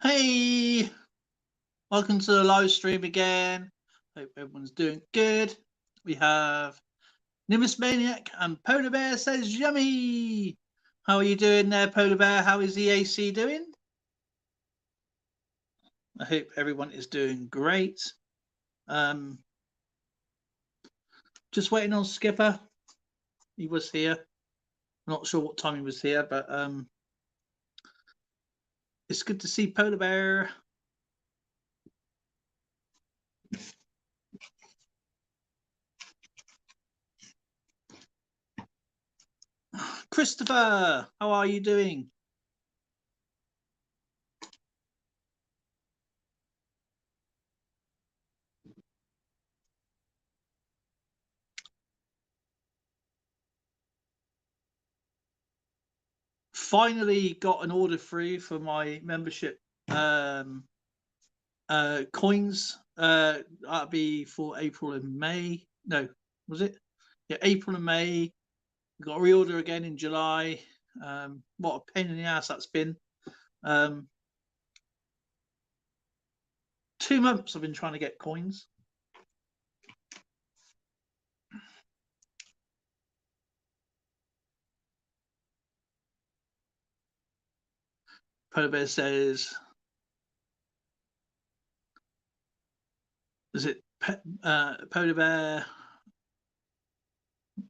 Hey, welcome to the live stream again. Hope everyone's doing good. We have Nimbus Maniac and Polar Bear says yummy. How are you doing there, Polar Bear? How is the AC doing? I hope everyone is doing great. Just waiting on Skipper. He was here. I'm not sure what time he was here, but it's good to see Polar Bear. Christopher, how are you doing? Finally got an order through for my membership coins. That'll be for April and May. No, was it? Yeah, April and May. Got a reorder again in July. What a pain in the ass that's been. 2 months I've been trying to get coins. Polar Bear says, is it Polar Bear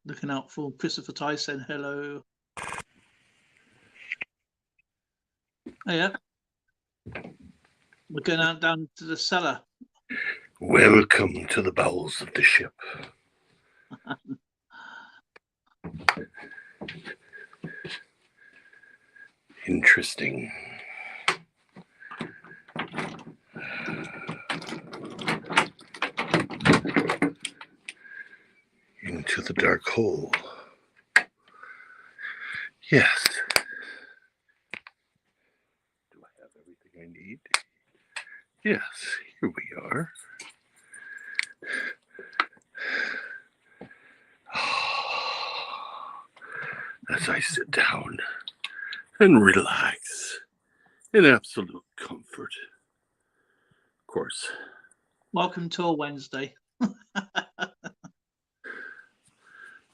looking out for Christopher Tyson? Hello. Oh, yeah. We're going down to the cellar. Welcome to the bowels of the ship. Interesting. Into the dark hole. Yes. Do I have everything I need? Yes, here we are. As I sit down and relax in absolute comfort. Of course. Welcome to a Wednesday.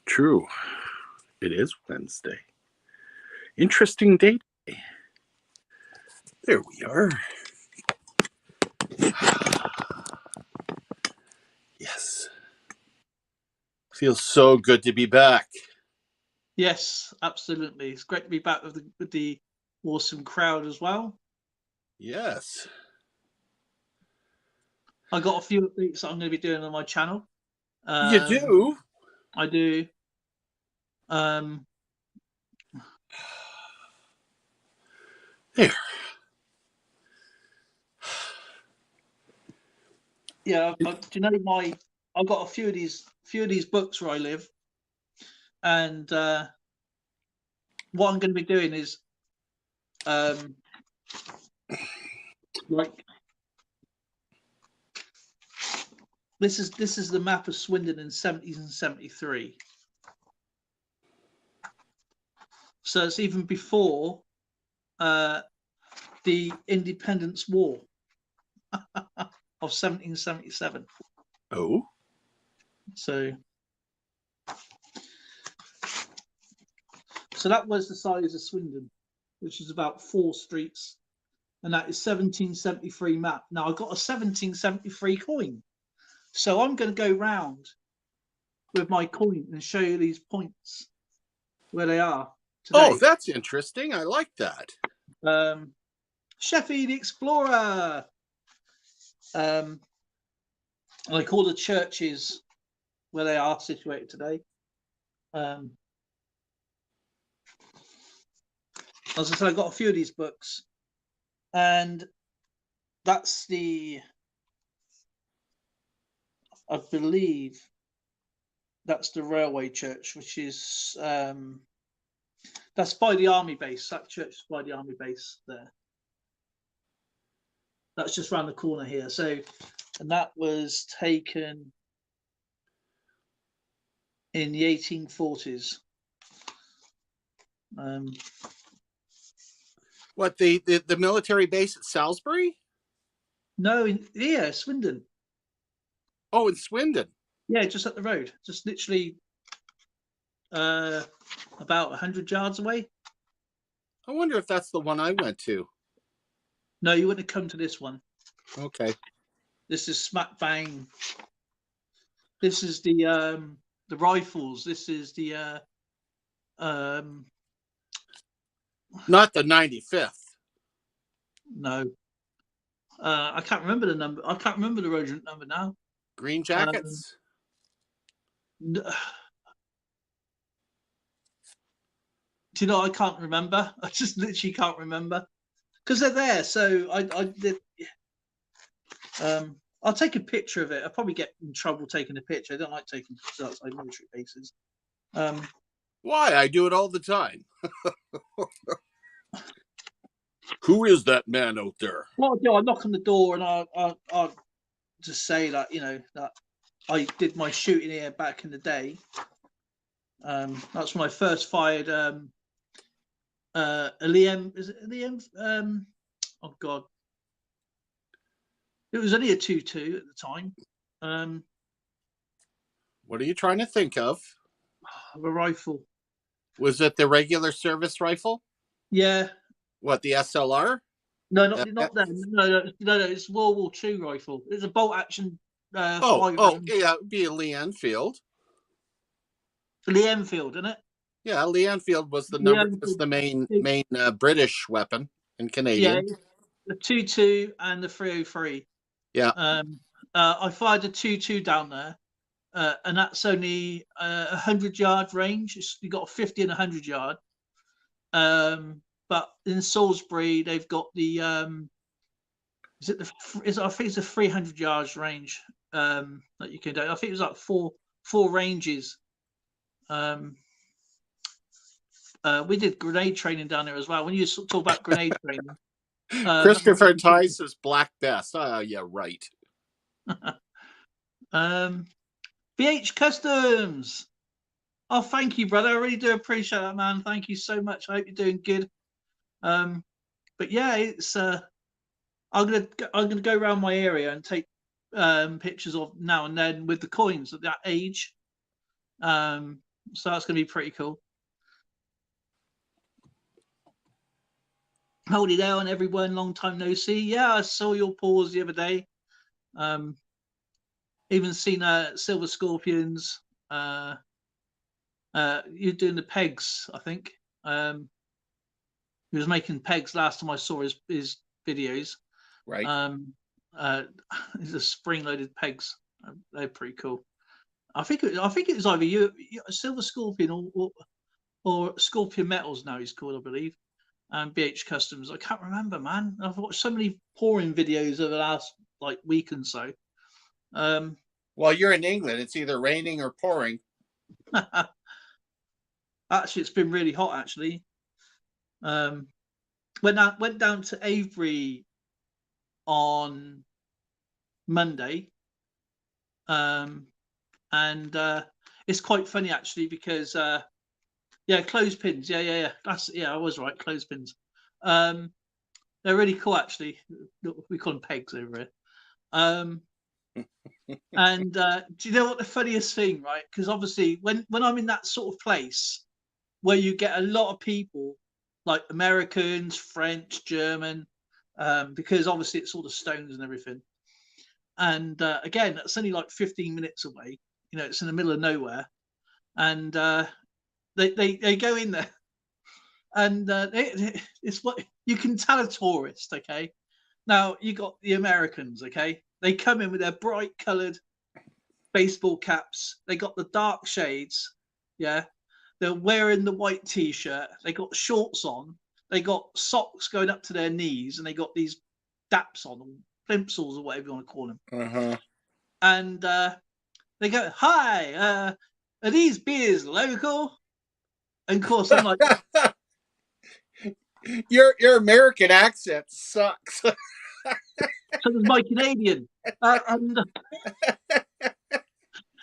True. It is Wednesday. Interesting day. There we are. Yes. Feels so good to be back. Yes, absolutely. It's great to be back with the awesome crowd as well. Yes. I got a few updates that I'm going to be doing on my channel. You do? I do. There. Yeah, do you know I've got a few of these books where I live, and what I'm going to be doing is like this is the map of Swindon in 1773. So it's even before the Independence War of 1777. Oh. So that was the size of Swindon, which is about 4 streets, and that is 1773 map. Now I've got a 1773 coin, so I'm going to go round with my coin and show you these points where they are today. Oh, that's interesting. I like that. Sheffy the Explorer. Like all the churches where they are situated today. As I said, I got a few of these books, and that's I believe that's the railway church, which is that's by the army base. That church is by the army base there. That's just around the corner here. So, and that was taken in the 1840s. What, the military base at Salisbury? No, yeah, Swindon. Oh, in Swindon. Yeah, just up the road, just literally about 100 yards away. I wonder if that's the one I went to. No, you wouldn't have come to this one. Okay. This is smack bang. This is the rifles. This is the Not the 95th. no. I can't remember the number. I can't remember the regiment number now. Green Jackets? Do you know? I can't remember. I just literally can't remember because they're there. So I did. I'll take a picture of it. I'll probably get in trouble taking a picture. I don't like taking pictures outside military bases. Why? I do it all the time. Who is that man out there? What I'll do, I'll knock on the door and I'll just say that, you know, that I did my shooting here back in the day. That's when I first fired a Liam. Is it a Liam? Oh God, it was only a 2.2 at the time. What are you trying to think of? A rifle. Was it the regular service rifle? Yeah. What, the SLR? No, not that. No, it's World War II rifle. It's a bolt action. Yeah, it'd be a Lee Enfield. Lee Enfield, isn't it? Yeah, Lee Enfield was the main British weapon and Canadian. Yeah, the 2.2 and the 303. Yeah. I fired a 2.2 down there, and that's only 100-yard range. You got a 50 and 100-yard. But in Salisbury, they've got the I think it's a 300 yards range that you can do. I think it was like four ranges. We did grenade training down there as well. When you talk about grenade training, Christopher Tice is Black Bess. Oh, yeah, right. BH Customs. Oh, thank you, brother. I really do appreciate that, man. Thank you so much. I hope you're doing good. But yeah, it's I'm gonna go around my area and take pictures of now and then with the coins at that age. So that's gonna be pretty cool. Hold it down, everyone. Long time no see. Yeah, I saw your pause the other day. Even seen Silver Scorpions. You're doing the pegs, I think. He was making pegs last time I saw his videos. Right. These are spring-loaded pegs. They're pretty cool. I think it was either you Silver Scorpion or Scorpion Metals now he's called, I believe. And BH Customs. I can't remember, man. I've watched so many pouring videos over the last like week and so. Well, you're in England. It's either raining or pouring. Actually, it's been really hot. Actually, went down to Avebury on Monday, and it's quite funny actually because yeah, clothespins. Yeah. I was right. Clothespins. They're really cool actually. We call them pegs over here. And do you know what the funniest thing, right? Because obviously when I'm in that sort of place where you get a lot of people like Americans, French, German, because obviously it's all the stones and everything. And again, that's only like 15 minutes away. You know, it's in the middle of nowhere. And they go in there and it's what you can tell a tourist, okay? Now you got the Americans, okay? They come in with their bright coloured baseball caps. They got the dark shades, yeah. They're wearing the white t-shirt. They got shorts on. They got socks going up to their knees, and they got these daps on them, plimsolls or whatever you want to call them. And they go, "Hi, are these beers local?" And of course, I'm like, Your American accent sucks. so does my Canadian.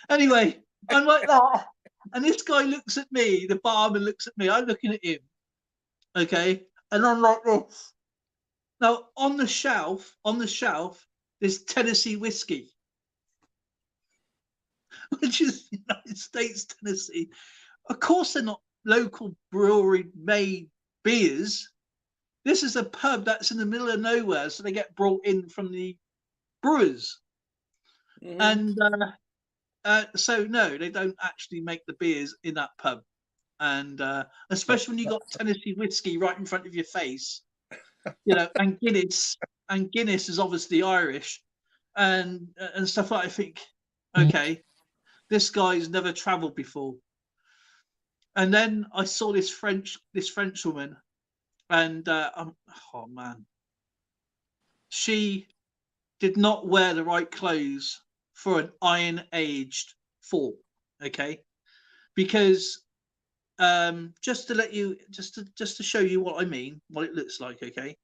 Anyway, I'm like that. And this guy looks at me, the barman looks at me, I'm looking at him. Okay. And I'm like this. Now on the shelf, there's Tennessee whiskey, which is United States Tennessee. Of course, they're not local brewery made beers. This is a pub that's in the middle of nowhere, so they get brought in from the brewers. And so no, they don't actually make the beers in that pub. And especially when you got Tennessee whiskey right in front of your face, you know, and Guinness is obviously Irish, and stuff like. I think, okay, this guy's never travelled before. And then I saw this French woman, and oh man, she did not wear the right clothes for an iron aged fall. Okay, because just to let you, just to show you what I mean, what it looks like. Okay.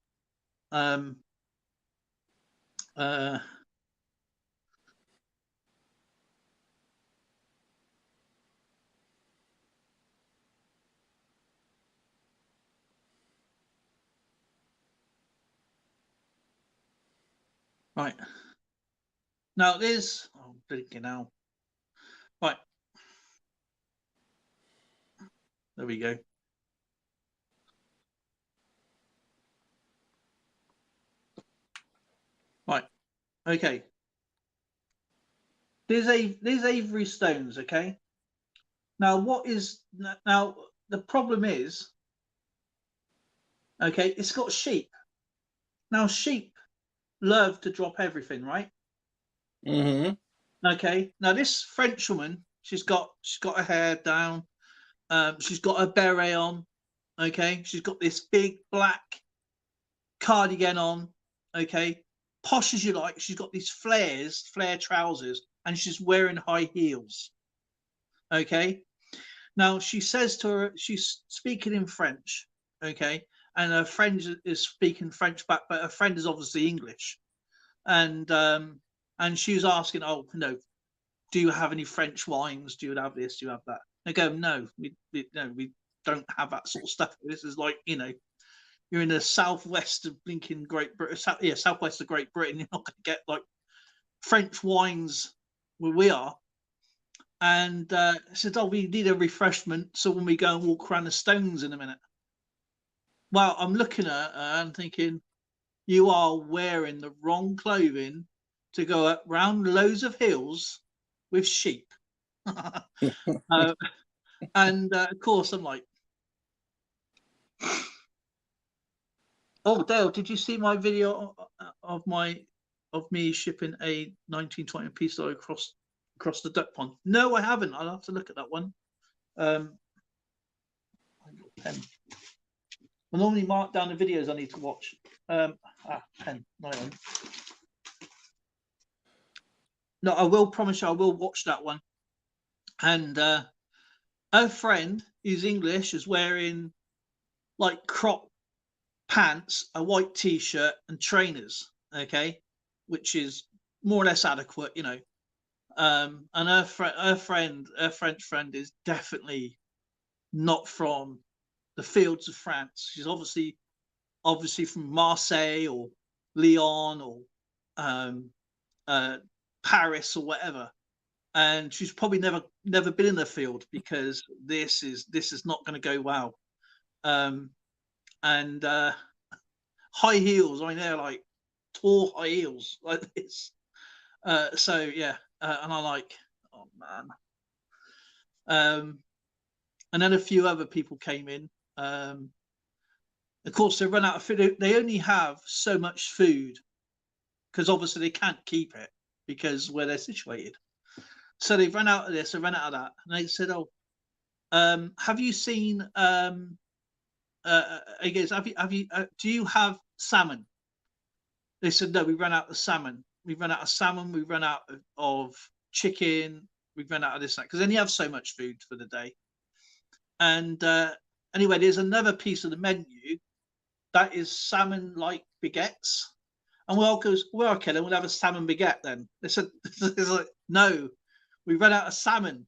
Right. Now there's, oh, blinking now. Right. There we go. Right. Okay. There's Avery Stones. Okay. Now now the problem is, okay, it's got sheep. Now sheep love to drop everything, right? Okay. Now this French woman, she's got her hair down. She's got her beret on. Okay. She's got this big black cardigan on. Okay. Posh as you like. She's got these flare trousers, and she's wearing high heels. Okay. Now she says to her, she's speaking in French. Okay. And her friend is speaking French back, but her friend is obviously English. And she was asking, oh, no, do you have any French wines? Do you have this? Do you have that? They go, no, we don't have that sort of stuff. This is like, you know, you're in the southwest of blinking Great Britain, southwest of Great Britain. You're not going to get like French wines where we are. And I said, oh, we need a refreshment. So when we go and walk around the Stones in a minute. Well, I'm looking at her and thinking, you are wearing the wrong clothing to go up round loads of hills with sheep. And of course, I'm like, oh, Dale, did you see my video of me shipping a 1920 pistol across the duck pond? No, I haven't. I'll have to look at that one. Pen. I normally mark down the videos I need to watch. Pen. No, I will promise you I will watch that one. And her friend, who's English, is wearing like crop pants, a white t-shirt, and trainers. Okay, which is more or less adequate, you know. And her French friend, is definitely not from the fields of France. She's obviously from Marseille or Lyon or Paris or whatever. And she's probably never been in the field, because this is not going to go well. And high heels, I mean, they're like tall high heels like this. So yeah, and I like, oh man. And then a few other people came in. Of course, they run out of food. They only have so much food, because obviously they can't keep it because where they're situated. So they've run out of this, they run out of that, and they said, "Oh, have you seen?" I guess, have you? Do you have salmon? They said, "No, we ran out of salmon. We ran out of salmon. We ran out of chicken. We ran out of this, that, because then you have so much food for the day." And anyway, there's another piece of the menu that is salmon like baguettes. And we all goes, well, okay, then we'll have a salmon baguette then. They said, it's like, no, we ran out of salmon.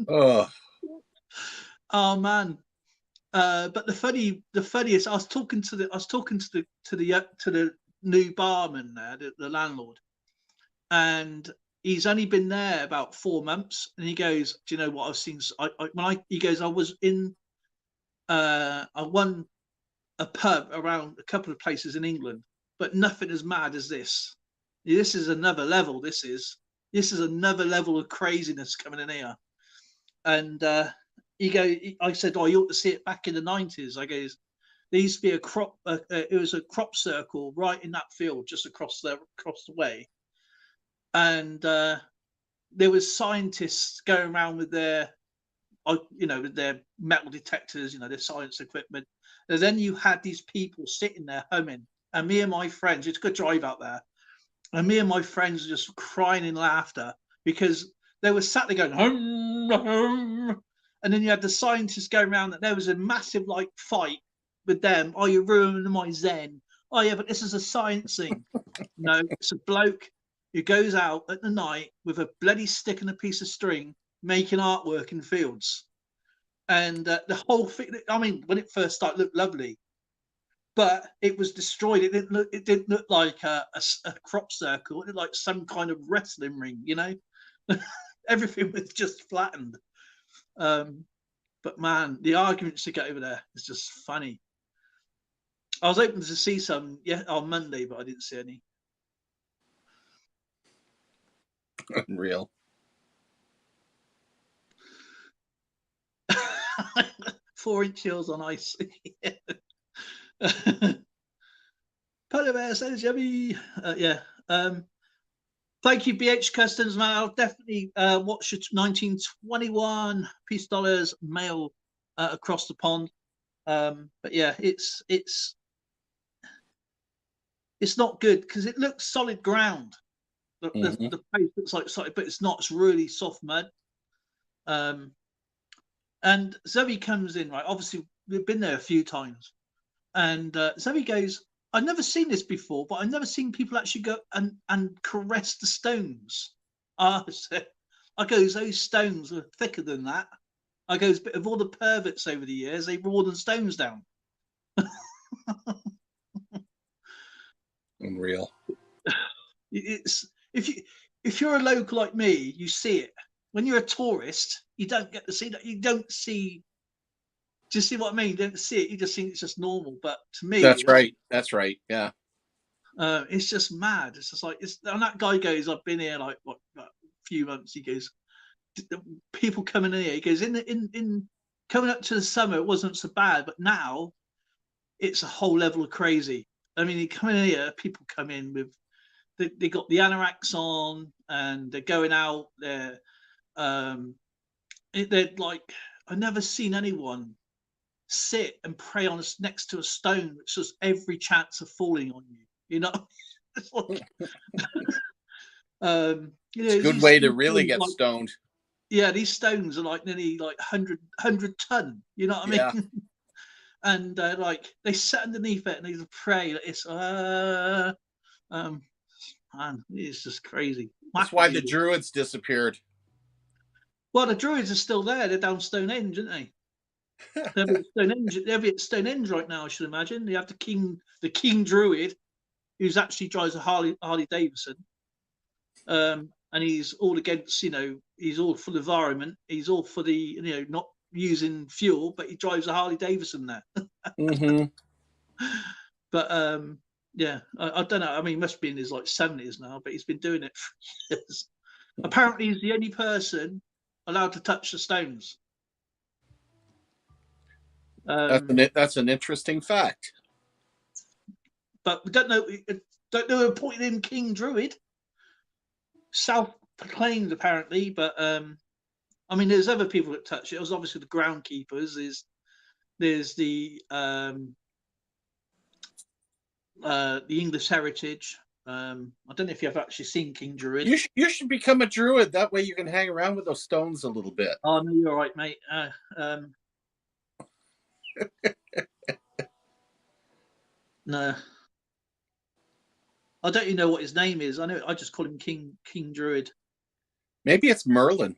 Oh Oh man. But the funniest, I was talking to the new barman there, the landlord, and he's only been there about 4 months, and he goes, "Do you know what I've seen? He goes, I was in, I won a pub around a couple of places in England, but nothing as mad as this. This is another level. This is another level of craziness coming in here." And I said, "Oh, you ought to see it back in the 90s." I goes, there used to be a crop. It was a crop circle right in that field, just across the way, and there was scientists going around with their, with their metal detectors, their science equipment. And then you had these people sitting there humming, and me and my friends, it's a good drive out there, and me and my friends were just crying in laughter because they were sat there going hum, hum. And then you had the scientists going around, that there was a massive like fight with them. "Oh, you're ruining my zen." "Oh yeah, but this is a science thing." No, it's a bloke who goes out at the night with a bloody stick and a piece of string making artwork in fields. And the whole thing, I mean, when it first started, it looked lovely, but it was destroyed. It didn't look like a crop circle. It looked like some kind of wrestling ring, Everything was just flattened. But man, the arguments to get over there is just funny. I was hoping to see some on Monday, but I didn't see any. Unreal. 4-inch heels on ice. Polar bear says yummy. Yeah. Thank you, BH Customs, man. I'll definitely watch your 1921 peace dollars mail across the pond. But yeah, it's not good because it looks solid ground. The place looks like solid, but it's not. It's really soft mud. And Zoe comes in, right? Obviously, we've been there a few times, and Zoe goes, "I've never seen this before, but I've never seen people actually go and caress the stones." I goes, "Those stones are thicker than that." I goes, "But of all the perverts over the years, they've worn stones down." Unreal. It's if you're a local like me, you see it. When you're a tourist, you don't get to see that. You don't see. Do you see what I mean? You don't see it. You just think it's just normal. But to me, That's right. That's right. Yeah. It's just mad. It's just like and that guy goes, "I've been here like what a few months." He goes, "People coming in here." He goes, in coming up to the summer, it wasn't so bad, but now it's a whole level of crazy. I mean, you come in here, people come in with they got the anoraks on, and they're going out. They're like, I've never seen anyone sit and pray on us next to a stone which has every chance of falling on you. It's like, it's a good way to really get like, stoned. Yeah, these stones are like nearly like 100 ton. You know what I mean? Yeah. And like they sit underneath it and they pray. It's man, it's just crazy. That's why the Druids disappeared. Well, the Druids are still there. They're down Stonehenge, aren't they? They'll be at Stonehenge right now, I should imagine. They have the King Druid, who's actually drives a Harley Davidson. And he's all against, he's all for the environment. He's all for the, not using fuel, but he drives a Harley Davidson there. But yeah, I don't know. I mean, he must be in his like 70s now, but he's been doing it for years. Apparently, he's the only person allowed to touch the stones. That's an interesting fact. But we don't know who appointed him King Druid. Self-proclaimed, apparently, but I mean, there's other people that touch it. It was obviously the groundkeepers. There's the English heritage. I don't know if you've actually seen King Druid. You should become a druid. That way you can hang around with those stones a little bit. Oh no, you're all right, mate. No, I don't even know what his name is. I just call him King Druid. Maybe it's Merlin.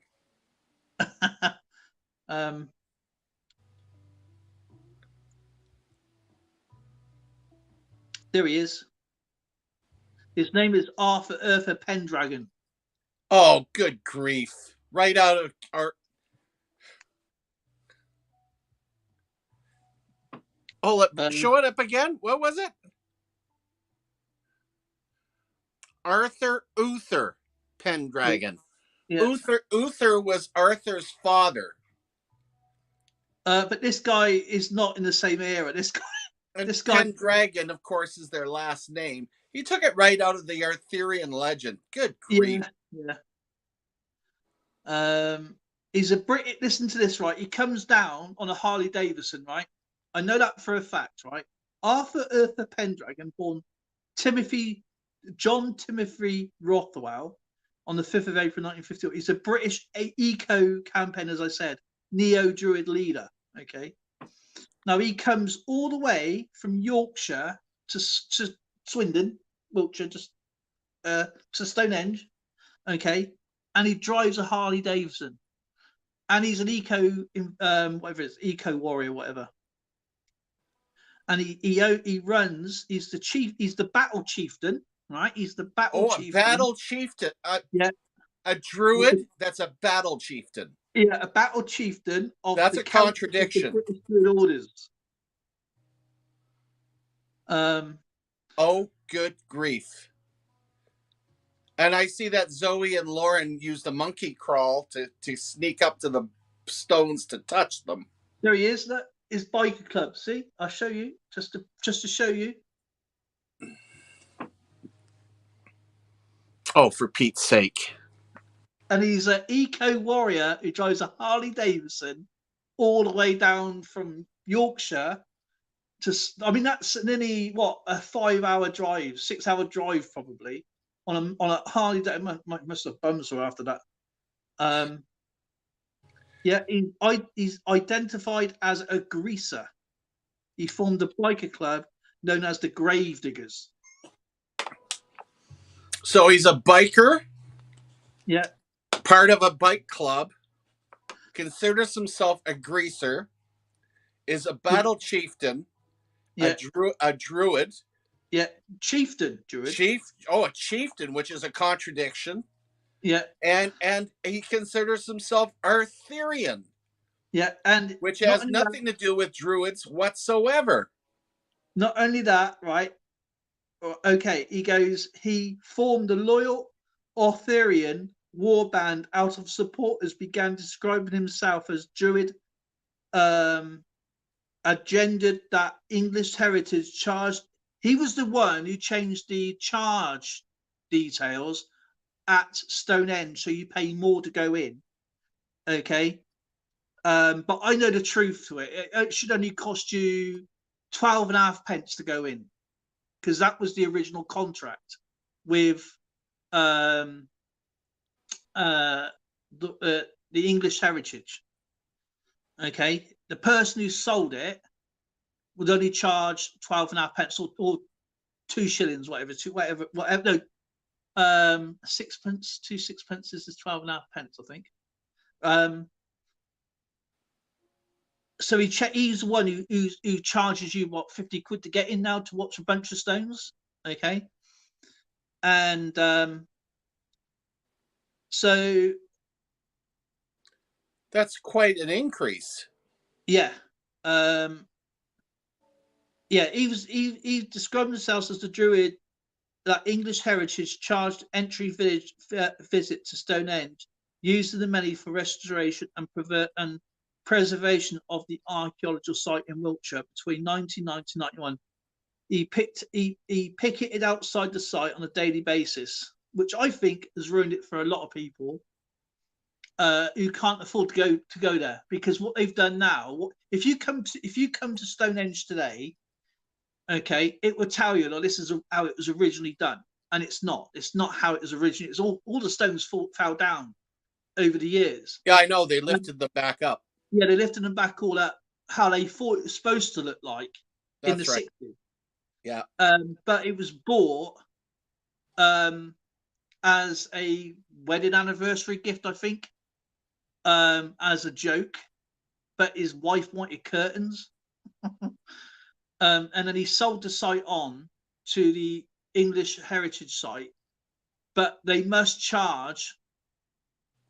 Here he is. His name is Arthur Pendragon. Oh, good grief! Right out of our. Oh, show it up again. What was it? Arthur Uther Pendragon. Yeah. Uther was Arthur's father. But this guy is not in the same era. This guy. Pendragon, of course, is their last name. He took it right out of the Arthurian legend. Good grief. Yeah. He's a Brit. Listen to this, right? He comes down on a Harley Davidson, right? I know that for a fact, right? Arthur Pendragon, born John Timothy Rothwell on the 5th of April 1950. He's a British eco campaign, as I said, neo-Druid leader. Okay. Now he comes all the way from Yorkshire to Swindon, Wiltshire, just to Stonehenge. Okay. And he drives a Harley Davidson. And he's an whatever it is, eco warrior, whatever. And he runs. He's the chief. He's the battle chieftain, right? He's the battle chieftain. A battle chieftain. Yeah. A druid. That's a battle chieftain. Yeah, a battle chieftain of. That's a contradiction. British Druid orders. Oh, good grief! And I see that Zoe and Lauren used the monkey crawl to sneak up to the stones to touch them. There he is. That is biker club. See, I'll show you just to show you. Oh, for Pete's sake! And he's an eco warrior who drives a Harley Davidson all the way down from Yorkshire to. I mean, that's nearly what, a 5-hour drive, 6-hour drive probably on a Harley Davidson. Must have bums her after that. Yeah, he's identified as a greaser. He formed a biker club known as the Gravediggers. So he's a biker. Yeah. Part of a bike club. Considers himself a greaser. Is a battle chieftain. Yeah. A druid. Yeah. Chieftain. Druid. A chieftain, which is a contradiction. Yeah. And he considers himself Arthurian. Yeah, and which has nothing to do with druids whatsoever. Not only that, right? Okay, he formed a loyal Arthurian war band out of supporters, began describing himself as Druid, agendered that English heritage charged. He was the one who changed the charge details at Stonehenge, so you pay more to go in. Okay. But I know the truth to it. It should only cost you 12.5 to go in, because that was the original contract with the English heritage. Okay, the person who sold it would only charge 12.5 or 2 shillings, whatever. No, 6 pence, 2 sixpences is 12.5, I think. So he's the one who charges you what, 50 quid to get in now to watch a bunch of stones. Okay. And so that's quite an increase. Yeah. He described himself as the Druid that English heritage charged entry visit to Stonehenge, using the money for restoration and preservation of the archaeological site in Wiltshire between 1990 and 1991. He picketed outside the site on a daily basis, which I think has ruined it for a lot of people who can't afford to go there, because what they've done now, if you come to Stonehenge today, okay, it will tell you that this is how it was originally done, and it's not how it was originally. It's all the stones fell down over the years. Yeah, I know, they lifted them back up. Yeah, they lifted them back all up how they thought it was supposed to look like. That's in the right. 60s. Yeah. But it was bought as a wedding anniversary gift, I think, as a joke. But his wife wanted curtains. And then he sold the site on to the English Heritage Site, but they must charge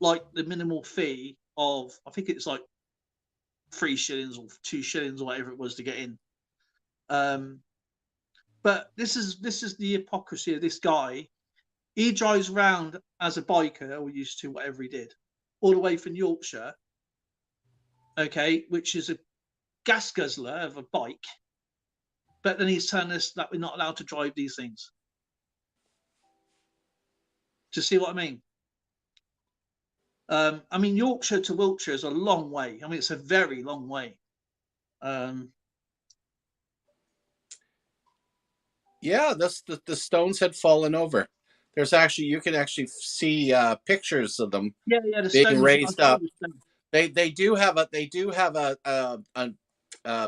like the minimal fee of, I think it's like 3 shillings or 2 shillings or whatever it was to get in. But this is the hypocrisy of this guy. He drives around as a biker, or used to, whatever he did, all the way from Yorkshire, okay, which is a gas guzzler of a bike. But then he's telling us that we're not allowed to drive these things. Do you see what I mean? I mean, Yorkshire to Wiltshire is a long way. I mean, it's a very long way. Yeah, the stones had fallen over. There's actually, you can actually see pictures of them Yeah, the being stones raised up. They do have a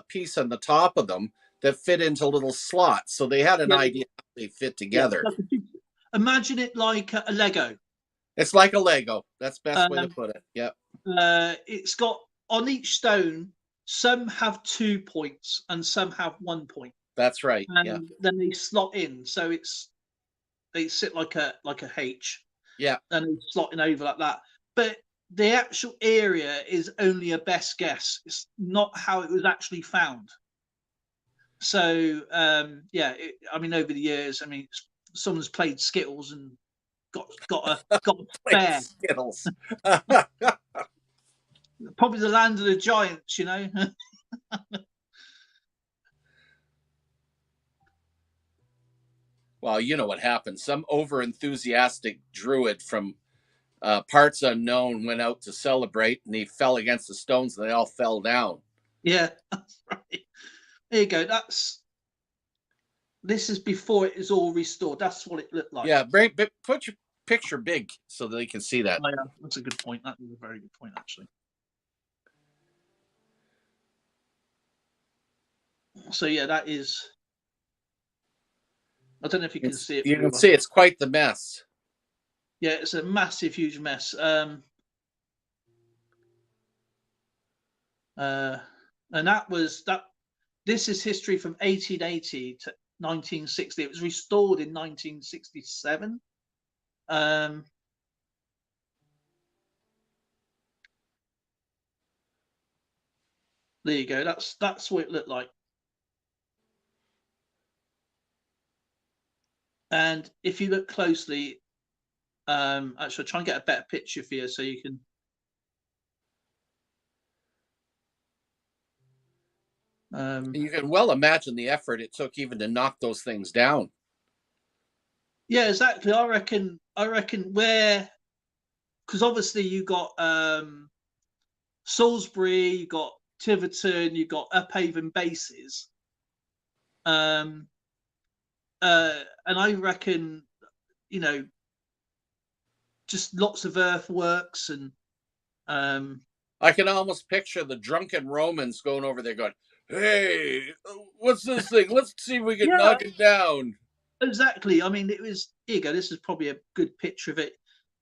piece on the top of them that fit into little slots. So they had an idea how they fit together. Yeah, imagine it like a Lego. It's like a Lego. That's the best way to put it. Yep. It's got, on each stone, some have 2 points and some have 1 point. That's right. And yeah. then they slot in, so they sit like a H. Yeah. And they slot in over like that. But the actual area is only a best guess. It's not how it was actually found. So yeah, I mean, over the years, I mean, someone's played Skittles and got a spare. Skittles. Probably the land of the giants, you know. Well, you know what happened. Some over-enthusiastic druid from parts unknown went out to celebrate, and he fell against the stones, and they all fell down. Yeah, that's right. There you go. This is before it is all restored. That's what it looked like. Yeah, put your picture big so they can see that. Oh, yeah, that's a good point. That is a very good point, actually. So yeah, that is. I don't know if you can see it. You can see it's quite the mess. Yeah, it's a massive, huge mess. And that was that. This is history from 1880 to 1960. It was restored in 1967. There you go. That's what it looked like. And if you look closely, actually, I'll try and get a better picture for you so you can. You can well imagine the effort it took even to knock those things down. Yeah, exactly. I reckon where, because obviously you got Salisbury, you got Tiverton, you got Uphaven bases, and I reckon, you know, just lots of earthworks and. I can almost picture the drunken Romans going over there, going, "Hey, what's this thing? Let's see if we can knock it down." Exactly. I mean, it was. Here you go. This is probably a good picture of it.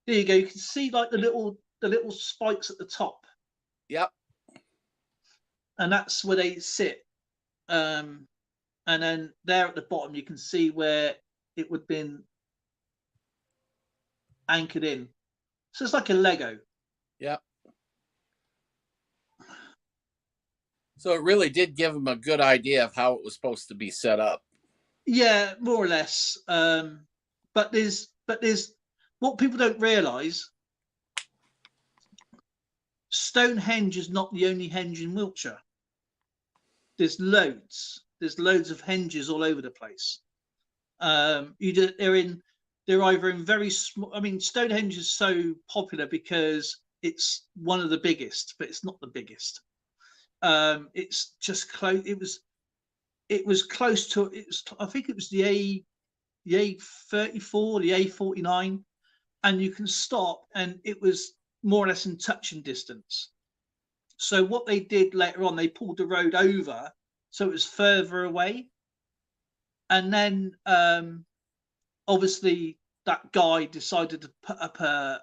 There you go. You can see like the little spikes at the top. Yep. And that's where they sit. And then there at the bottom, you can see where it would have been anchored in. So it's like a Lego. Yep. So it really did give them a good idea of how it was supposed to be set up. Yeah, more or less. But there's what people don't realise. Stonehenge is not the only henge in Wiltshire. There's loads. There's loads of henges all over the place. They're either in very small. I mean, Stonehenge is so popular because it's one of the biggest, but it's not the biggest. It's just close. It was close to. I think it was the A34, the A49, and you can stop, and it was more or less in touching distance. So what they did later on, they pulled the road over, so it was further away. And then obviously that guy decided to put up a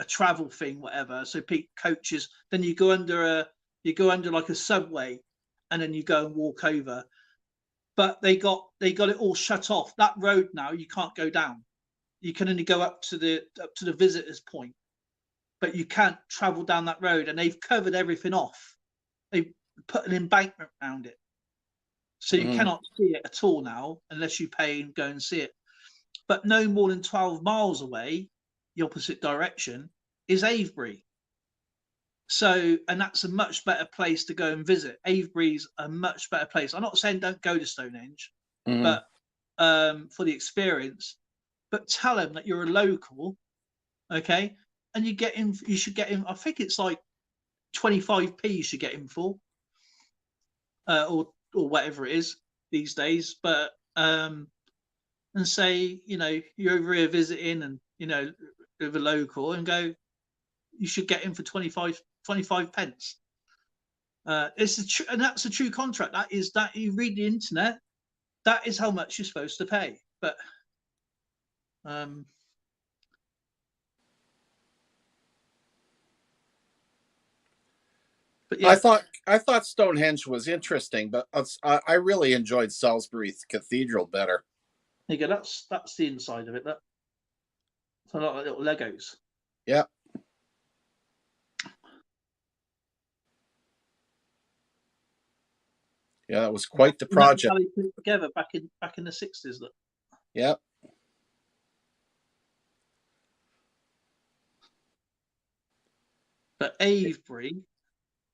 travel thing, whatever. So coaches, then you go under like a subway, and then you go and walk over. but they got it all shut off. That road now you can't go down. You can only go up to the visitors point, but you can't travel down that road. And they've covered everything off. They put an embankment around it, so you cannot see it at all now unless you pay and go and see it. But no more than 12 miles away, the opposite direction, is Avebury. So, and that's a much better place to go and visit. Avebury's a much better place. I'm not saying don't go to Stonehenge, but for the experience. But tell them that you're a local, okay? And you get in. You should get in. I think it's like 25p. You should get in for, or whatever it is these days. But and say, you know, you're over here visiting, and you know, with a local, and go. You should get in for 25 pence. It's and that's a true contract. That is that you read the internet. That is how much you're supposed to pay. But yeah. I thought Stonehenge was interesting, but I really enjoyed Salisbury Cathedral better. There you go. That's the inside of it. That it's a lot of little Legos. Yeah. Yeah, that was quite the project. How they put it together back in the 60s. Look. Yeah. But Avebury.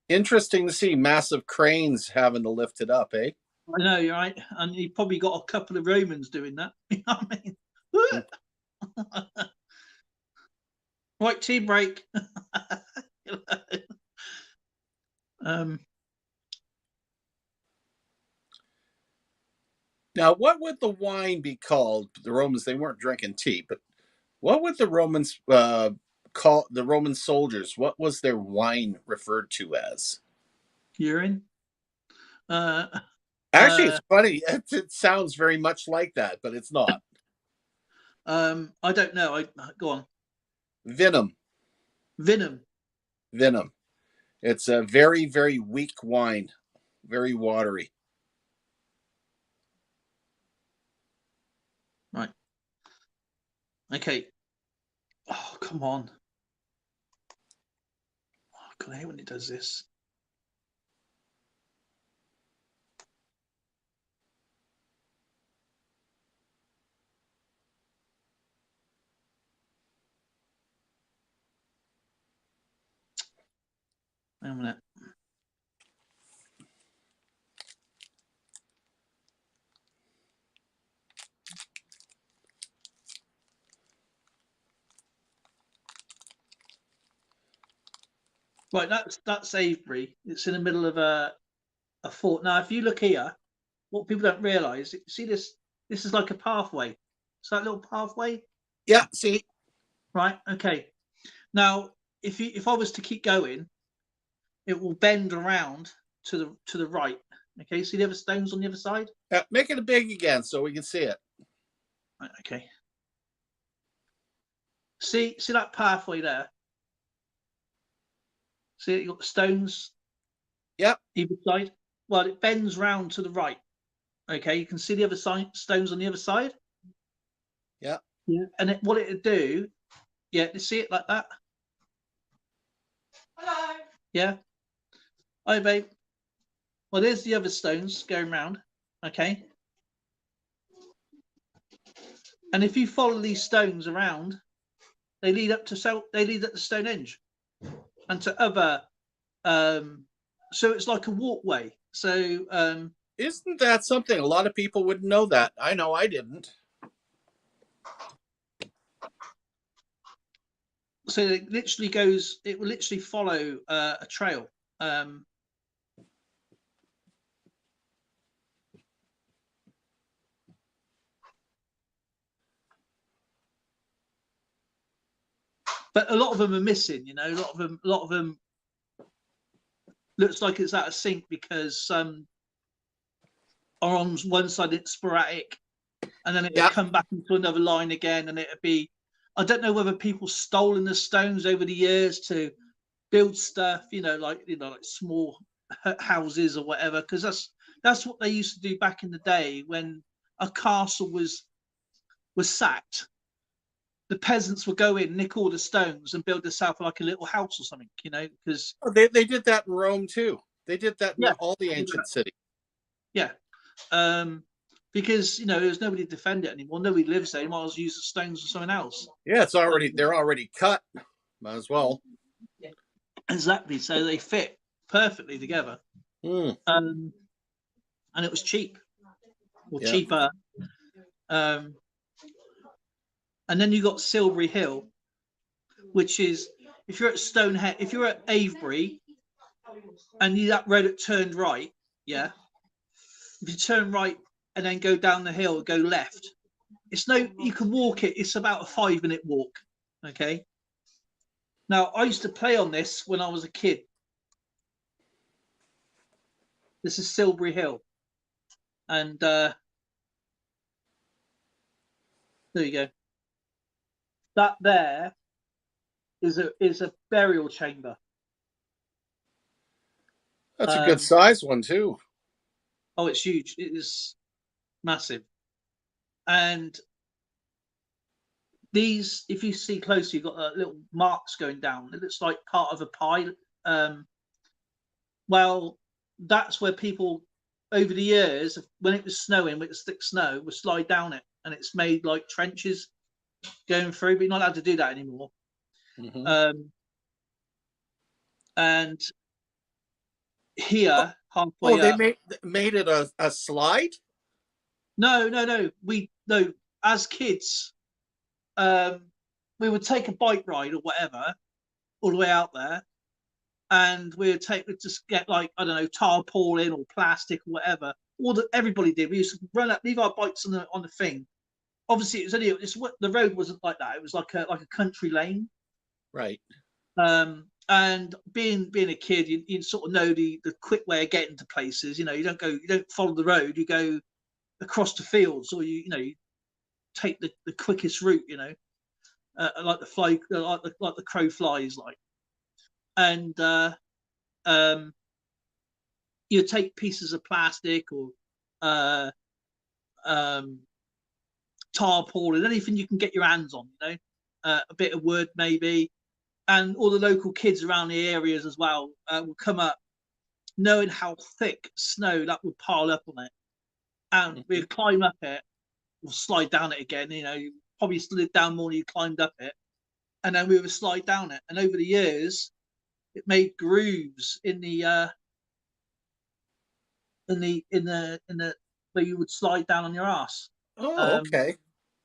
Interesting to see massive cranes having to lift it up, eh? I know, you're right. And you probably got a couple of Romans doing that. You know what I mean? Right, tea break. Now, what would the wine be called? The Romans, they weren't drinking tea, but what would the Romans call the Roman soldiers? What was their wine referred to as? Urine. Actually, it's funny. It sounds very much like that, but it's not. I don't know. Go on. Venom. Venom. It's a very, very weak wine, very watery. Right. Okay. Oh, come on. Oh, God, I hate when it does this. Wait a minute. Right, that's Avebury. It's in the middle of a fort. Now, if you look here, what people don't realise, see this is like a pathway. It's that little pathway. Yeah, see. Right, okay. Now, if I was to keep going, it will bend around to the right. Okay, see the other stones on the other side? Make it big again so we can see it. Right, okay. See that pathway there? See, you've got the stones. Yep. Either side. Well, it bends round to the right. Okay, you can see the other side stones on the other side. Yeah. Yeah. And what it'd do, yeah, you see it like that. Hello. Yeah. Hi, babe. Well, there's the other stones going round. Okay. And if you follow these stones around, they lead up to Stonehenge and to other. So it's like a walkway. So isn't that something a lot of people wouldn't know that? I know I didn't. So it literally goes. It will literally follow a trail. But a lot of them are missing. You know, a lot of them looks like it's out of sync because some are on one side. It's sporadic, and then it'll come back into another line again, and it'll be. I don't know whether people stolen the stones over the years to build stuff, like small houses or whatever, because That's what they used to do back in the day when a castle was sacked. The peasants would go in, nick all the stones, and build themselves like a little house or something, you know, because Oh, they did that in Rome too. They did that in yeah, all the ancient cities. yeah, because you know there's nobody to defend it anymore. Nobody lives there. You might as well use the stones for something else. Yeah, they're already cut. Might as well. Exactly. So they fit perfectly together, Hmm. and it was cheap or Yeah. cheaper. And then you got Silbury Hill, which is if you're at Stonehead, if you're at Avebury, and you that road that turned right, yeah. If you turn right and then go down the hill, go left. It's no, you can walk it. It's about a 5-minute walk. Okay. Now I used to play on this when I was a kid. This is Silbury Hill, and there you go. That there is a burial chamber. That's a good size one too. Oh, it's huge. It is massive. And these, if you see closely, you've got little marks going down. It looks like part of a pie. Well, that's where people, over the years, when it was snowing, with the thick snow, would slide down it, and it's made like trenches going through. But you're not allowed to do that anymore. Mm-hmm. And here, halfway Oh, they up, made it a slide? no. No, as kids, we would take a bike ride or whatever all the way out there, and we'd just get like, I don't know, tarpaulin or plastic or whatever. Everybody did. We used to run up, leave our bikes on the thing. Obviously, the road wasn't like that. It was like a country lane. Right. And being a kid, you sort of know the quick way of getting to places. You know, you don't follow the road. You go across the fields, or you take the quickest route. You know, like the fly, like the crow flies, like. And you take pieces of plastic or tarpaulin, anything you can get your hands on. You know, a bit of wood maybe. And all the local kids around the areas as well will come up, knowing how thick snow that would pile up on it, and we'd climb up it, or slide down it again. You know, you probably slid down more than you climbed up it, and then we would slide down it. And over the years, it made grooves in the where you would slide down on your ass. Oh, okay.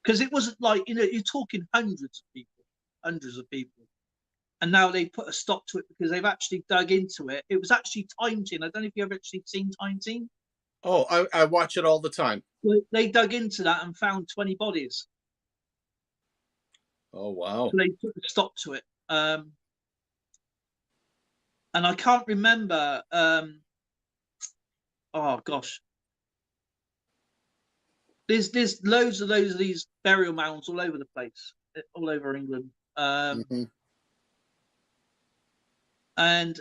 Because it wasn't like, you're talking hundreds of people. And now they put a stop to it because they've actually dug into it. It was actually Time Team. I don't know if you've ever actually seen Time Team. Oh, I watch it all the time. They dug into that and found 20 bodies. Oh, wow. So they put a stop to it. And I can't remember. Oh gosh, there's loads of these burial mounds all over the place, all over England. And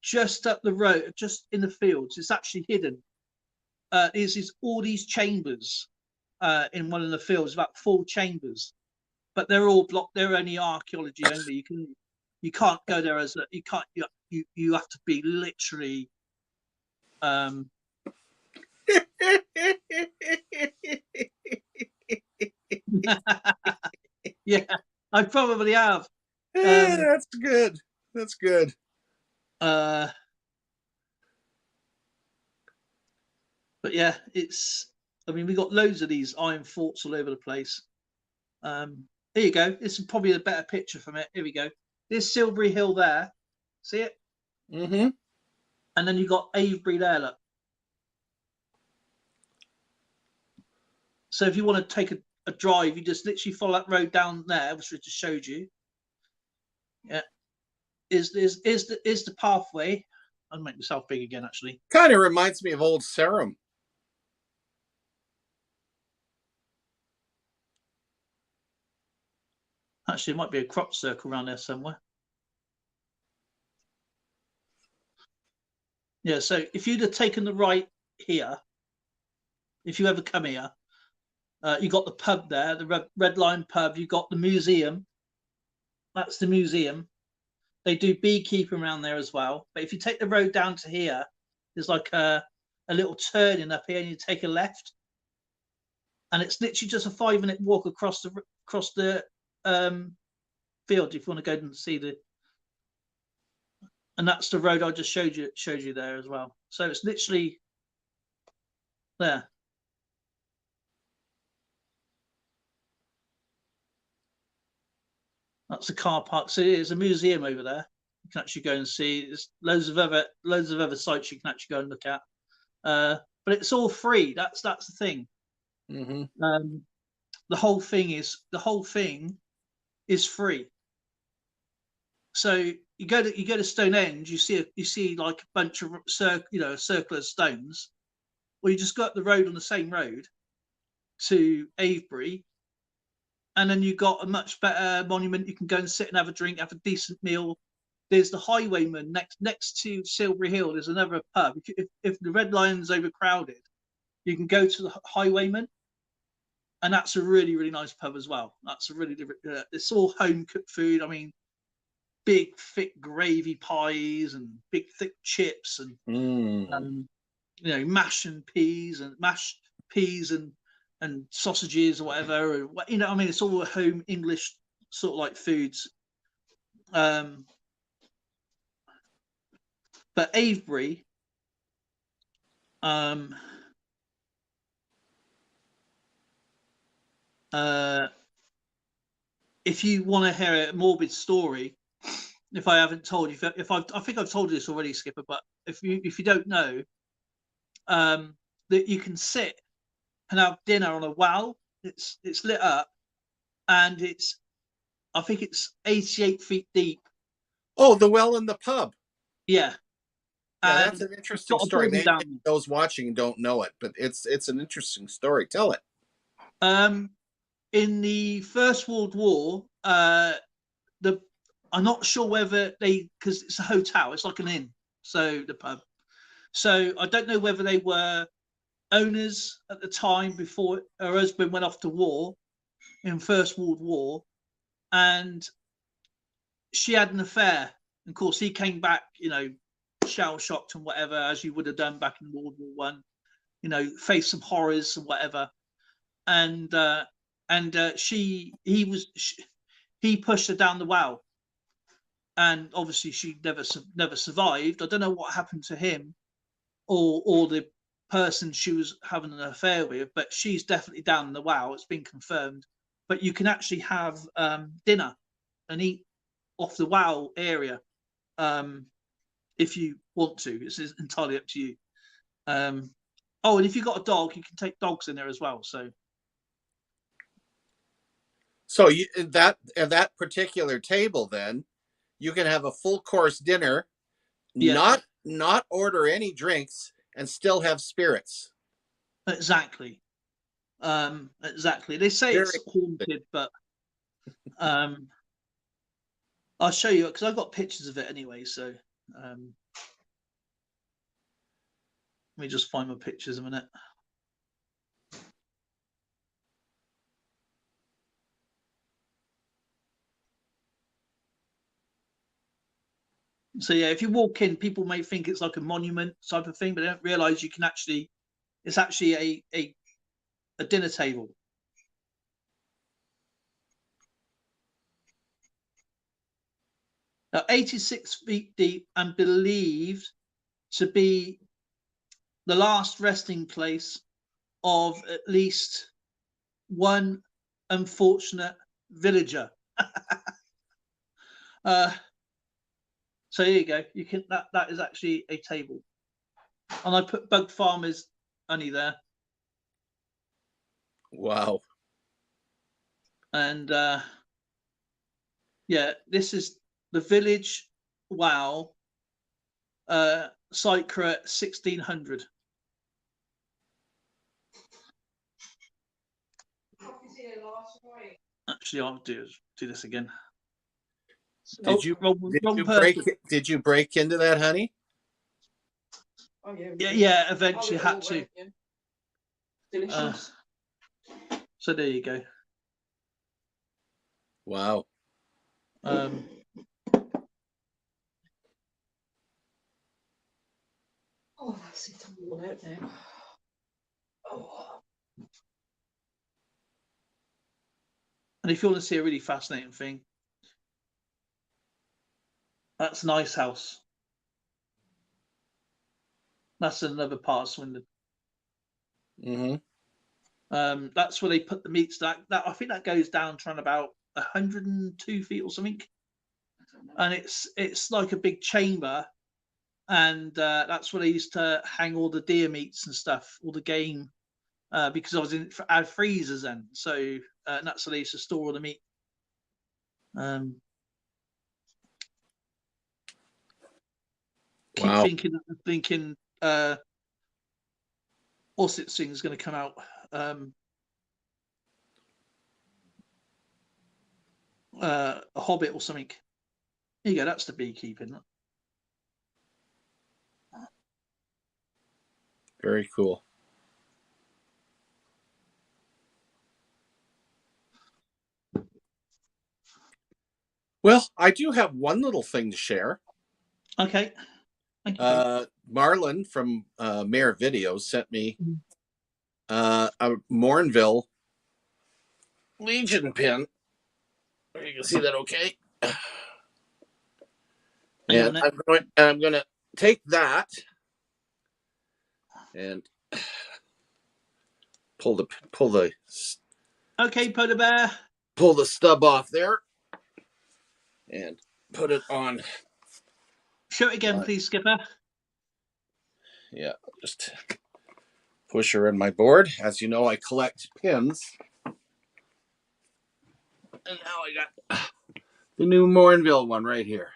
just up the road, just in the fields, it's actually hidden. Is all these chambers in one of the fields, about 4 chambers, but they're all blocked. They're only archaeology only. You can't go there you have to be literally. Yeah, I probably have. That's good. That's good. But yeah, we got loads of these iron forts all over the place. Here you go. This is probably a better picture from it. Here we go. There's Silbury Hill there. See it? Mm-hmm. And then you got Avebury there, look. So if you want to take a drive, you just literally follow that road down there, which we just showed you. Yeah. Is the pathway. I'll make myself big again, actually. Kind of reminds me of Old Sarum. Actually, it might be a crop circle around there somewhere. Yeah, so if you'd have taken the right here, if you ever come here, you got the pub there, the Red Lion pub. You got the museum. That's the museum. They do beekeeping around there as well. But if you take the road down to here, there's like a little turning up here, and you take a left, and it's literally just a 5-minute walk across the field if you want to go and see the. And that's the road I just showed you there as well. So it's literally there. That's the car park. So there's a museum over there. You can actually go and see. There's loads of other sites you can actually go and look at. But it's all free. That's the thing. Mm-hmm. The whole thing is free. So you go to Stonehenge, you see like a bunch of a circle of stones, or you just go up the road on the same road to Avebury, and then you got a much better monument. You can go and sit and have a drink, have a decent meal. There's the Highwayman next to Silbury Hill. There's another pub. If the Red Lion's overcrowded, you can go to the Highwayman, and that's a really, really nice pub as well. That's a really it's all home cooked food. I mean, big thick gravy pies and big thick chips and mashed peas and sausages or whatever. I mean, it's all home English sort of like foods. But Avebury, if you want to hear a morbid story, if I haven't told you, I think I've told you this already, Skipper. But if you don't know, that you can sit and have dinner on a well. It's lit up, and I think it's 88 feet deep. Oh, the well in the pub. Yeah. Yeah, that's an interesting story. Maybe those watching don't know it, but it's an interesting story. Tell it. In the First World War, I'm not sure whether because it's a hotel, it's like an inn, so the pub. So I don't know whether they were owners at the time before her husband went off to war in First World War, and she had an affair. And of course, he came back, shell shocked and whatever, as you would have done back in World War One. Faced some horrors and whatever, and he pushed her down the well, and obviously she never survived. I don't know what happened to him or the person she was having an affair with, but she's definitely down the well. It's been confirmed. But you can actually have dinner and eat off the well area if you want to. It's entirely up to you. And if you've got a dog, you can take dogs in there as well. So that particular table, then you can have a full course dinner, yeah. not order any drinks, and still have spirits. Exactly. Exactly. They say it's haunted, but I'll show you because I've got pictures of it anyway. So let me just find my pictures a minute. So yeah, if you walk in, people may think it's like a monument type of thing, but they don't realise it's actually a dinner table. Now, 86 feet deep and believed to be the last resting place of at least one unfortunate villager. So here you go. You can that is actually a table, and I put Bug Farmers honey there. Wow. And yeah, this is the village. Wow. Sycra 1600. Actually, I'll do this again. Did you break into that honey? Oh yeah. Yeah, eventually Oh, had to. yeah. Delicious. So there you go. Wow. Um, Oh, that's it. I'm worn out now. Oh. and if you want to see a really fascinating thing, that's an ice house. That's another part of Swindon. Mm-hmm. That's where they put the meats. That I think that goes down to around about 102 feet or something, and it's like a big chamber, and that's where they used to hang all the deer meats and stuff, all the game, because I was I had freezers then, so and that's where they used to store all the meat. Keep Wow. thinking, what's it thing's going to come out? A Hobbit or something. There you go. That's the beekeeping. Very cool. Well, I do have one little thing to share. Okay. Thank you. Marlon from Mayor Videos sent me a Morinville Legion pin. You can see that, okay? And I'm going to take that and pull the Okay, Polar Bear. pull the stub off there and put it on. Show it again, please, Skipper. Yeah, just push her in my board. As you know, I collect pins. And now I got the new Morinville one right here.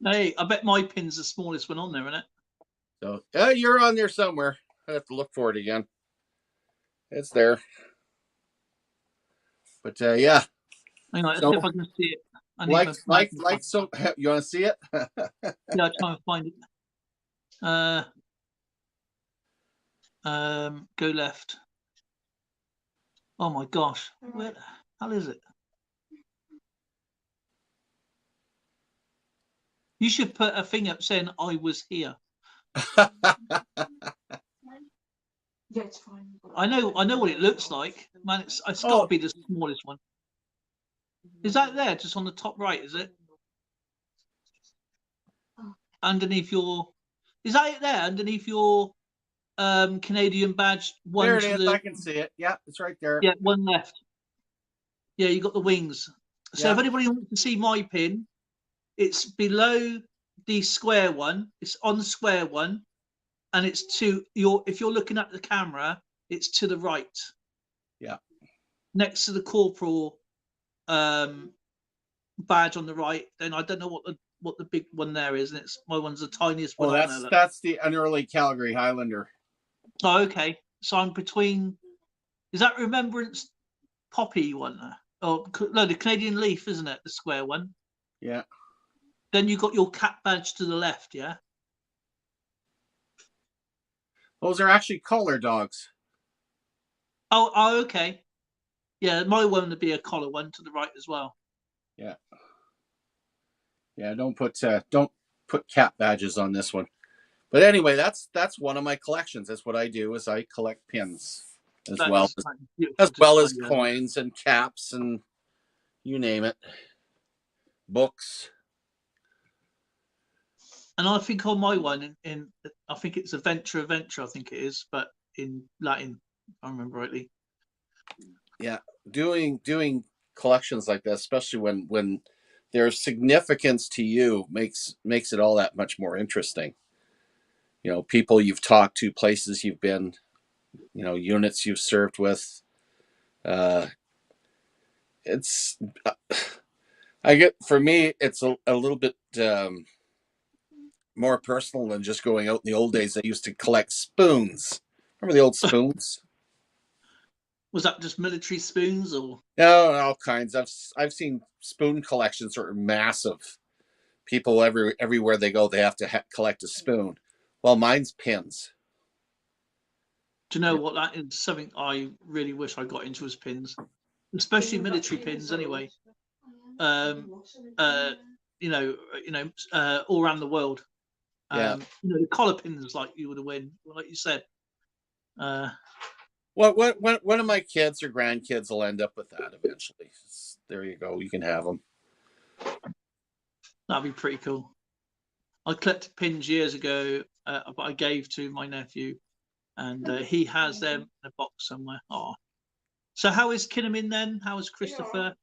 Hey, I bet my pin's the smallest one on there, isn't it? So you're on there somewhere. I have to look for it again. It's there. But yeah. Hang on, let's So, see if I can see it. I need so you want to see it? Yeah, I'll try and find it. Go left. Oh my gosh, where the hell is it? You should put a thing up saying I was here. Yeah, it's fine. I know what it looks like. Man, it's got to be the smallest one. Is that there, just on the top right? Is it underneath your? Is that it there underneath your Canadian badge? One there it to is. the. I can see it. Yeah, it's right there. Yeah, one left. Yeah, you got the wings. So Yeah. if anybody wants to see my pin, it's below the square one. It's on the square one, and it's to your. If you're looking at the camera, it's to the right. Yeah. Next to the corporal badge on the right. Then I don't know what the big one there is, and it's my one's the tiniest one. Oh, that's the unearly Calgary Highlander. Oh, okay. So I'm between. Is that Remembrance Poppy one? Oh no, the Canadian Leaf, isn't it? The square one. Yeah. Then you got your cat badge to the left, yeah. Those are actually collar dogs. Oh, okay. Yeah, my one would be a collar one to the right as well. Yeah. Yeah, don't put cat badges on this one. But anyway, that's one of my collections. That's what I do is I collect pins as well as coins and caps and you name it. Books. And I think on my one in I think it's Adventure, I think it is, but in Latin, if I remember rightly. Yeah, doing collections like that, especially when there's significance to you, makes it all that much more interesting. You know, people you've talked to, places you've been, you know, units you've served with. It's for me, it's a little bit more personal than just going out in the old days. I used to collect spoons. Remember the old spoons? Was that just military spoons or? No, all kinds. I've seen spoon collections that are massive. People everywhere they go, they have to collect a spoon. Well, mine's pins. Do you know what that is? Something I really wish I got into as pins, especially military pins. Anyway, you know, all around the world. Yeah. You know, the collar pins, like you would have win, like you said. What one of my kids or grandkids will end up with that eventually. There you go. You can have them. That'd be pretty cool. I collected pins years ago, but I gave to my nephew, and he has them in a box somewhere. Oh, so how is Kinnamin then? How is Christopher?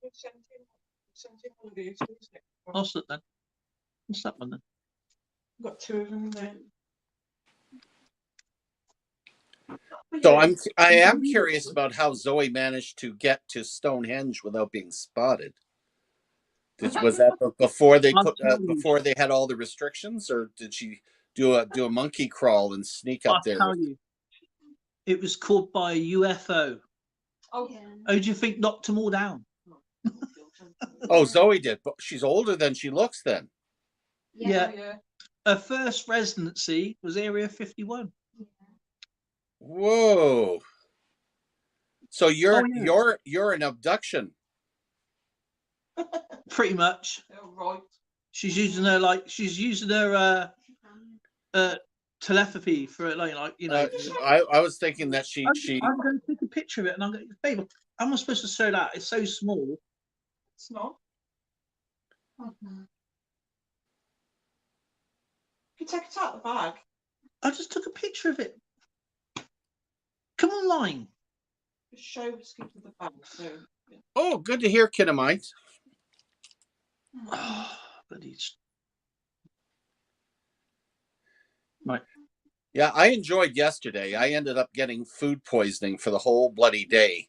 What's that then? What's that one then? Got 2 of them there. So I am curious about how Zoe managed to get to Stonehenge without being spotted. Was that before they before they had all the restrictions, or did she do a monkey crawl and sneak up there? I'll tell you, it was caught by a UFO. Oh, How do you think knocked them all down? Oh, Zoe did, but she's older than she looks then. Yeah. Her first residency was Area 51. Whoa! So you're Oh, yeah. you're an abduction. Pretty much. Right. She's using her telepathy for it, like you know. I was thinking that she I'm going to take a picture of it, and I'm going, babe, how am I supposed to show that? It's so small. It's not. You take it out of the bag. I just took a picture of it. Come online. Just show Skip to the bag. So, yeah. Oh, good to hear, Kinnamite. Oh, bloody. Right. Yeah, I enjoyed yesterday. I ended up getting food poisoning for the whole bloody day.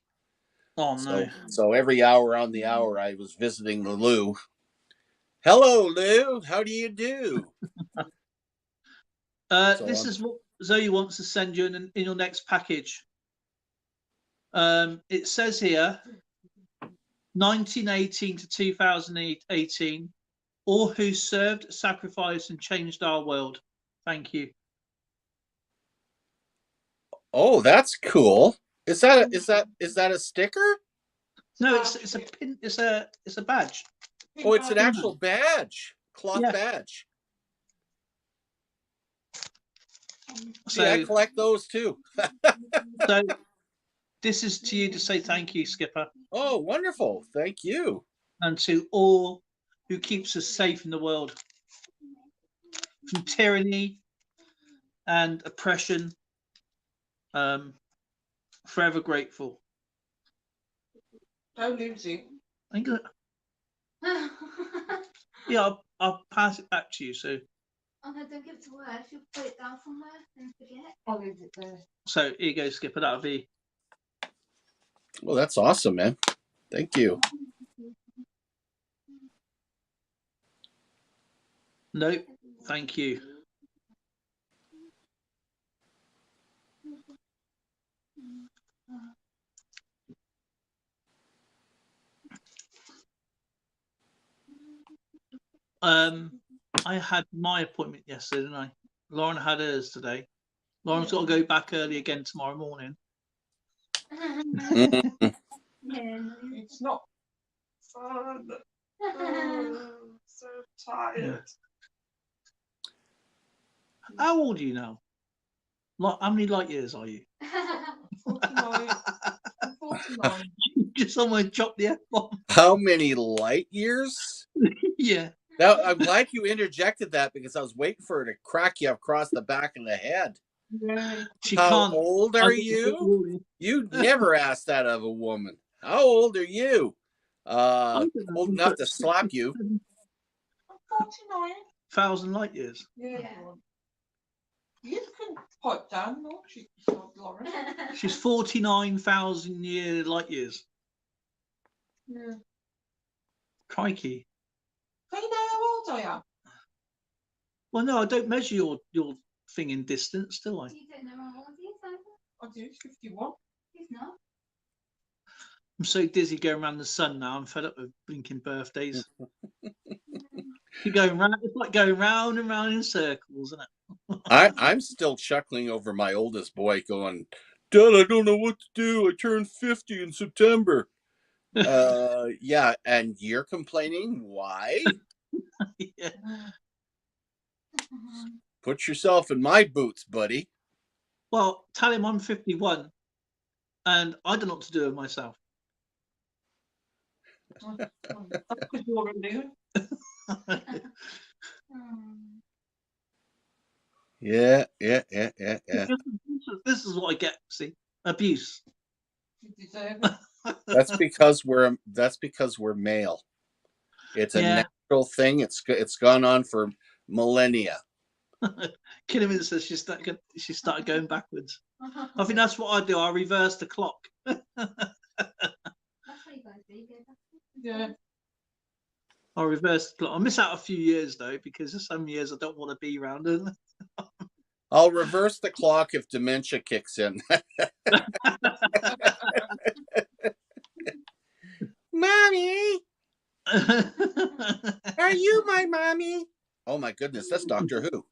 Oh no. So every hour on the hour, I was visiting the Lou. Hello, Lou. How do you do? This is what Zoe wants to send you in your next package. It says here 1918 to 2018, all who served, sacrificed, and changed our world. Thank you. Oh, that's cool. Is that a sticker? No, it's a pin. It's a badge. Oh, it's an actual badge, cloth Yeah. badge. So See, I collect those too. So this is to you to say thank you, Skipper, Oh, wonderful. Thank you. and to all who keeps us safe in the world from tyranny and oppression. Forever grateful. Don't lose it. I'm gonna, yeah, I'll pass it back to you. So Oh no, don't give it to her. She'll put it down somewhere and forget. I'll leave it there. so here you go, Skipper. That'll be. Well, that's awesome, man. Thank you. No, thank you. I had my appointment yesterday, didn't I? Lauren had hers today. Lauren's got to go back early again tomorrow morning. Mm. It's not fun. Oh, so tired. How old are you now? How many light years are you? 49. I'm 49. Just someone dropped the F-bomb. How many light years? Yeah. Now, I'm glad you interjected that because I was waiting for her to crack you across the back of the head. Yeah. She How can't. old are you? You never asked that of a woman. How old are you? Old enough to slap you. I'm 49. 1,000 light years. Yeah. Yeah. You can pipe down, no? She's not Lauren. She's 49,000 light years. Yeah. Crikey. Do you know how old I am? Well, no, I don't measure your thing in distance, do I? You don't know how old he is, either. I do, 51. He's not. I'm so dizzy going around the sun now. I'm fed up with blinking birthdays. You're going round. It's like going round and round in circles, isn't it? I'm still chuckling over my oldest boy going Dad, I don't know what to do. I turned 50 in September. Yeah, and you're complaining? Why? Yeah. Put yourself in my boots, buddy. Well, tell him I'm 51 and I don't know what to do with myself. That's because you're a new. Yeah. This is what I get, see? Abuse. You deserve it. That's because we're male. It's a Yeah. natural thing. It's gone on for millennia. Kinnaman says she started going backwards. I think that's what I do. I reverse the clock. That's what you guys do. You go back. Yeah. I reverse the clock. I miss out a few years though because there's some years I don't want to be around. I'll reverse the clock if dementia kicks in. Mommy, are you my mommy? Oh my goodness, that's Doctor Who.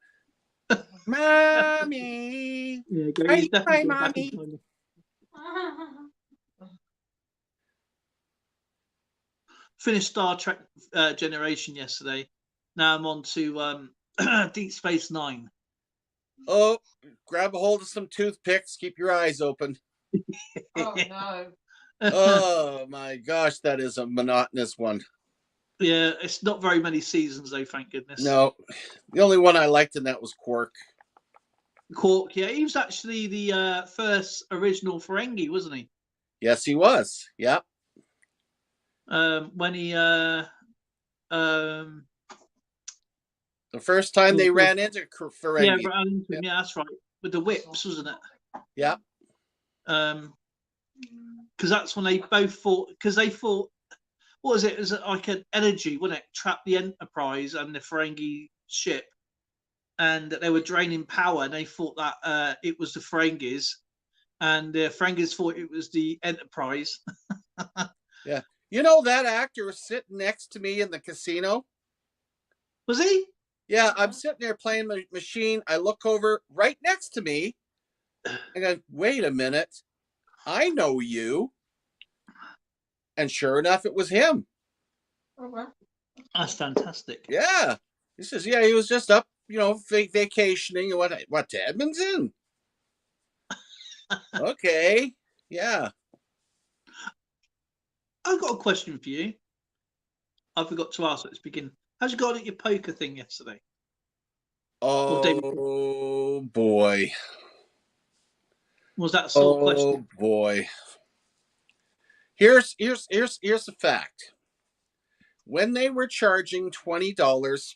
Mommy, Yeah, are he's you definitely my going back in mommy? time. Finished Star Trek Generation yesterday. Now I'm on to Deep Space Nine. Oh, grab a hold of some toothpicks. Keep your eyes open. Oh no. Oh my gosh, that is a monotonous one. Yeah, it's not very many seasons though, thank goodness. No, the only one I liked in that was Quark. Quark, yeah, he was actually the first original Ferengi, wasn't he? Yes, he was. Yep. When he The first time they ran into Ferengi. yeah, that's right, with the whips, wasn't it? Yeah. Because that's when they both fought. Because they thought, what was it? It was like an energy, wasn't it? Trapped the Enterprise and the Ferengi ship, and that they were draining power. And they thought that it was the Ferengis, and the Ferengis thought it was the Enterprise. Yeah. You know, that actor was sitting next to me in the casino. Was he? Yeah, I'm sitting there playing my machine. I look over right next to me. I go, wait a minute. I know you. And sure enough, it was him. Oh well. That's fantastic. Yeah. He says, yeah, he was just up, vacationing. What, to Edmonton? Okay. Yeah. I've got a question for you. I forgot to ask at the beginning. How'd you got at your poker thing yesterday? Oh, boy. Was that a sole question? Oh, boy. Here's the fact. When they were charging $20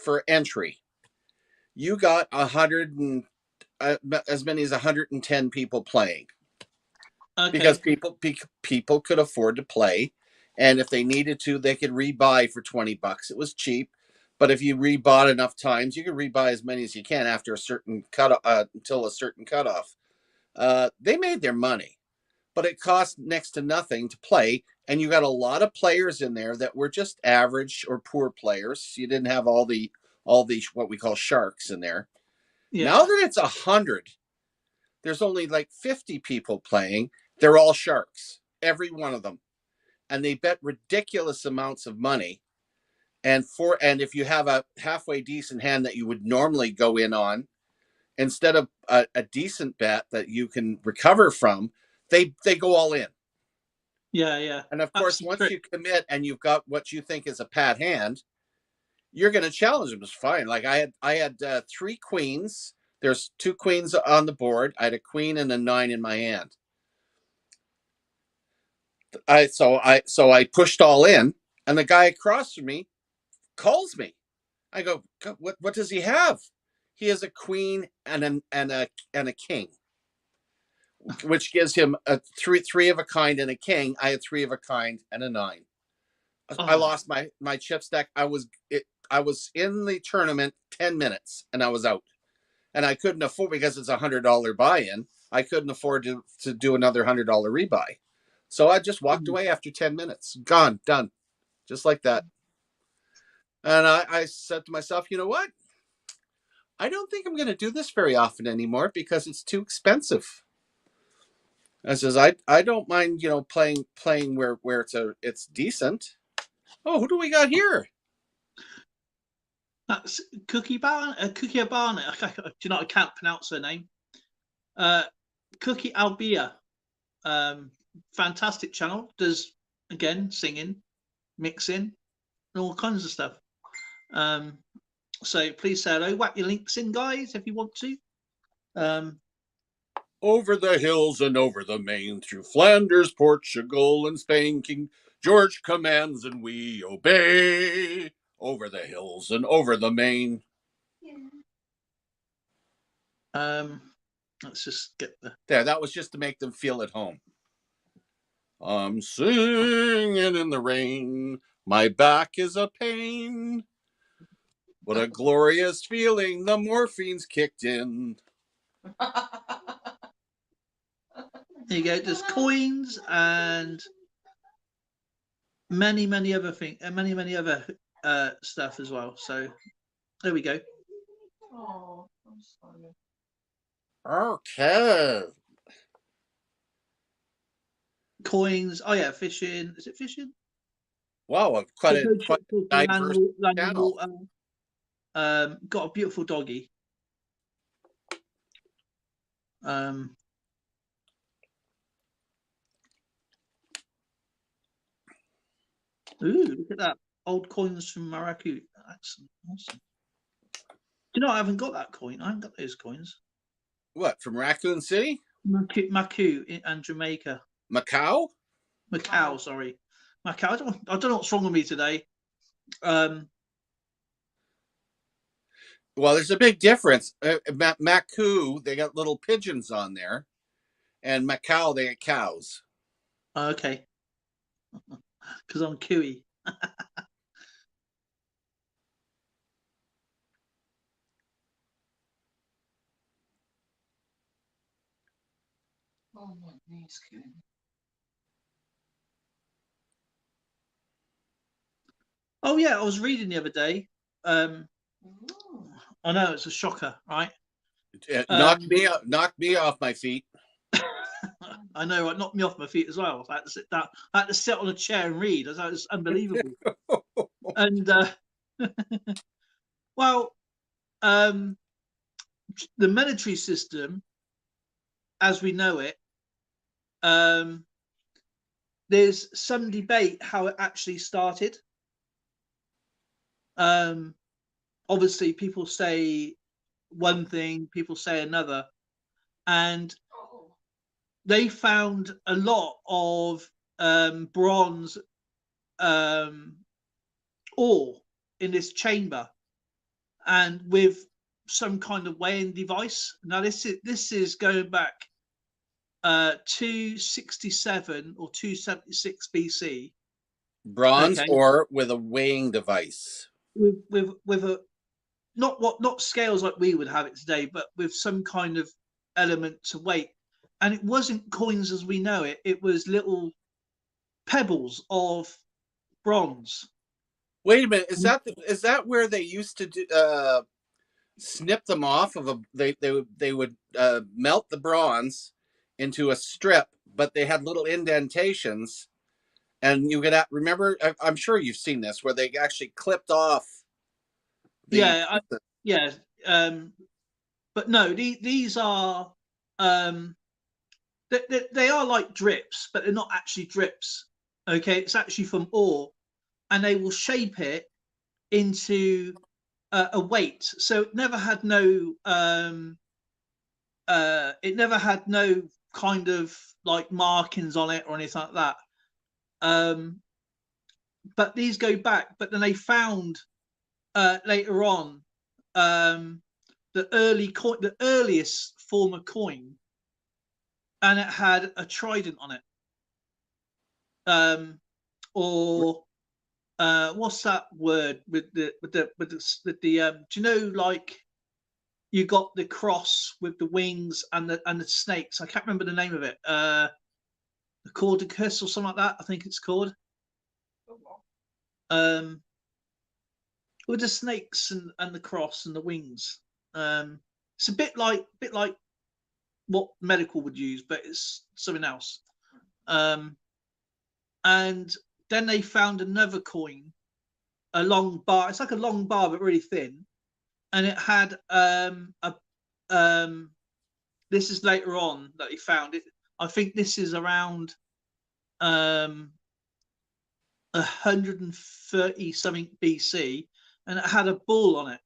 for entry, you got as many as 110 people playing. Okay. Because people could afford to play, and if they needed to, they could rebuy for $20. It was cheap, but if you rebought enough times, you can rebuy as many as you can after a certain until a certain cutoff. They made their money, but it cost next to nothing to play, and you got a lot of players in there that were just average or poor players. You didn't have all the what we call sharks in there. Yeah. Now that it's 100, there's only like 50 people playing. They're all sharks, every one of them, and they bet ridiculous amounts of money. And if you have a halfway decent hand that you would normally go in on, instead of a decent bet that you can recover from, they go all in. Yeah. And of course, once you commit and you've got what you think is a pat hand, you're going to challenge them. It's fine. Like I had 3 queens. There's 2 queens on the board. I had a queen and a 9 in my hand. So I pushed all in, and the guy across from me calls me. I go, what does he have? He has a queen and a king, which gives him a three of a kind and a king. I had 3 of a kind and a 9. I lost my chip stack. I was in the tournament 10 minutes and I was out, and I couldn't afford, because it's $100 buy-in. I couldn't afford to do another $100 rebuy. So I just walked away after 10 minutes. Gone, done. Just like that. And I said to myself, you know what? I don't think I'm going to do this very often anymore because it's too expensive. I says I don't mind, you know, playing where it's decent. Oh, who do we got here? That's Cookie Barnett. Cookie Barnett. Do you know, I can't pronounce her name. Cookie Albia. Fantastic channel. Does, again, singing, mixing, and all kinds of stuff. So please say hello. Whack your links in, guys, if you want to. Over the hills and over the main, through Flanders, Portugal, and Spain, King George commands and we obey. Over the hills and over the main. Let's just get the. There, that was just to make them feel at home. I'm singing in the rain. My back is a pain. What a glorious feeling. The morphine's kicked in. There you go. There's coins and many other things, and many other stuff as well. So there we go. Oh, I'm sorry. Okay. Coins. Oh yeah, fishing. Is it fishing? Wow, quite a Land diverse and channel. water. Got a beautiful doggy. Ooh, look at that. Old coins from Maracaibo. That's awesome. Do you know, I haven't got that coin. I haven't got those coins. What, from Raccoon City? Macau and Jamaica. Macau? Macau, sorry. Macau. I don't know what's wrong with me today. Well, there's a big difference. Macau, they got little pigeons on there. And Macau, they got cows. Okay. Because I'm Kiwi. Oh, my knees killing. Oh yeah, I was reading the other day. Ooh. I know it's a shocker, right? Knocked me off my feet. I know, it knocked me off my feet as well. I had to sit down. I had to sit on a chair and read. It was unbelievable. And well, the military system, as we know it, there's some debate how it actually started. Obviously, people say one thing, people say another, and they found a lot of bronze ore in this chamber, and with some kind of weighing device. Now, this is going back 267 or 276 BC. Bronze Okay. ore with a weighing device. With a not scales like we would have it today, but with some kind of element to weight. And it wasn't coins as we know it. It was little pebbles of bronze. Wait a minute, is that where they used to do, snip them off of a? They would melt the bronze into a strip, but they had little indentations, and you could remember. I'm sure you've seen this where they actually clipped off. Yeah. But no, these are they are like drips, but they're not actually drips. Okay, it's actually from ore, and they will shape it into a weight. So it never had no kind of like markings on it or anything like that. But these go back. But then they found later on the earliest form of coin, and it had a trident on it. Or what's that word with the do you know, like you got the cross with the wings and the snakes? I can't remember the name of it. The Cordicus or something like that, I think it's called. With the snakes and the cross and the wings. It's a bit like what medical would use, but it's something else. And then they found another coin, a long bar. It's like a long bar but really thin, and it had this is later on that they found it. I think this is around 130 something BC, and it had a bull on it.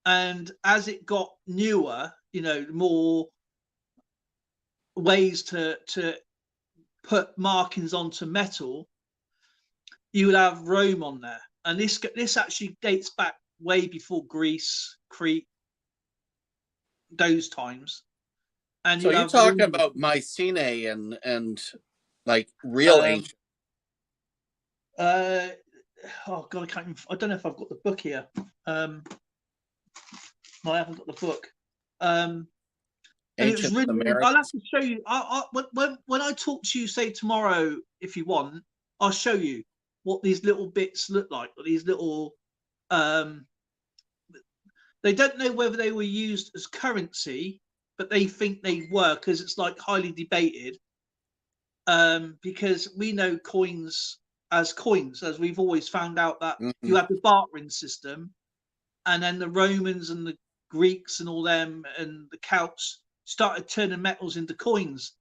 And as it got newer, you know, more ways to put markings onto metal, you would have Rome on there. And this actually dates back way before Greece, Crete, those times. And So you're talking about Mycenae and like real ancient. Oh God, I don't know if I've got the book here. No, I haven't got the book. And it was Ancient really. Americans. I'll have to show you. When I talk to you, say tomorrow, if you want, I'll show you what these little bits look like. Or these little. They don't know whether they were used as currency, but they think they were because it's like highly debated. Because we know coins, as we've always found out that you have the bartering system, and then the Romans and the Greeks and all them and the Celts started turning metals into coins.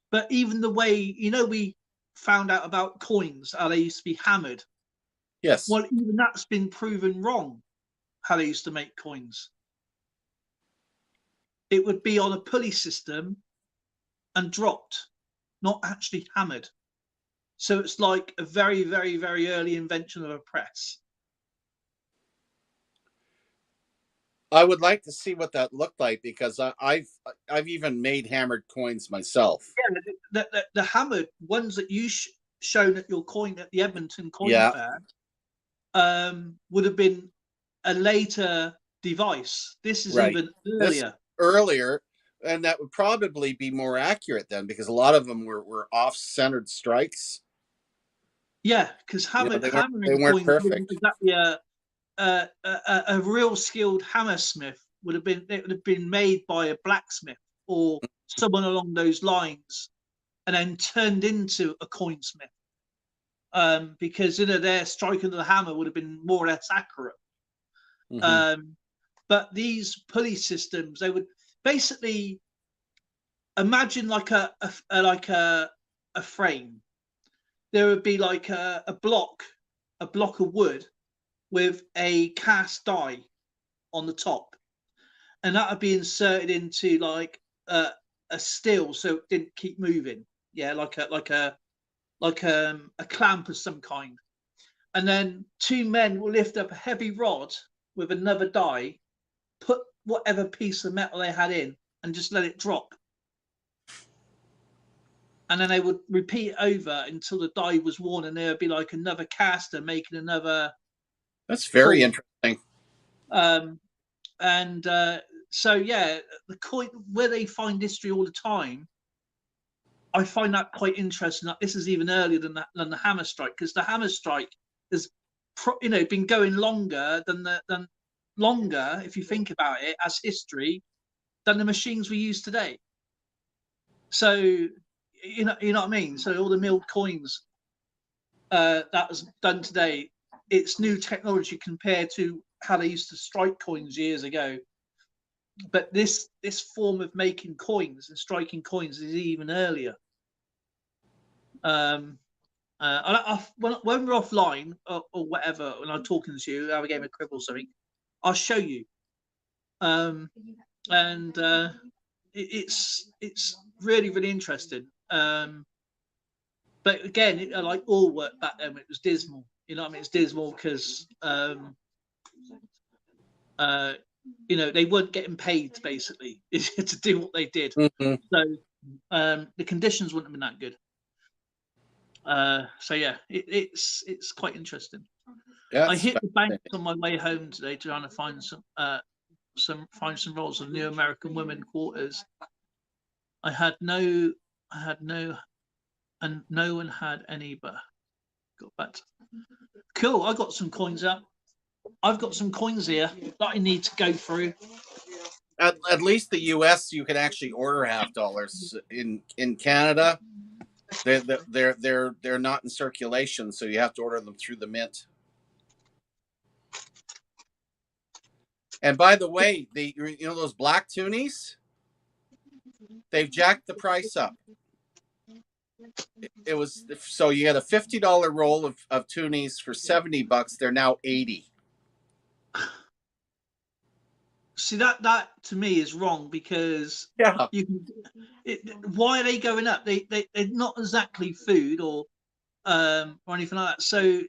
But even the way, you know, we found out about coins, how they used to be hammered. Yes. Well, even that's been proven wrong, how they used to make coins. It would be on a pulley system and dropped, not actually hammered. So it's like a very, very, very early invention of a press. I would like to see what that looked like because I've even made hammered coins myself. Yeah, the hammered ones that you shown at your coin at the Edmonton Coin Fair would have been a later device. This is even earlier. Earlier, and that would probably be more accurate then because a lot of them were off-centered strikes. Yeah, because hammering weren't coins perfect. Exactly a real skilled hammersmith would have been made by a blacksmith or someone along those lines, and then turned into a coinsmith. Because you know their strike of the hammer would have been more or less accurate. But these pulley systems, they would basically imagine like a frame. There would be like a block of wood with a cast die on the top, and that would be inserted into like a steel so it didn't keep moving. Yeah, like a clamp of some kind. And then two men will lift up a heavy rod with another die, put whatever piece of metal they had in, and just let it drop. And then they would repeat it over until the die was worn, and there would be like another caster making another. That's very interesting. So yeah, the coin where they find history all the time, I find that quite interesting. That this is even earlier than the hammer strike, because the hammer strike has, been going longer than longer, if you think about it, as history, than the machines we use today. So you know what I mean. So all the milled coins that was done today, it's new technology compared to how they used to strike coins years ago. But this form of making coins and striking coins is even earlier. When we're offline or whatever, when I'm talking to you, have a game of Cribble or something, I'll show you. It's really, really interesting. But again, like all work back then, it was dismal. You know what I mean? It's dismal because they weren't getting paid basically to do what they did. So the conditions wouldn't have been that good. So yeah, it's quite interesting. Yeah, I hit the bank on my way home today trying to find some rolls of New American Women quarters. No one had any, but got back. Cool. I got some coins out. I've got some coins here that I need to go through. At least the U.S. you can actually order half dollars. In Canada, they're not in circulation, so you have to order them through the mint. And by the way, those black toonies, they've jacked the price up. It was so you had a $50 roll of toonies for $70. They're now $80. See, that to me is wrong, because Yeah. why are they going up? They're not exactly food or anything like that. So,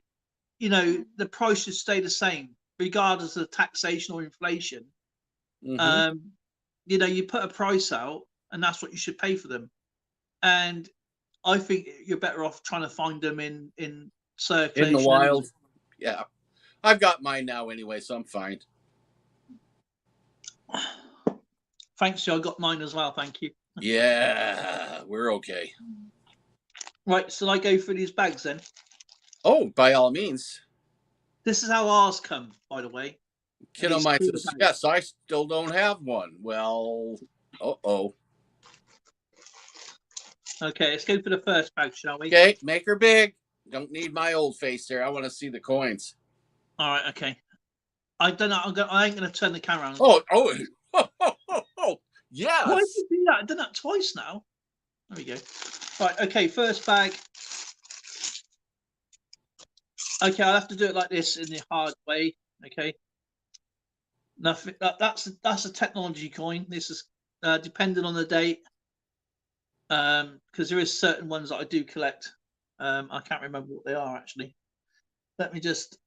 the price should stay the same regardless of taxation or inflation. Mm-hmm. You put a price out, and that's what you should pay for them. And I think you're better off trying to find them in circulation. In the wild. Yeah. I've got mine now anyway, so I'm fine. Thanks, Joe. I got mine as well. Thank you. Yeah, we're okay. Right, so I go through these bags then. Oh, by all means. This is how ours come, by the way. Kiddo These might clear says, bags. yes, I still don't have one. Well, uh-oh. Okay, let's go for the first bag, shall we? Okay, make her big. Don't need my old face there. I want to see the coins. All right, okay. I don't know. I ain't going to turn the camera on. Oh, yes. Why did you do that? I've done that twice now. There we go. Right, okay, first bag. Okay, I'll have to do it like this in the hard way. Okay. Nothing. That's a technology coin. This is depending on the date. Because there is certain ones that I do collect. I can't remember what they are actually. Let me just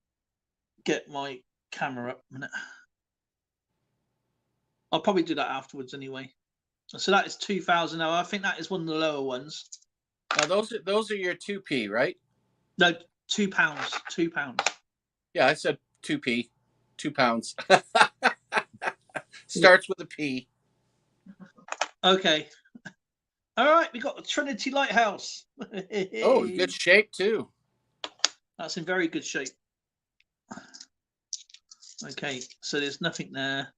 get my camera up a minute. I'll probably do that afterwards anyway. So that is 2,000. Now I think that is one of the lower ones. Now those are your 2p, right? No, £2. £2. Yeah, I said 2p, 2 pounds. Starts with a P. Okay. All right, we got the Trinity Lighthouse. Oh, good shape too. That's in very good shape. Okay, so there's nothing there.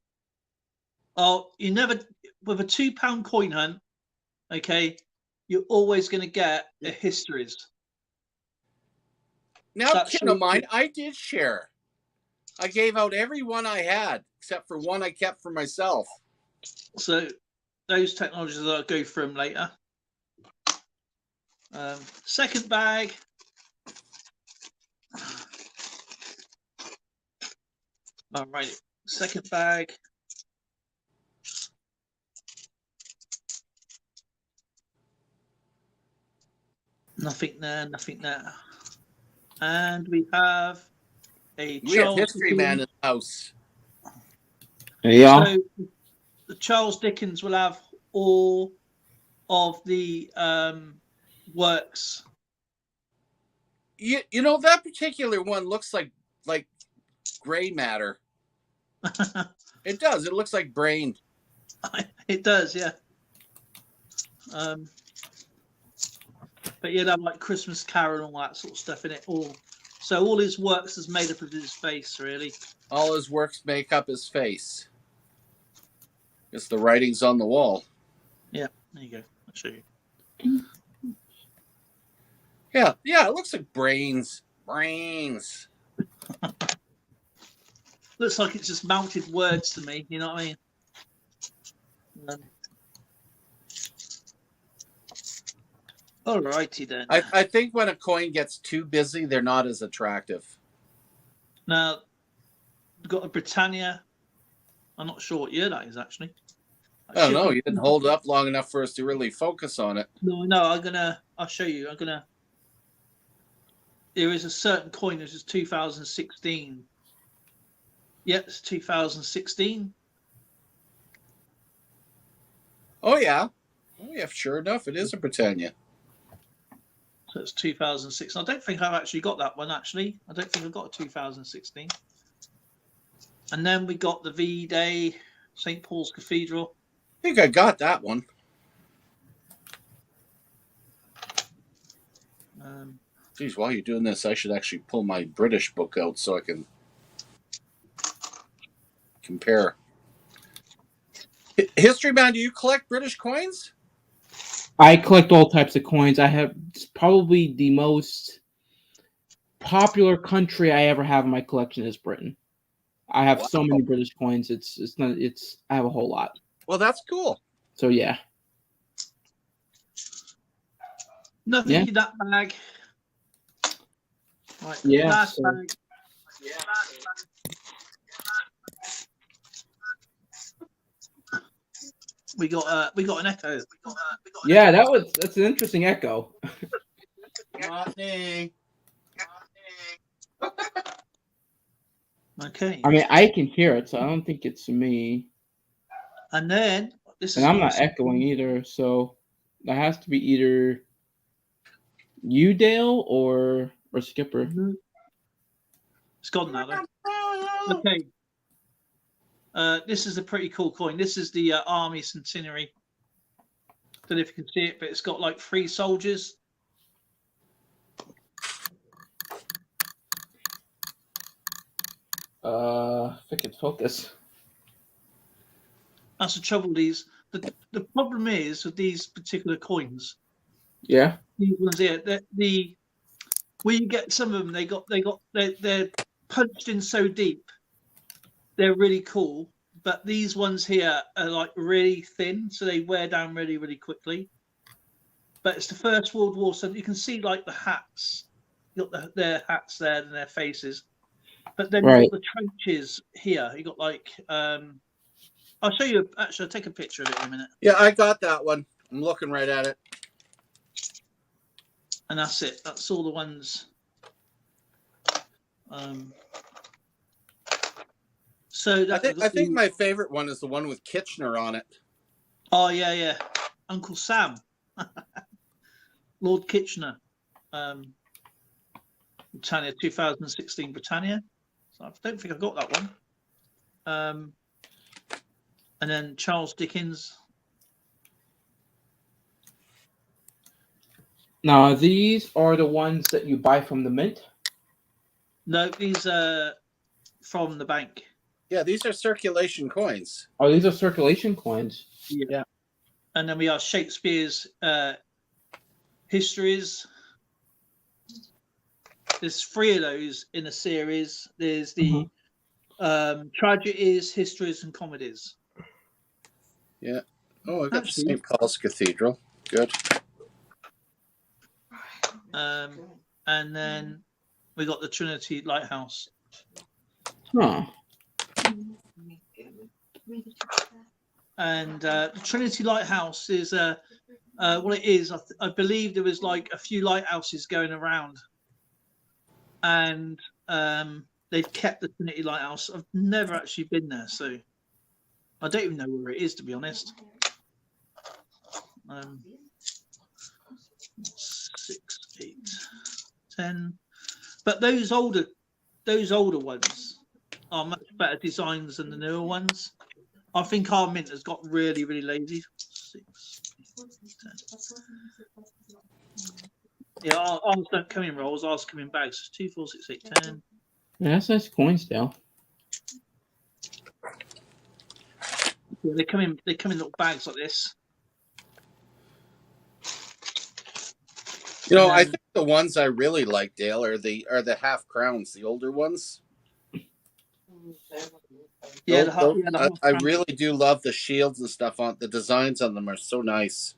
Oh, you never, with a £2 coin hunt, okay, you're always going to get a histories. Now, That kid of shows mine, you- I did share. I gave out every one I had, except for one I kept for myself. So those technologies I'll go through them later. Second bag. All right, second bag. Nothing there, nothing there. And we have a We have Charles history Dickens. man in the house. Yeah. So the Charles Dickens will have all of the works. You know that particular one looks like gray matter. It does. It looks like brain. It does, yeah. But you'd have like Christmas Carol and all that sort of stuff in it. So all his works is made up of his face, really. All his works make up his face. It's the writings on the wall. Yeah, there you go. I'll show you. Yeah, it looks like brains. Brains. Looks like it's just mounted words to me, you know what I mean? Alrighty then. I think when a coin gets too busy, they're not as attractive. Now, we've got a Britannia. I'm not sure what year that is actually. I don't know. You didn't hold it up long enough for us to really focus on it. No, I'll show you. There is a certain coin, this is 2016. Yep, it's 2016. Oh, yeah. Sure enough, it is a Britannia. So it's 2006. I don't think I've actually got that one, actually. I don't think I've got a 2016. And then we got the V-Day, St. Paul's Cathedral. I think I got that one. Geez, while you're doing this, I should actually pull my British book out so I can compare. History Man, do you collect British coins? I collect all types of coins. I have probably the most popular country I ever have in my collection is Britain. I have so many British coins. I have a whole lot. Well, that's cool. So yeah. Nothing Yeah. in that bag. Right. Yeah, Last so- bag. We got an echo. Yeah, that's an interesting echo. Not me. Okay. I mean, I can hear it, so I don't think it's me. And then this is And I'm not awesome. echoing either, so that has to be either you, Dale, or Skipper. It's gone now though. Okay. This is a pretty cool coin. This is the Army Centenary. Don't know if you can see it, but it's got like 3 soldiers. If I could focus. That's the trouble. The problem is with these particular coins. Yeah. These ones here, where you get some of them, they're punched in so deep. They're really cool, but these ones here are like really thin, so they wear down really, really quickly. But it's the First World War, so you can see like the hats. You got their hats there and their faces, but then Right. you got the trenches here. You got like I'll show you. Actually, I'll take a picture of it in a minute. Yeah, I got that one. I'm looking right at it. And that's it. That's all the ones. So I think my favorite one is the one with Kitchener on it. Oh yeah, Uncle Sam, Lord Kitchener, Britannia 2016 Britannia. So I don't think I got that one. And then Charles Dickens. Now, these are the ones that you buy from the mint? No, these are from the bank. Yeah, these are circulation coins. Oh, these are circulation coins. Yeah. And then we have Shakespeare's histories. There's 3 of those in a series. There's the tragedies, histories, and comedies. Yeah. Oh, I got Actually- St. Paul's Cathedral. Good. And then we got the Trinity Lighthouse. Huh. And the Trinity Lighthouse is what it is. I believe there was like a few lighthouses going around, and they've kept the Trinity Lighthouse. I've never actually been there, so I don't even know where it is, to be honest. 6, 8, 10. But those older ones are much better designs than the newer ones. I think our mint has got really, really lazy. 6, 10. Yeah, ours don't come in rolls. Ours come in bags. 2, 4, 6, 8, 10. Yeah, that's nice coins, Dale. Yeah, they come in little bags like this. You know, I And then- think the ones I really like, Dale, are the half crowns, the older ones. Yeah, I really do love the shields and stuff on the designs on them are so nice.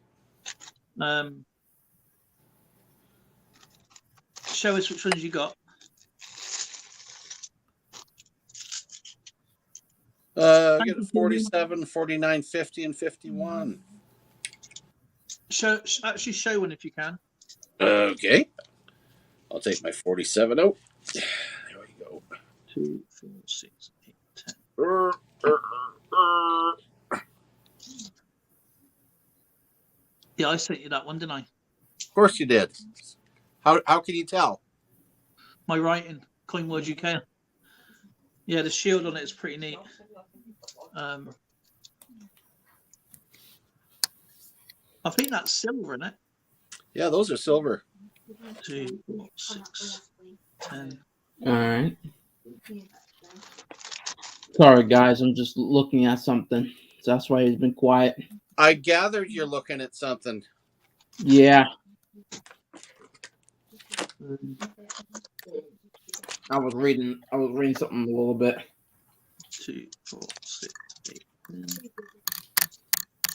Show us which ones you got. I get 47, 49, 50, and 51. Actually show one if you can. Okay. I'll take my 47 out. There we go. 2, 4, 6, 8, 10. Yeah, I sent you that one, didn't I? Of course you did. How can you tell? My writing, Coinworld UK. Yeah, the shield on it is pretty neat. I think that's silver in it. Yeah, those are silver. 2, 4, 6, 10. All right. Sorry, guys. I'm just looking at something. So that's why he's been quiet. I gathered you're looking at something. Yeah, Um, I was reading something a little bit. 2, 4, 6, 8.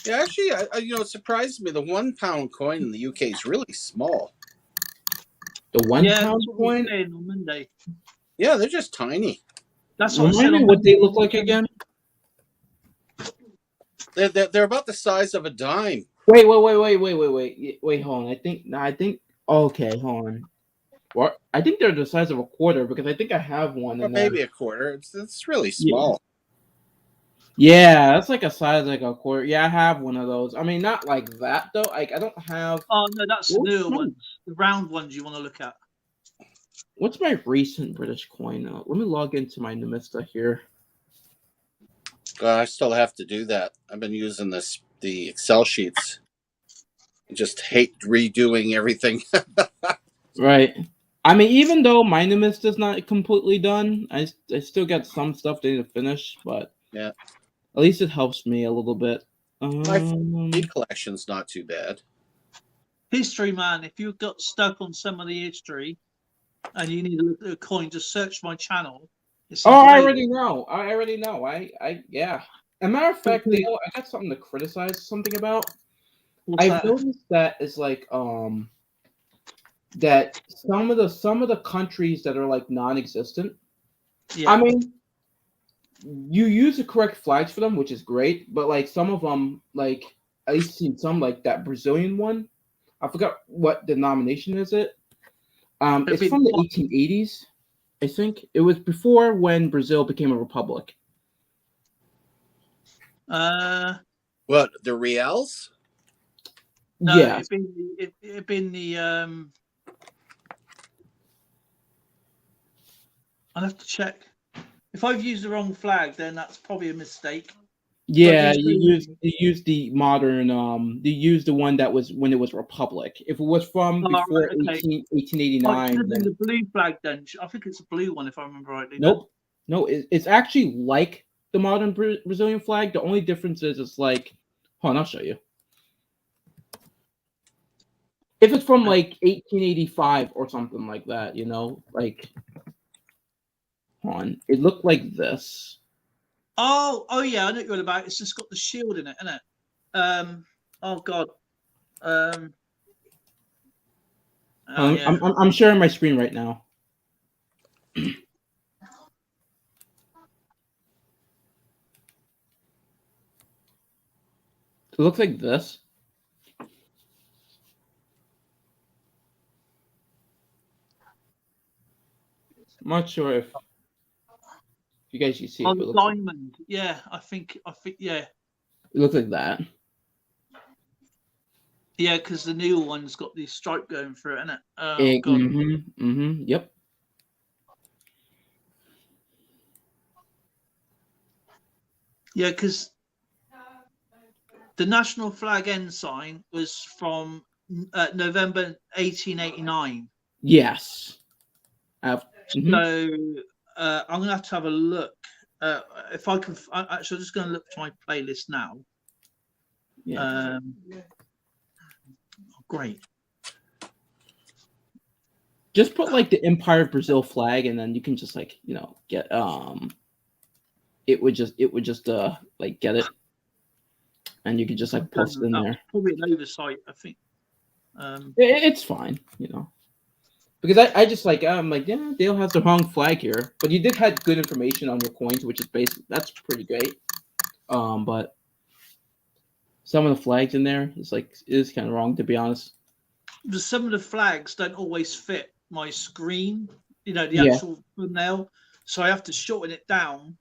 Yeah, actually, it surprised me. The £1 coin in the UK is really small. The one Yeah, pound that's what we were coin. saying on Monday. Yeah, they're just tiny. That's what I Remind said me on what they Monday. look like again. They're about the size of a dime. Wait. Wait, hold on. I think. Okay, hold on. What? I think they're the size of a quarter because I think I have one. Or And maybe a quarter. It's really Yeah. small. Yeah, that's like a size like a quarter. Yeah, I have one of those. I mean, not like that though. Like I don't have. Oh no, that's the What's newer my- ones, the round ones you want to look at. What's my recent British coin? Let me log into my Numista here. I still have to do that. I've been using the Excel sheets. I just hate redoing everything. Right. I mean, even though my Numista's not completely done, I still got some stuff they need to finish, but Yeah. at least it helps me a little bit. My collection's not too bad. History, man. If you got stuck on some of the history and you need to look at a coin, just search my channel. It's Oh, I great. already know. Yeah. As a matter of fact, Dale, I got something to criticize something about. What's I've that? noticed that it's like that some of the countries that are like non-existent. Yeah. I mean, you use the correct flags for them, which is great, but like some of them, like I seen some like that Brazilian one. I forgot what denomination is it. It's from the 1880s, I think. It was before when Brazil became a republic. What, the reals? No, Yeah. it'd been the I'll have to check. If I've used the wrong flag, then that's probably a mistake. Yeah, these you two- use the modern you use the one that was when it was republic. If it was from Oh, before right, okay. 1889, It should have been then the blue flag then. I think it's a blue one if I remember rightly. nope. No, it's actually like the modern Brazilian flag. The only difference is it's like, hold on, I'll show you. If it's from like 1885 or something like that, like, hold on, it looked like this. Oh yeah, I know what you're on about. It's just got the shield in it, isn't it? Oh god. Oh, yeah. I'm sharing my screen right now. It looks like this. I'm not sure if you guys can see it. Oh, But the it looks like, diamond. Yeah, I think yeah. it looks like that. Yeah, because the new one's got the stripe going through it, isn't it? Oh god. Yep. Yeah, because the national flag ensign was from November 1889. Yes. So I'm gonna have to have a look. If I can, actually, I'm just gonna look to my playlist now. Yeah. Great. Just put like the Empire of Brazil flag, and then you can just like get It would just like get it, and you could just like post it in there. Probably an oversight, I think. It's fine, because I just like I'm like, yeah, Dale has the wrong flag here, but you did have good information on your coins, which is that's pretty great. But some of the flags in there is kind of wrong, to be honest. Some of the flags don't always fit my screen, the Yeah. actual thumbnail, so I have to shorten it down.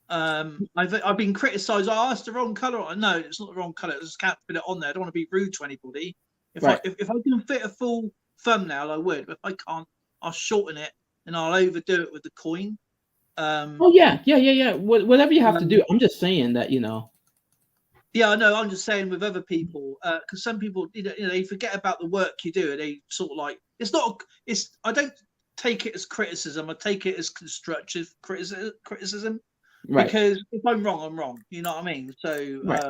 I've been criticised. Oh, it's the wrong color. No, it's not the wrong color. I just can't fit it on there. I don't want to be rude to anybody. If Right. if I can fit a full thumbnail, I would. But if I can't, I'll shorten it and I'll overdo it with the coin. Oh yeah. Whatever you have to do. I'm just saying that Yeah, I know. I'm just saying with other people, because some people, they forget about the work you do, and they sort of like it's not. It's I don't take it as criticism. I take it as constructive criticism. Right. Because if I'm wrong, I'm wrong. You know what I mean? So Right.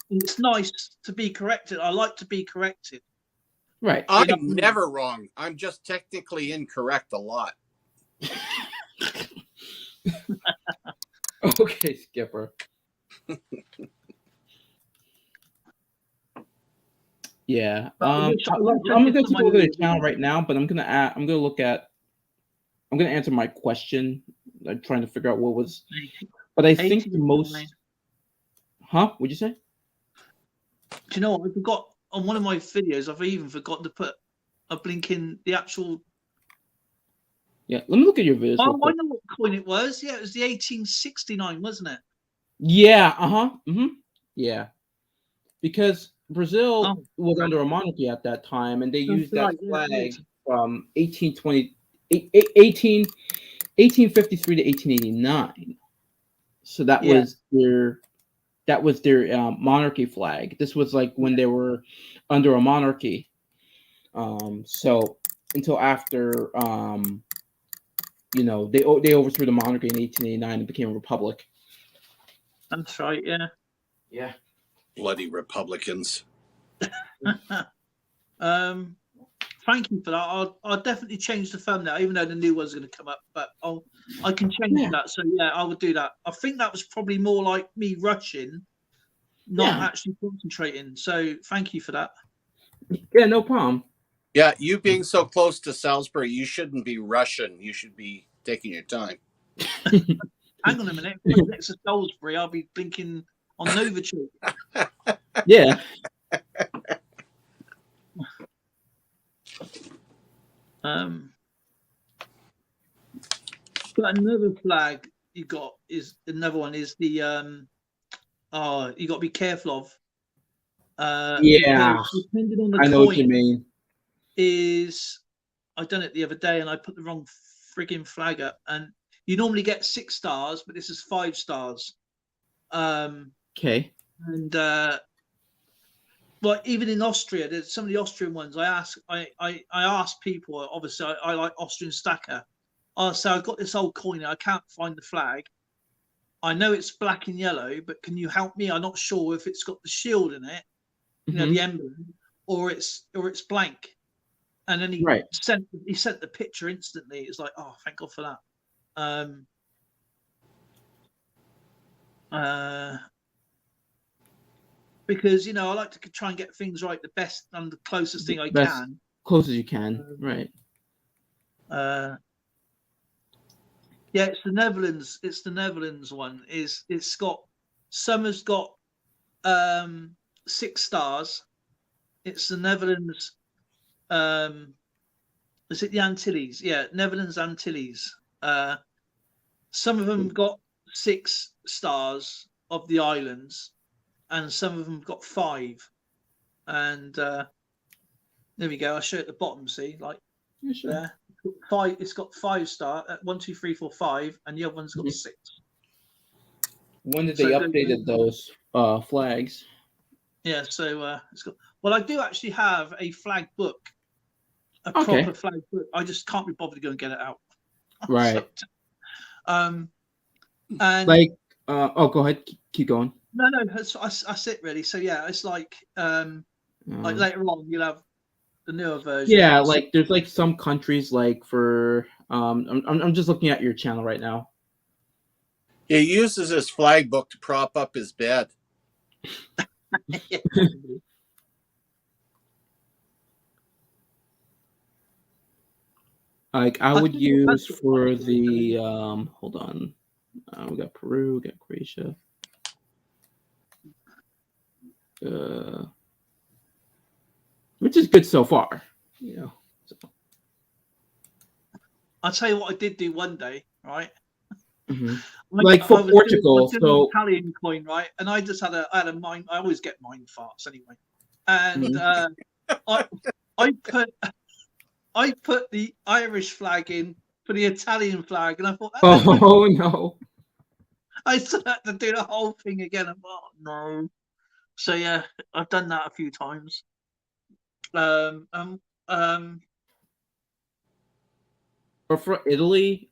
it's nice to be corrected. I like to be corrected. Right. You know I'm what I mean? never wrong. I'm just technically incorrect a lot. Okay, Skipper. Yeah. But I wish I I'm wish I gonna did go some take a look at the ideas. channel right now, but I'm gonna answer my question. I'm trying to figure out what was, but I think the 89. most. Huh? What'd you say? Do you know what? I forgot on one of my videos. I've even forgotten to put a blinking the actual. Yeah. Let me look at your videos. Oh, real I quick. know what coin it was. Yeah, it was the 1869, wasn't it? Yeah. Yeah. Because Brazil Oh, was under a monarchy at that time, and they that's used that right. Yeah, it is. flag from 1853 to 1889. So that Yeah. was their monarchy flag. This was like when they were under a monarchy. So until after they overthrew the monarchy in 1889 and became a republic. That's right. Yeah. Yeah. Bloody Republicans. Thank you for that. I'll definitely change the thumbnail, even though the new one's going to come up. But I can change that. So yeah, I will do that. I think that was probably more like me rushing, not actually concentrating. So thank you for that. Yeah, no problem. Yeah, you being so close to Salisbury, you shouldn't be rushing. You should be taking your time. Hang on a minute. If I'm next to Salisbury, I'll be blinking on Novichok. Yeah. But another flag you got is another one is the you got to be careful of. Yeah. because depending on the I know what you coin mean. is I done it the other day and I put the wrong frigging flag up, and you normally get 6 stars, but this is 5 stars. Okay. And like even in Austria, there's some of the Austrian ones. I ask people. Obviously, I like Austrian stacker. I say I've got this old coin and I can't find the flag. I know it's black and yellow, but can you help me? I'm not sure if it's got the shield in it, you know, the emblem, or it's blank. And then he sent the picture instantly. It's like, oh, thank God for that. Because I like to try and get things right, the best and the closest thing I can. Close as you can, right? Yeah, it's the Netherlands. It's the Netherlands one. It's got some has got 6 stars. It's the Netherlands. Is it the Antilles? Yeah, Netherlands Antilles. Some of them got 6 stars of the islands, and some of them got 5. And there we go. I'll show you at the bottom. See, like there. 5. It's got 5 star. 1, 2, 3, 4, 5, and the other one's got 6. When did they updated those flags? Yeah, so it's got. Well, I do actually have a flag book, a proper flag book. I just can't be bothered to go and get it out. Right. And like, go ahead, keep going. No, that's it really. So yeah, it's like later on you'll have the newer version. Yeah, like there's like some countries like for I'm just looking at your channel right now. He uses his flag book to prop up his bed. Like I would use for the hold on. We got Peru, we got Croatia. Which is good so far, So. I'll tell you what I did do one day, right? Mm-hmm. Like for Portugal, so Italian coin, right? And I just had a mind. I always get mind farts anyway, and I put the Irish flag in for the Italian flag, and I thought, oh no! I still had to do the whole thing again. I'm like, oh, no. So yeah, I've done that a few times. But for Italy,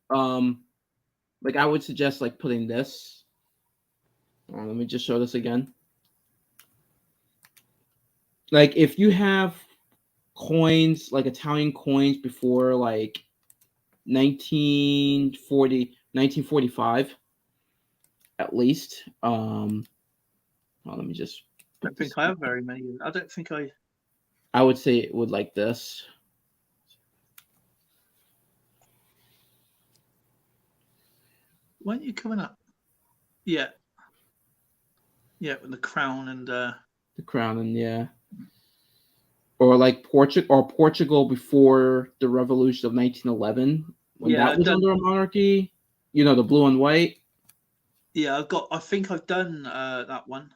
like I would suggest like putting this. Let me just show this again. Like if you have coins, like Italian coins before like 1945 at least. Well, let me just I don't think I have very many. I don't think I would say it would like this. When are you coming up? Yeah. Yeah, with the crown and The crown, and yeah. Or like Portugal before the revolution of 1911 when Yeah, that was done- under a monarchy. You know, the blue and white. yeah, I think I've done that one.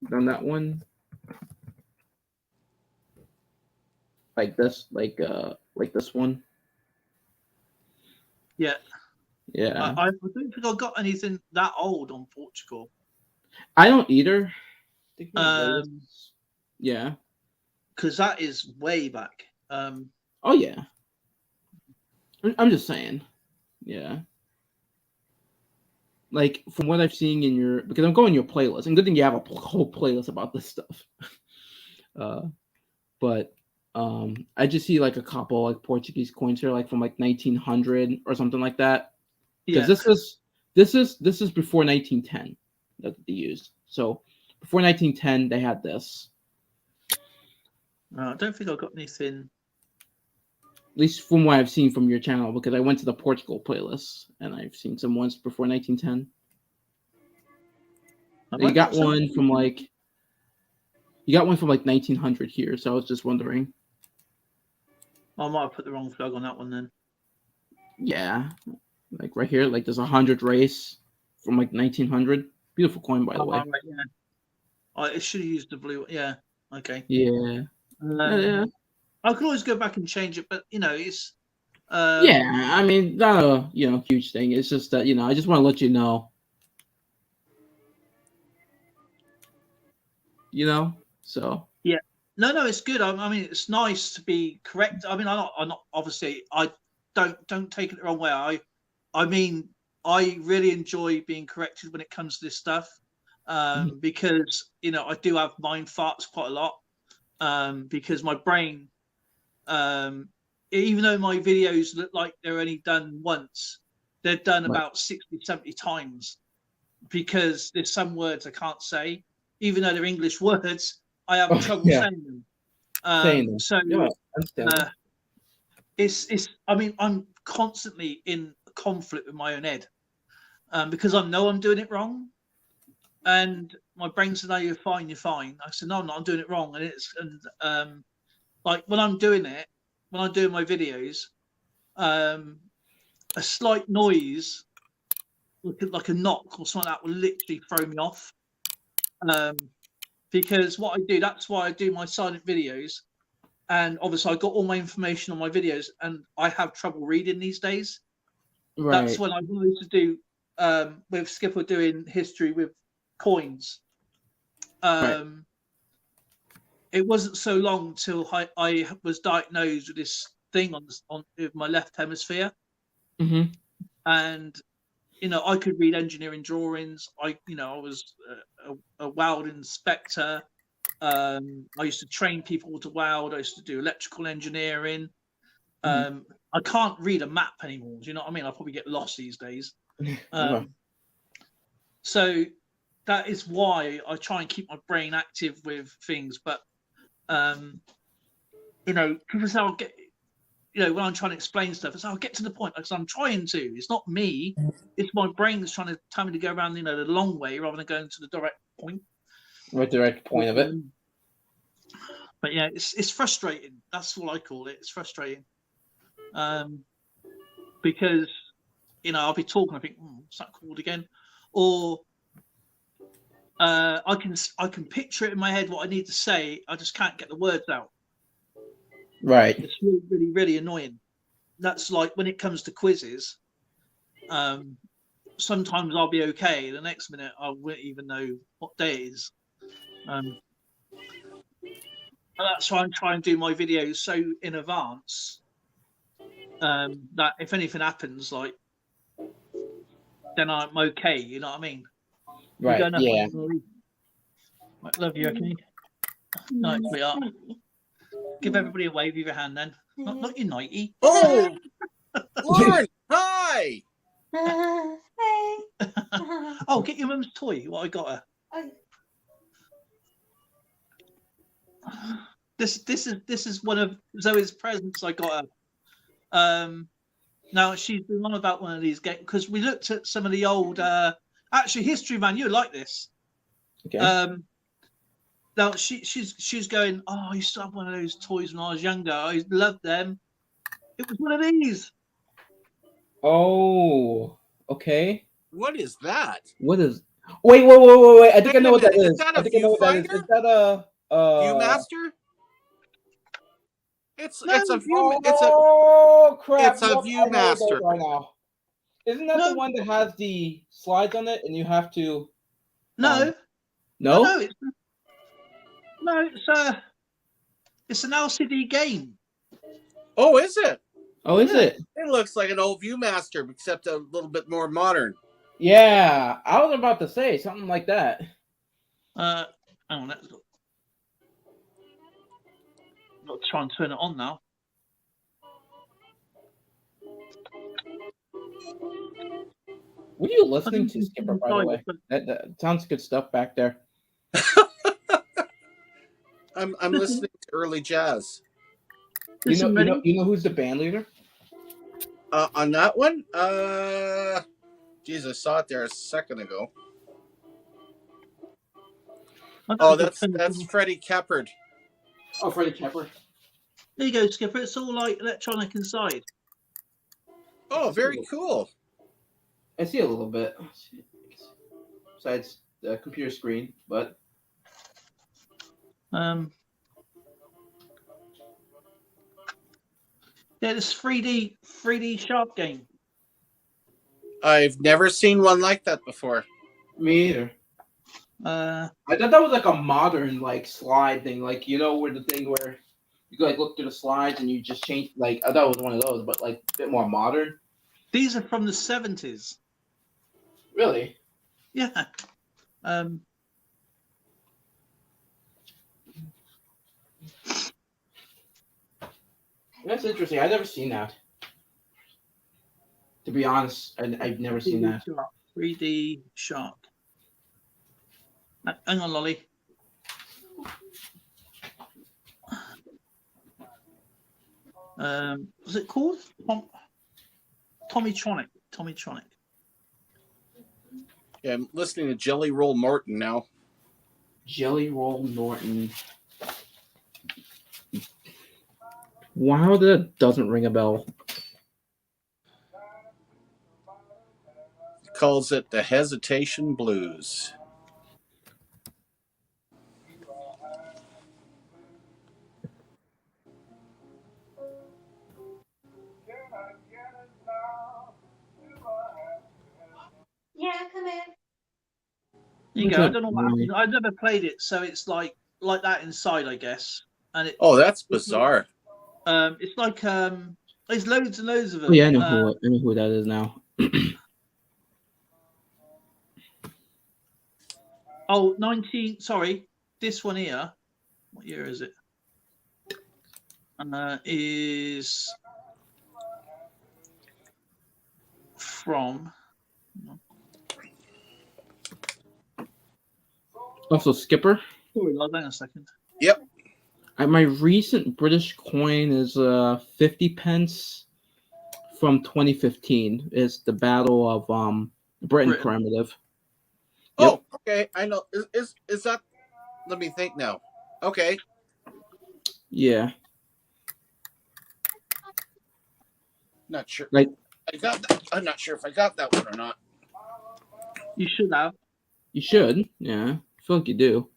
Done that one. Like this one. Yeah. Yeah. I don't think I got anything that old on Portugal. I don't either. I think my latest- Um, yeah. because that is way back. Oh yeah. I'm just saying. Yeah. Like from what I've seen in your, because I'm going your playlist, and good thing you have a whole playlist about this stuff. But I just see like a couple like Portuguese coins here, like from like 1900 or something like that. Yeah, Because this is before 1910 that they used. So before 1910 they had this. I don't think I got anything. At least from what I've seen from your channel, because I went to the Portugal playlist and I've seen some ones before 1910. You got one from like 1900 here, so I was just wondering. I might have put the wrong flag on that one then. Yeah, like right here, like there's 100 race from like 1900. Beautiful coin, by the way. Right, yeah. I should have used the blue. Yeah. Okay. Yeah. Yeah. I could always go back and change it, but you know, it's. Yeah, I mean, not a huge thing. It's just that I just want to let you know. So. Yeah. No, it's good. I mean, it's nice to be correct. I mean, I'm not obviously. I don't take it the wrong way. I mean, I really enjoy being corrected when it comes to this stuff, because I do have mind farts quite a lot, because my brain, even though my videos look like they're only done once, they're done Right. about 60, 70 times, because there's some words I can't say, even though they're English words. I have trouble Yeah. saying them. Saying them. So Yeah, understandable. it's. I mean, I'm constantly in conflict with my own head, because I know I'm doing it wrong, and my brain said, "No, you're fine, you're fine." I said, "No, I'm doing it wrong," and like when I'm doing my videos, a slight noise, like a knock or something like that, will literally throw me off. Because what I do, that's why I do my silent videos. And obviously I got all my information on my videos, and I have trouble reading these days. Right. That's when I wanted to do, with Skipper doing history with coins. It wasn't so long till I was diagnosed with this thing on with my left hemisphere. Mm-hmm. And I could read engineering drawings. I was a weld inspector. I used to train people to weld. I used to do electrical engineering. I can't read a map anymore. Do you know what I mean? I probably get lost these days. So that is why I try and keep my brain active with things. But people say I'll get. When I'm trying to explain stuff, it's I'll get to the point, because I'm trying to. It's not me. It's my brain that's trying to tell me to go around, the long way rather than going to the direct point. Right, direct point of it. But yeah, it's frustrating. That's what I call it. It's frustrating. Because I'll be talking, I think, what's that called again? Or I can picture it in my head what I need to say. I just can't get the words out. Right. It's really, really, really annoying. That's like when it comes to quizzes. Sometimes I'll be okay. The next minute, I won't even know what day it is. That's why I'm trying to do my videos so in advance, that if anything happens, like then I'm okay. You know what I mean? You Right. don't know Yeah. Right, love you, okay? Night, sweetheart. Give everybody a wave with your hand then. Not your nighty. Oh, Lauren, hi. Hey. Oh, get your mum's toy. What I got her. This is one of Zoe's presents I got her. Now she's been on about one of these games because we looked at some of the old. Actually, History Man, you like this. Okay. Now she's going. Oh, I used to have one of those toys when I was younger. I loved them. It was one of these. Oh. Okay. What is that? What is? Wait! I think Wait I a know what that minute, is is. that I a think I know what that is. viewfinder? Is that a Viewmaster? It's No. it's a view. It's a Oh crap! it's a Nope, I know what that is Viewmaster. right now. Isn't that No. the one that has the slides on it, and you have to? No. No. No. It's an LCD game. Oh, is it? Oh, is Yeah. it? It looks like an old Viewmaster, except a little bit more modern. Yeah, I was about to say something like that. Hang on, let's go. I'll try and turn it on now. What are you listening to, Skipper? By the way, that sounds good stuff back there. I'm listening to early jazz. You Listen, ready? know who's the band leader? On that one, geez, I saw it there a second ago. Oh, that's Freddie Keppard. Oh, Freddie Keppard. There you go, Skipper. It's all like electronic inside. Oh, very cool. I see a little bit. Besides the computer screen, but Yeah, this 3D sharp game. I've never seen one like that before. me either. Uh, I thought that was like a modern like slide thing, like where the thing where you could like look through the slides and you just change. Like I thought it was one of those, but like a bit more modern. these are from the 70s. Really? Yeah. That's interesting. I've never seen that. To be honest, I've never seen that. 3D shark. Hang on, Lolly. Was it called Tommytronic? Tommytronic. Yeah, I'm listening to Jelly Roll Morton now. Jelly Roll Norton. Wow, that doesn't ring a bell. Calls it the Hesitation Blues. Yeah, come in. There you go. I don't know what happened. I've never played it, so it's like that inside, I guess. And it. Oh, that's bizarre. It's like there's loads and loads of them. Oh, yeah, I know who that is now. Oh, sorry, this one here. What year is it? Is from. Also, Skipper. Sorry, hang on a second. Yep. My recent British coin is 50 pence from 2015. It's the Battle of Britain Primitive. Oh, okay. I know. Is that? Let me think now. Okay. Yeah. Not sure. Like I got that. I'm not sure if I got that one or not. You should have. You should. Yeah. I feel like you do.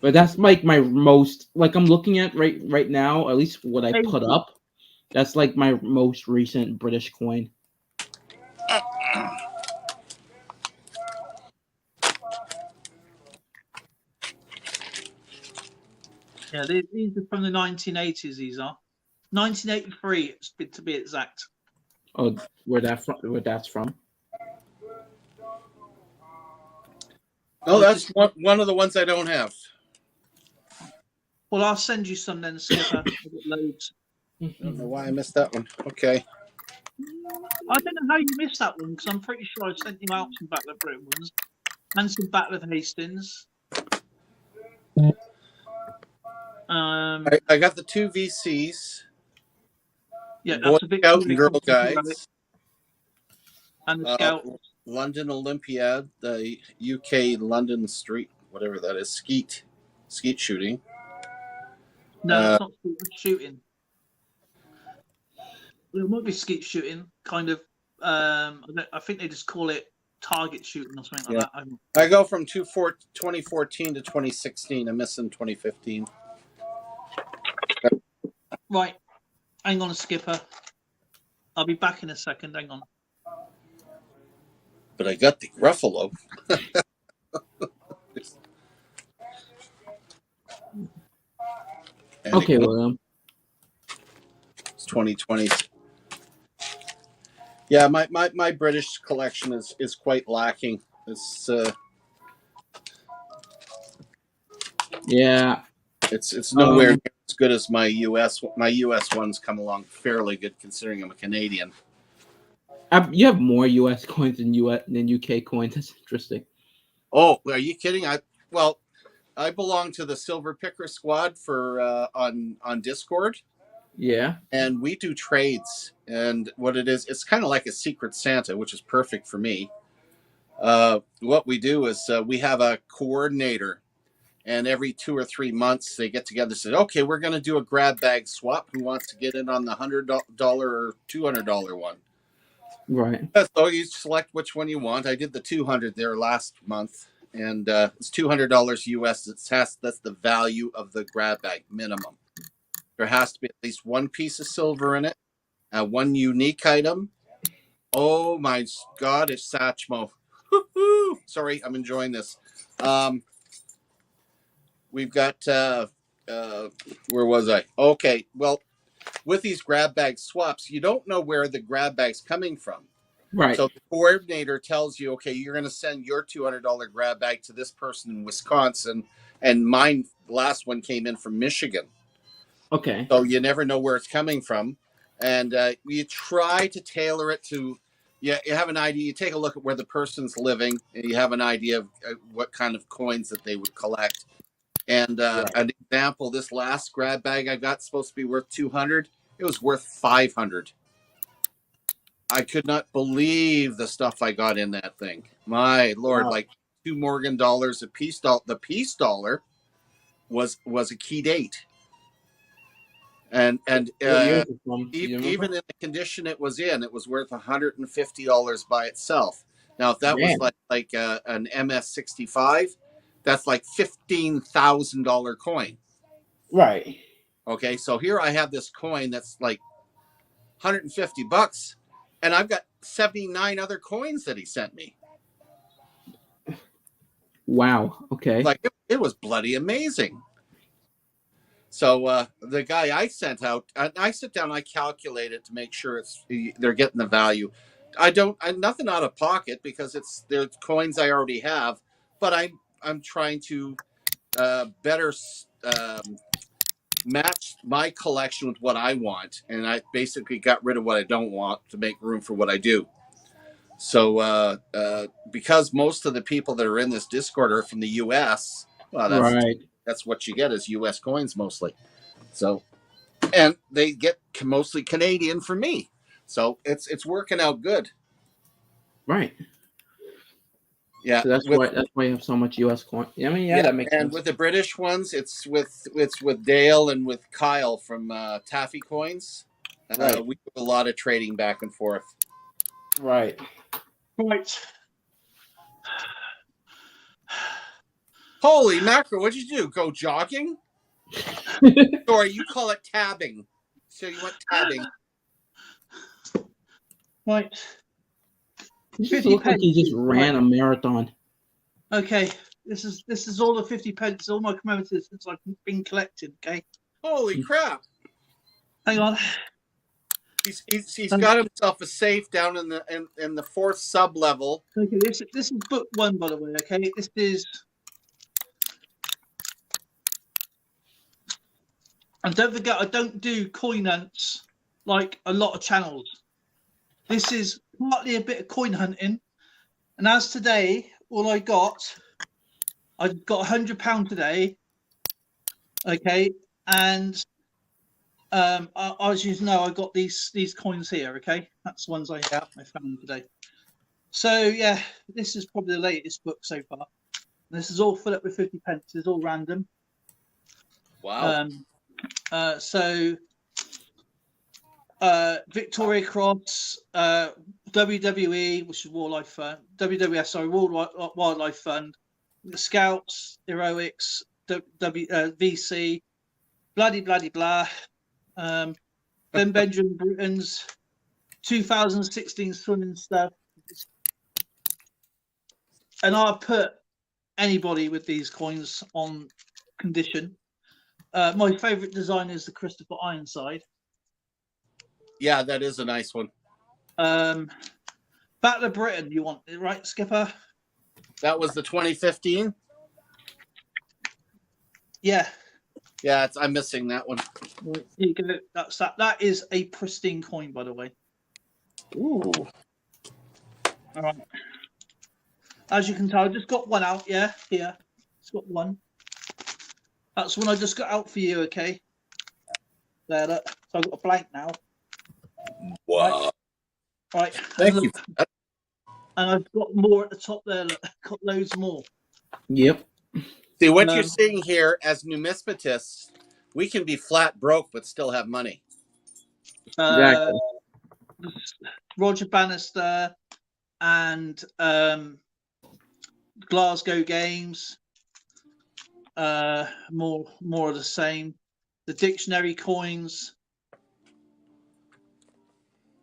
But that's like my most I'm looking at right now, at least what I put up. That's like my most recent British coin. Yeah, these are from the 1980s. These are 1983, to be exact. Oh, where that's from? Oh, that's one of the ones I don't have. Well, I'll send you some then, Skipper. I've got loads. I don't know why I missed that one. Okay. I don't know how you missed that one because I'm pretty sure I sent you out some Battle of Britain ones and some Battle of Hastings. I got the 2 VCs. Yeah, Boy that's a Scout and Victoria Girl Company relic, Guides. and the Scout. London Olympiad, the UK London Street, whatever that is, skeet shooting. No, it's not shooting. Well, it might be skeet shooting, kind of. I think they just call it target shooting or something like that. I go from 2014 to 2016. I'm missing 2015. Right, hang on, Skipper. I'll be back in a second. Hang on. But I got the Gruffalo. Okay, William. It's 2020. Yeah, my British collection is quite lacking. It's Yeah. it's nowhere near as good as my US. My US ones come along fairly good considering I'm a Canadian. You have more U.S. coins than UK coins. That's interesting. Oh, are you kidding? I belong to the Silver Picker Squad for on Discord. Yeah. And we do trades. And what it is, it's kind of like a Secret Santa, which is perfect for me. What we do is we have a coordinator, and every 2 or 3 months they get together and say, okay, we're going to do a grab bag swap. Who wants to get in on the $100 or $200 one? Right. So you select which one you want. I did the 200 there last month, and it's $200 US. That's the value of the grab bag minimum. There has to be at least one piece of silver in it, one unique item. Oh my God, it's Satchmo. Woo-hoo! Sorry, I'm enjoying this. We've got where was I? Okay, well, with these grab bag swaps, you don't know where the grab bag's coming from. Right. So the coordinator tells you, okay, you're going to send your $200 grab bag to this person in Wisconsin, and mine, the last one came in from Michigan. Okay. So you never know where it's coming from, and you try to tailor it to. Yeah, you have an idea. You take a look at where the person's living, and you have an idea of what kind of coins that they would collect. And an example: this last grab bag I got supposed to be worth $200. It was worth $500. I could not believe the stuff I got in that thing. My Lord, Wow. like $2 Morgan a piece. The piece dollar was a key date, and What year is it from? Do you remember? even in the condition it was in, it was worth $150 by itself. Now, if that Man. was like an MS-65, that's like $15,000 coin. Right. Okay, so here I have this coin that's like $150, and I've got 79 other coins that he sent me. Wow. Okay. Like it was bloody amazing. So the guy I sent out, I sit down, I calculate it to make sure they're getting the value. I'm nothing out of pocket because they're coins I already have, but I'm trying to better match my collection with what I want, and I basically got rid of what I don't want to make room for what I do. So because most of the people that are in this Discord are from the U.S., well, that's what you get is U.S. coins mostly. So, and they get mostly Canadian from me. So it's working out good. Right. Yeah. So that's why you have so much U.S. coin. I mean, yeah, that makes sense. And with the British ones, it's with Dale and with Kyle from Taffy Coins. Right. We do a lot of trading back and forth. Right. Right. Holy mackerel! What'd you do? Go jogging? Or you call it tabbing? So you went tabbing? Right. He just looked like he just ran a marathon. Okay. This is all the 50 pence, all my commemoratives since I've been collected. Okay. Holy crap! Hang on. He's got himself a safe down in the fourth sub level. Okay, this is book one, by the way. Okay, this is. And don't forget, I don't do coin hunts like a lot of channels. This is partly a bit of coin hunting. And as today, all I got £100 today. Okay, and as you know, I got these coins here. Okay, that's the ones I found today. So yeah, this is probably the latest book so far. This is all filled up with 50 pence. It's all random. Wow. Victoria Cross, WWE, which is Wildlife Fund, WWF, sorry, World Wildlife Fund, the Scouts, Heroics, VC, bloody blah. Then Benjamin Britain's 2016 swimming stuff, and I'll put anybody with these coins on condition. My favourite design is the Christopher Ironside. Yeah, that is a nice one. Battle of Britain, you want it, right, Skipper? That was the 2015. Yeah. Yeah, I'm missing that one. Here you go. That's that. That is a pristine coin, by the way. Ooh. All right. As you can tell, I just got one out. Yeah, here. It's got one. That's one I just got out for you. Okay. There. Look. So I've got a blank now. Wow. Right. Thank you. And I've got more at the top there. Look. Got loads more. Yep. See, what you're seeing here as numismatists, we can be flat broke but still have money. Exactly. Roger Bannister and Glasgow Games. More of the same. The dictionary coins.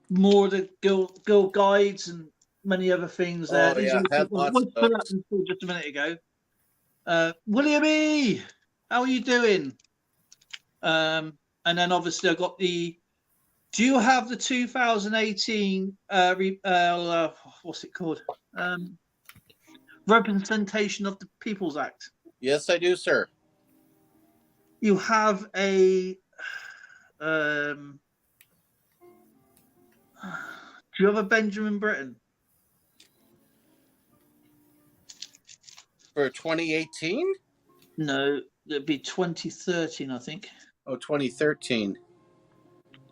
More of the girl guides and many other things there. Oh, yeah, had lots of put those. up until just a minute ago. William E, how are you doing? And then obviously I got the. Do you have the 2018 what's it called? Representation of the People's Act. Yes, I do, sir. You have a. Do you have a Benjamin Britten? For 2018? No, it'd be 2013, I think. Oh, 2013.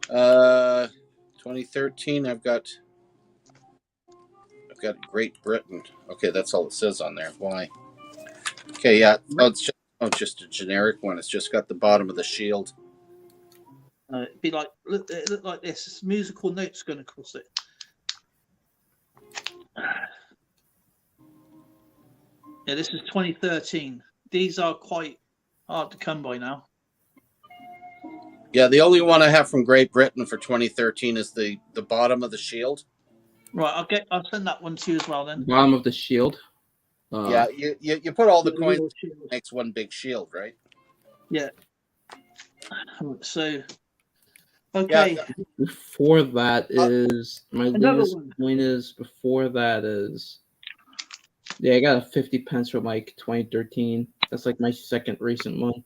2013. I've got Great Britain. Okay, that's all it says on there. Why? Okay, yeah. Oh, it's just a generic one. It's just got the bottom of the shield. It'd be like it looked like this. It's musical notes going across it. Yeah, this is 2013. These are quite hard to come by now. Yeah, the only one I have from Great Britain for 2013 is the bottom of the shield. Right, I'll send that one to you as well then. Bottom of the shield. Yeah, you put all the The coins, real shield. makes one big shield, right? Yeah. So, okay. Yeah. Before that is my Another latest one. coin is before that is. Yeah, I got a 50 pence from like 2013. That's like my second recent one.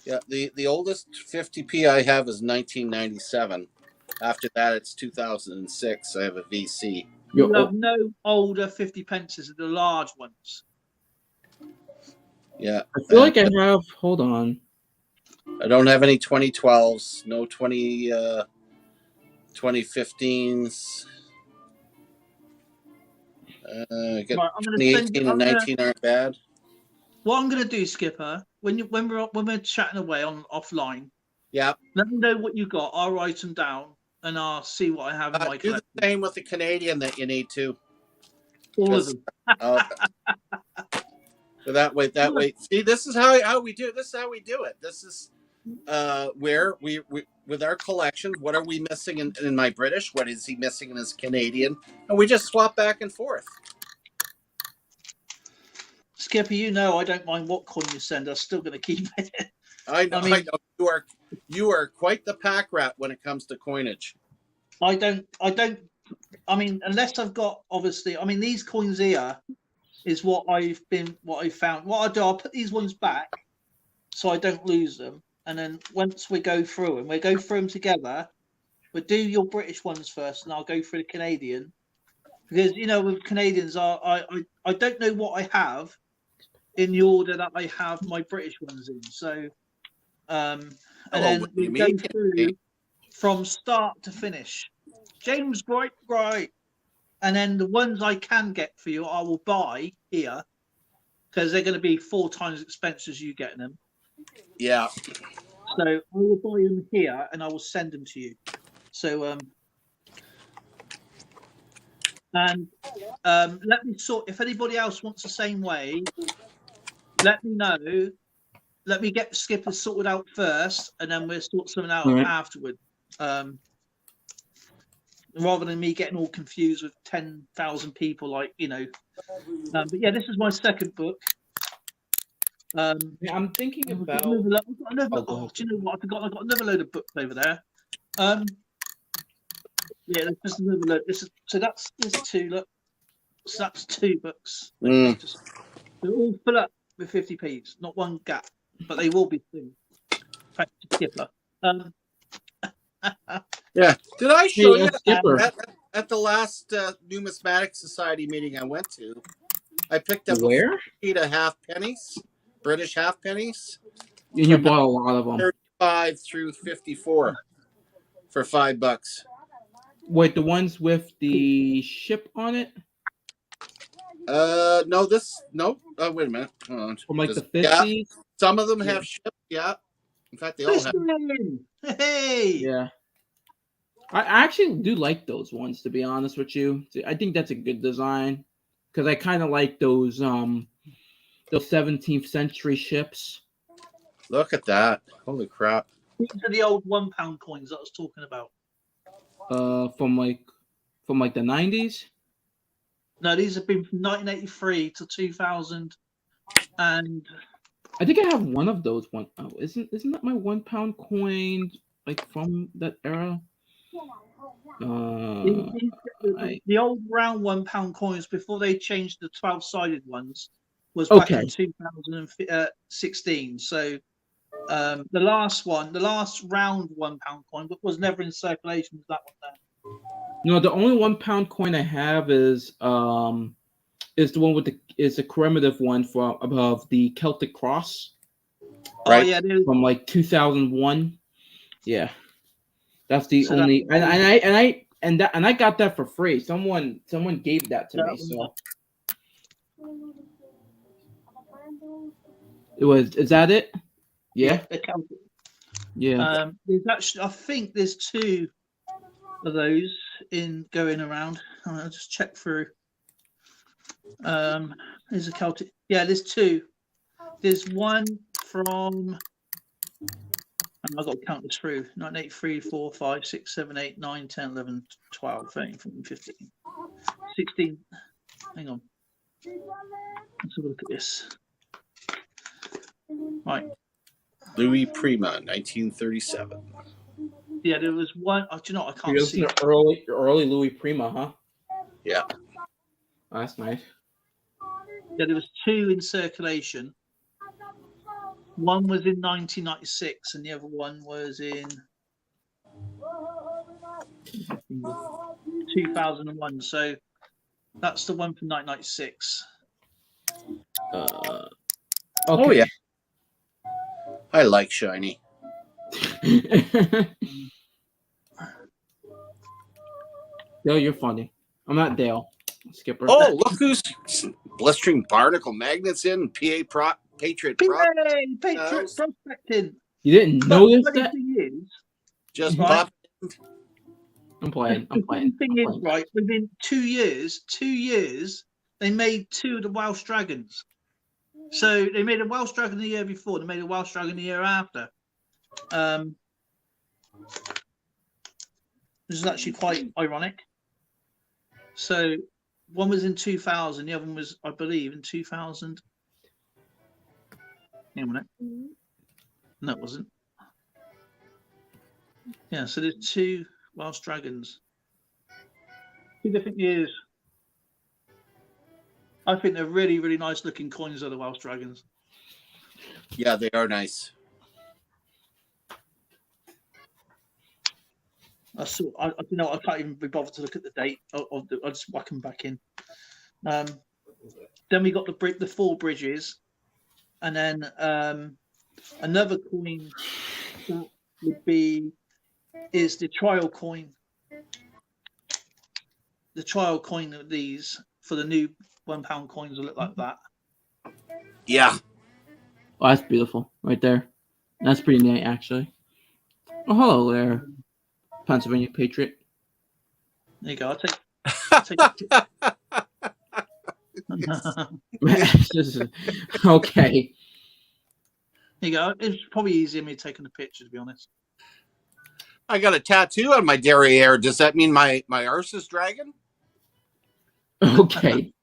Yeah, the oldest 50p I have is 1997. After that, it's 2006. I have a VC. You have no older 50 pences, the large ones. Yeah, I feel like I have. Hold on. I don't have any 2012s. No 2015s. I got Right, I'm gonna 2018 and 19 aren't bad. What I'm going to do, Skipper, when we're chatting away on offline, Yeah, let me know what you got. I'll write them down and I'll see what I have in my do the collection. same with the Canadian that you need to. All of them. So that way. See, this is how we do it. This is how we do it. This is where we with our collection. What are we missing in my British? What is he missing in his Canadian? And we just swap back and forth. Skipper, you know I don't mind what coin you send. I'm still going to keep it. I know. I mean- You are quite the pack rat when it comes to coinage. I don't. I mean, unless I've got obviously. I mean, these coins here is what I've found. What I do, I'll put these ones back so I don't lose them. And then once we go through them together. We'll do your British ones first, and I'll go through the Canadian. Because with Canadians, I don't know what I have in the order that I have my British ones in. So, and then we go through from start to finish. James, right. And then the ones I can get for you, I will buy here because they're going to be 4 times as expensive as you getting them. Yeah. So I will buy them here, and I will send them to you. So let me sort. If anybody else wants the same way, let me know. Let me get the skippers sorted out first, and then we'll sort something out afterward. Rather than me getting all confused with 10,000 people, but yeah, this is my second book. Yeah, I'm thinking about. Do you know what? I forgot. I got another load of books over there. Yeah, there's just another load. There's 2. Look, so that's 2 books. They're all full up with 50p's, not one gap, but they will be soon. Thanks to Skipper. Yeah. Did I show you Skipper. at the last Numismatic Society meeting I went to? I picked up Where? a sheet of halfpennies, British halfpennies. And you bought a lot of them. 35 through 54 for $5. Wait, the ones with the ship on it? No. Oh, wait a minute. Hold on. From like the 50s? Yeah, some of them have ships. Yeah. In fact, they all have. Hey. Yeah. I actually do like those ones, to be honest with you. I think that's a good design because I kind of like those 17th century ships. Look at that! Holy crap! These are the old £1 coins that I was talking about. From like the 90s. No, these have been from 1983 to 2000, and I think I have one of those. Isn't that my £1 coin like from that era? The old round £1 coins before they changed the 12-sided ones was back in 2016. So the last round £1 coin, but was never in circulation, was that one there. No, the only £1 coin I have is the one with the commemorative one for above the Celtic cross. Right. Oh yeah, from like 2001. Yeah. That's the only, and I got that for free. Someone gave that to me. So is that it? Yeah. Yeah. There's actually, I think there's 2 of those going around. I'll just check through. There's a Celtic. Yeah, there's 2. There's one from. I've got to count this through. 1983, 4, 5, 6, 7, 8, 9, 10, 11, 12, 13, 14, 15, 16. Hang on. Let's have a look at this. Right. Louis Prima, 1937. Yeah, there was one. Oh, do you know what? I can't see. Early Louis Prima, huh? Yeah. Oh, that's nice. Yeah, there was 2 in circulation. One was in 1996, and the other one was in 2001. So that's the one from 1996. Okay. Oh yeah. I like shiny. Dale, you're funny. I'm not Dale. Skipper. Oh, look who's blistering barnacle magnets in Patriot Prospecting. You didn't notice that? Just right. pop. I'm playing. The thing is, right, within 2 years, they made 2 of the Welsh Dragons. So they made a Welsh Dragon the year before, they made a Welsh Dragon the year after. This is actually quite ironic. So one was in 2000, the other one was, I believe, in 2000. Hang on a minute. No, it wasn't. Yeah, so there's 2 Welsh Dragons. 2 different years. I think they're really, really nice looking coins of the Welsh Dragons. Yeah, they are nice. I you know, I can't even be bothered to look at the date of the. I just whack them back in. Then we got the 4 bridges, and then another coin that would be is the trial coin. The trial coin of these for the new £1 coins will look like that. Yeah. Oh, that's beautiful right there. That's pretty neat, actually. Oh, hello there, Pennsylvania Patriot. There you go. I'll take Okay. There you go. It's probably easier me taking a picture, to be honest. I got a tattoo on my derriere. Does that mean my arse is dragon? Okay.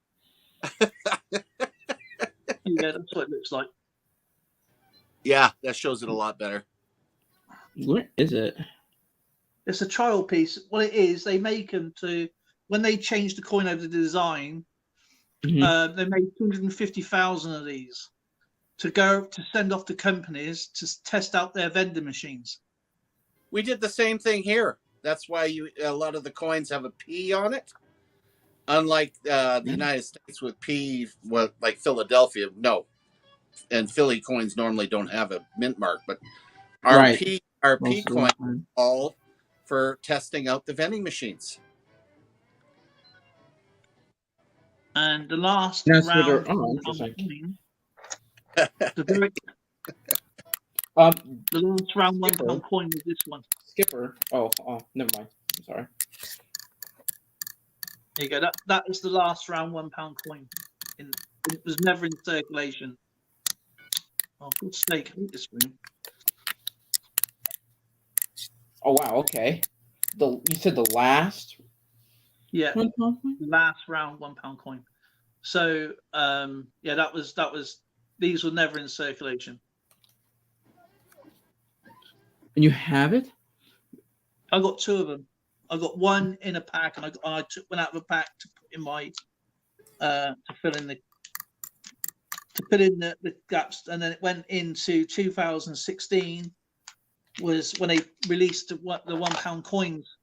Yeah, that's what it looks like. Yeah, that shows it a lot better. Where is it? It's a trial piece. What it is, they make them to when they change the coin over the design. Mhm. They made 250,000 of these to send off to companies to test out their vending machines. We did the same thing here. That's why a lot of the coins have a P on it. Unlike the United States with P, like Philadelphia, no. And Philly coins normally don't have a mint mark, but our Right. P Most of the coin time. all for testing out the vending machines. And the last That's what round, they're- oh, interesting. the last round £1 coin was this one. Skipper. Oh, never mind. I'm sorry. There you go. That is the last round £1 coin. It was never in circulation. Oh, good steak! I hate this room. Oh wow. Okay. You said the last. Yeah, £1 coin? last round £1 coin. So yeah, that was. These were never in circulation. And you have it? I got 2 of them. I got one in a pack, and I took one out of a pack to put in my to fill in the gaps, and then it went into 2016 was when they released the £1 coins.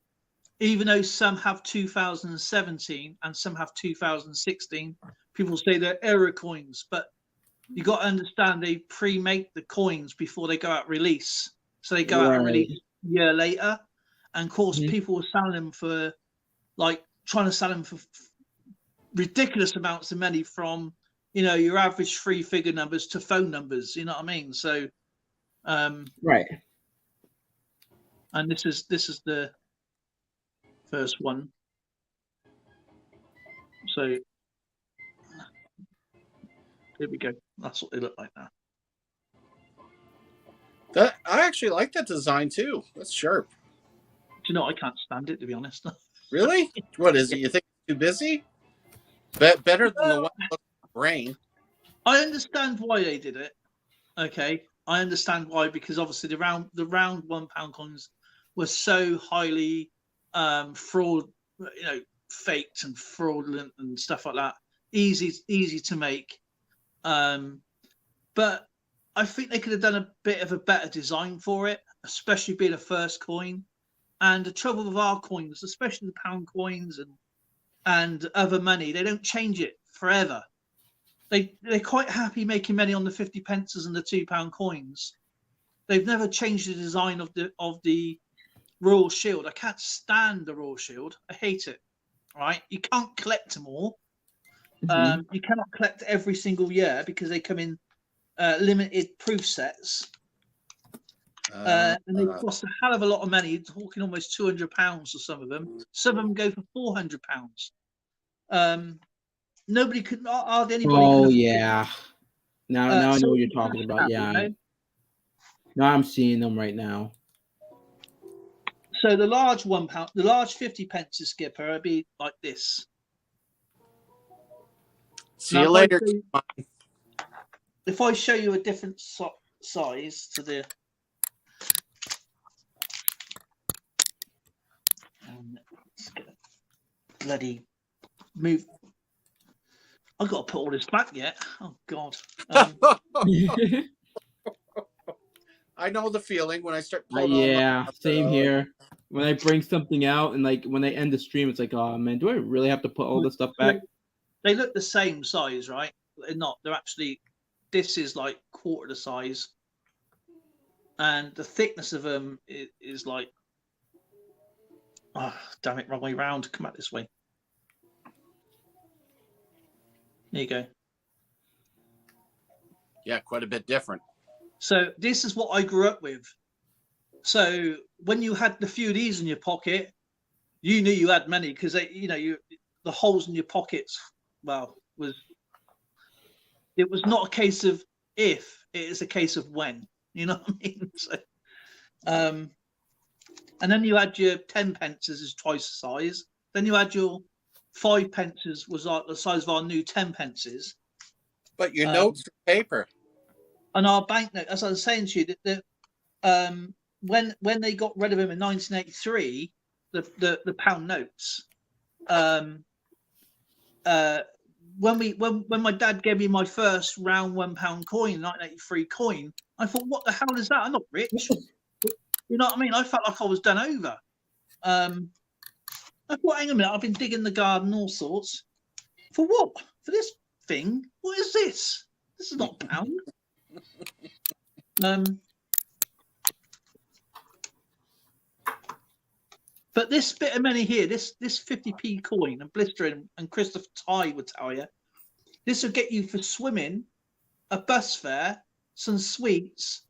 Even though some have 2017 and some have 2016, people say they're error coins, but you got to understand they pre-make the coins before they go out release, so they go out and release a year later. And of course, people were selling them for trying to sell them for ridiculous amounts of money, from your average 3-figure numbers to phone numbers. You know what I mean? So, Right. and this is the first one. So here we go. That's what they look like now. I actually like that design too. That's sharp. Do you know, I can't stand it, to be honest. Really? What is it? You think it's too busy? Better than the one that looks like a brain. I understand why they did it. Okay, I understand why, because obviously the round £1 coins were so highly faked and fraudulent and stuff like that. Easy to make. But I think they could have done a bit of a better design for it, especially being a first coin. And the trouble with our coins, especially the pound coins and other money, they don't change it forever. They're quite happy making money on the 50 pences and the £2 coins. They've never changed the design of the Royal Shield. I can't stand the Royal Shield. I hate it. Right? You can't collect them all. You cannot collect every single year because they come in limited proof sets. And they cost a hell of a lot of money, talking almost £200 for some of them. Some of them go for £400. Nobody could, hardly anybody. Oh yeah. Now I know what you're talking about. Yeah. Now I'm seeing them right now. So the large £1, the large 50 pence skipper would be like this. See you later. If I show you a different size to the bloody move. I've got to put all this back yet. Oh God. Um, I know the feeling when I start pulling all yeah, my same here. When I bring something out and like when I end the stream, it's like, oh man, do I really have to put all this stuff back? they look the same size, right? They're not. They're actually. This is like quarter the size, and the thickness of them is like. Oh, damn it! Wrong way round. Come out this way. There you go. Yeah, quite a bit different. So this is what I grew up with. So when you had the few of these in your pocket, you knew you had many because the holes in your pockets. Well, it was not a case of if, it is a case of when. You know what I mean? So, and then you had your 10 pences is twice the size. Then you had your 5 pences was like the size of our new 10 pences. But your notes are paper. And our banknote, as I was saying to you, that when they got rid of them in 1983, the pound notes. When my dad gave me my first round £1 coin, 1983 coin, I thought, what the hell is that? I'm not rich. You know what I mean? I felt like I was done over. I thought, hang a minute, I've been digging the garden, all sorts. For what? For this thing? What is this? This is not a pound. But this bit of money here, this 50p coin, and blistering, and Christopher Ty would tell you, this will get you for swimming, a bus fare, some sweets.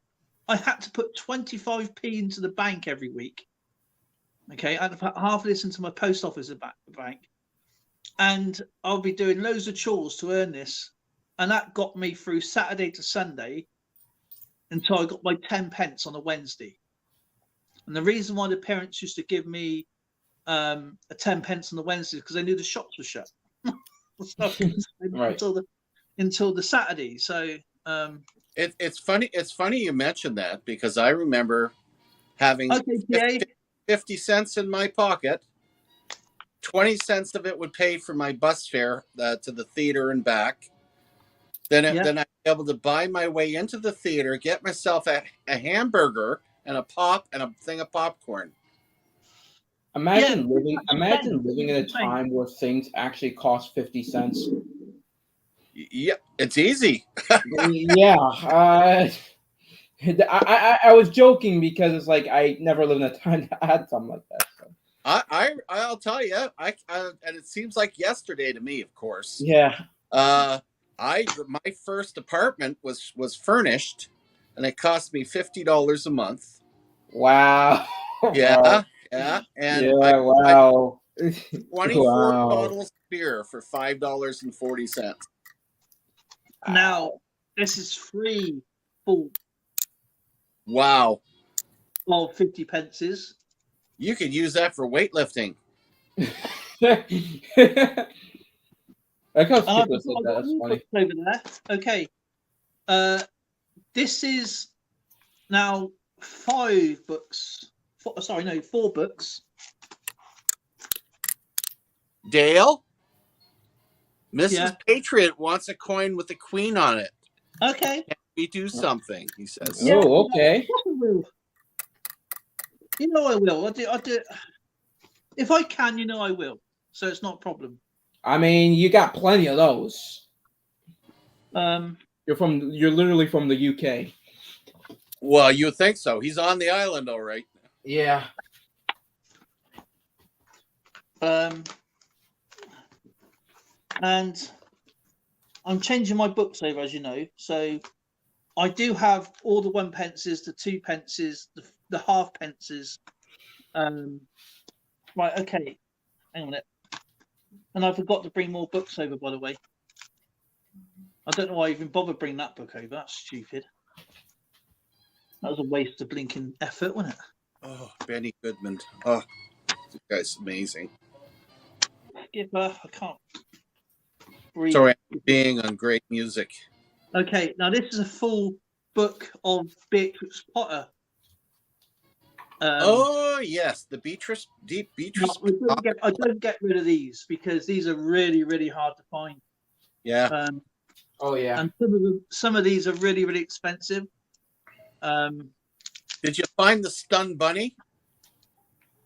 I had to put 25p into the bank every week. Okay, I had to put half of this into my post office bank, and I'll be doing loads of chores to earn this, and that got me through Saturday to Sunday until I got my 10 pence on a Wednesday. And the reason why the parents used to give me a 10 pence on the Wednesday is because they knew the shops were shut. Right. Until the Saturday. So it's funny. It's funny you mentioned that because I remember having 50 cents in my pocket. 20 cents of it would pay for my bus fare to the theater and back. Then I'd be able to buy my way into the theater, get myself a hamburger and a pop and a thing of popcorn. Imagine living in a time where things actually cost 50 cents. Yeah, it's easy. Yeah. I was joking because it's like I never lived in a time that I had something like that. So. I'll tell you, and it seems like yesterday to me, of course. Yeah. My first apartment was furnished, and it cost me $50 a month. Wow. Yeah, yeah, and wow. 24 bottles of beer for $5.40. Now this is free full. Wow. Of 50 pences. You could use that for weightlifting. I can't skip this. That's funny. Over there. Okay. This is now 5 books. 4 books. Dale, Mrs. Patriot wants a coin with the queen on it. Okay. Can we do something? He says. Oh, okay. You know I will. I do. If I can, you know I will. So it's not a problem. I mean, you got plenty of those. You're literally from the UK. Well, you would think so. He's on the island, all right. Yeah. And I'm changing my books over, as you know. So I do have all the 1 pences, the 2 pences, the half pences. Right, okay. Hang on a minute. And I forgot to bring more books over, by the way. I don't know why I even bothered bringing that book over. That's stupid. That was a waste of blinking effort, wasn't it? Oh, Benny Goodman. Oh, this guy's amazing. I can't breathe. Sorry, I'm being on great music. Okay, now this is a full book of Beatrix Potter. Oh yes, the Beatrice no, Beatrice. I don't get rid of these because these are really, really hard to find. Yeah. Oh yeah. And some of these are really, really expensive. Did you find the Stun Bunny?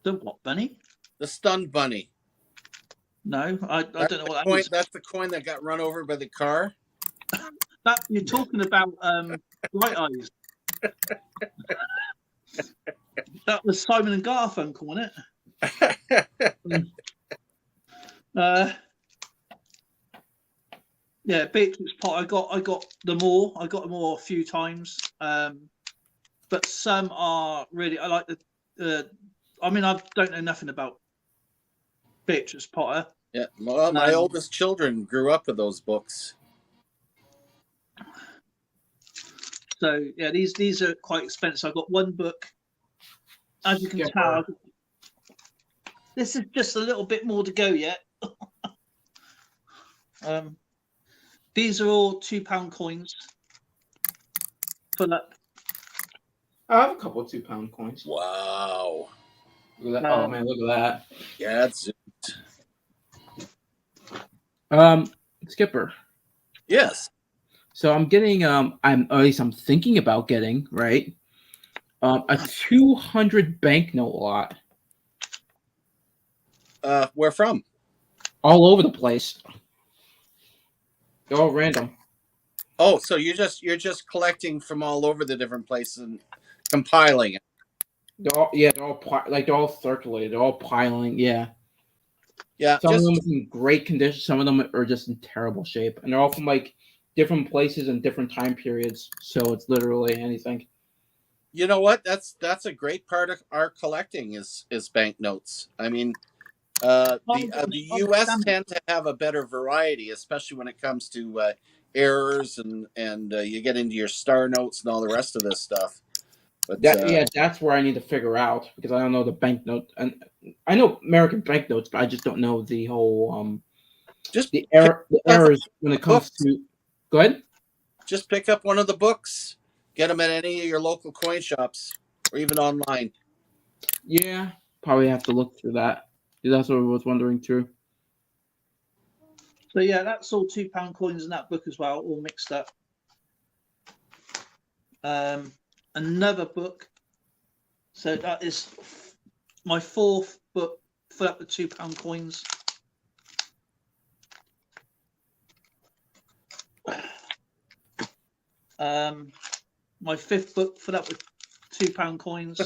The what, bunny? The Stun Bunny. No, I don't know what that Coin, is. that's the coin that got run over by the car. That you're talking about Bright Eyes. That was Simon and Garfunkel, wasn't it? Yeah, Beatrix Potter. I got them all. I got them all a few times. But some are really. I like the. I mean, I don't know nothing about Beatrix Potter. Yeah. Well, my oldest children grew up with those books. So yeah, these are quite expensive. I got one book. As you can tell, this is just a little bit more to go yet. These are all £2 coins. Full up. I have a couple of £2 coins. Wow. Look at that. Oh man, look at that. Yeah, it's Skipper. yes. So I'm getting I'm at least I'm thinking about getting, right? A 200 banknote lot. Where from? All over the place. They're all random. Oh, so you're just collecting from all over the different places and compiling it. They're all circulated. They're all piling. Yeah. Yeah. Some of them are in great condition. Some of them are just in terrible shape, and they're all from like different places and different time periods. So it's literally anything. You know what? That's a great part of our collecting is banknotes. I mean, the U.S. tend to have a better variety, especially when it comes to errors and you get into your star notes and all the rest of this stuff. But that's where I need to figure out because I don't know the banknote, and I know American banknotes, but I just don't know the whole just the errors when it comes to. Go ahead. Just pick up one of the books. Get them at any of your local coin shops or even online. Yeah, probably have to look through that. That's what I was wondering too. So yeah, that's all £2 coins in that book as well, all mixed up. Another book. So that is my fourth book full up with £2 coins. My fifth book full up with £2 coins.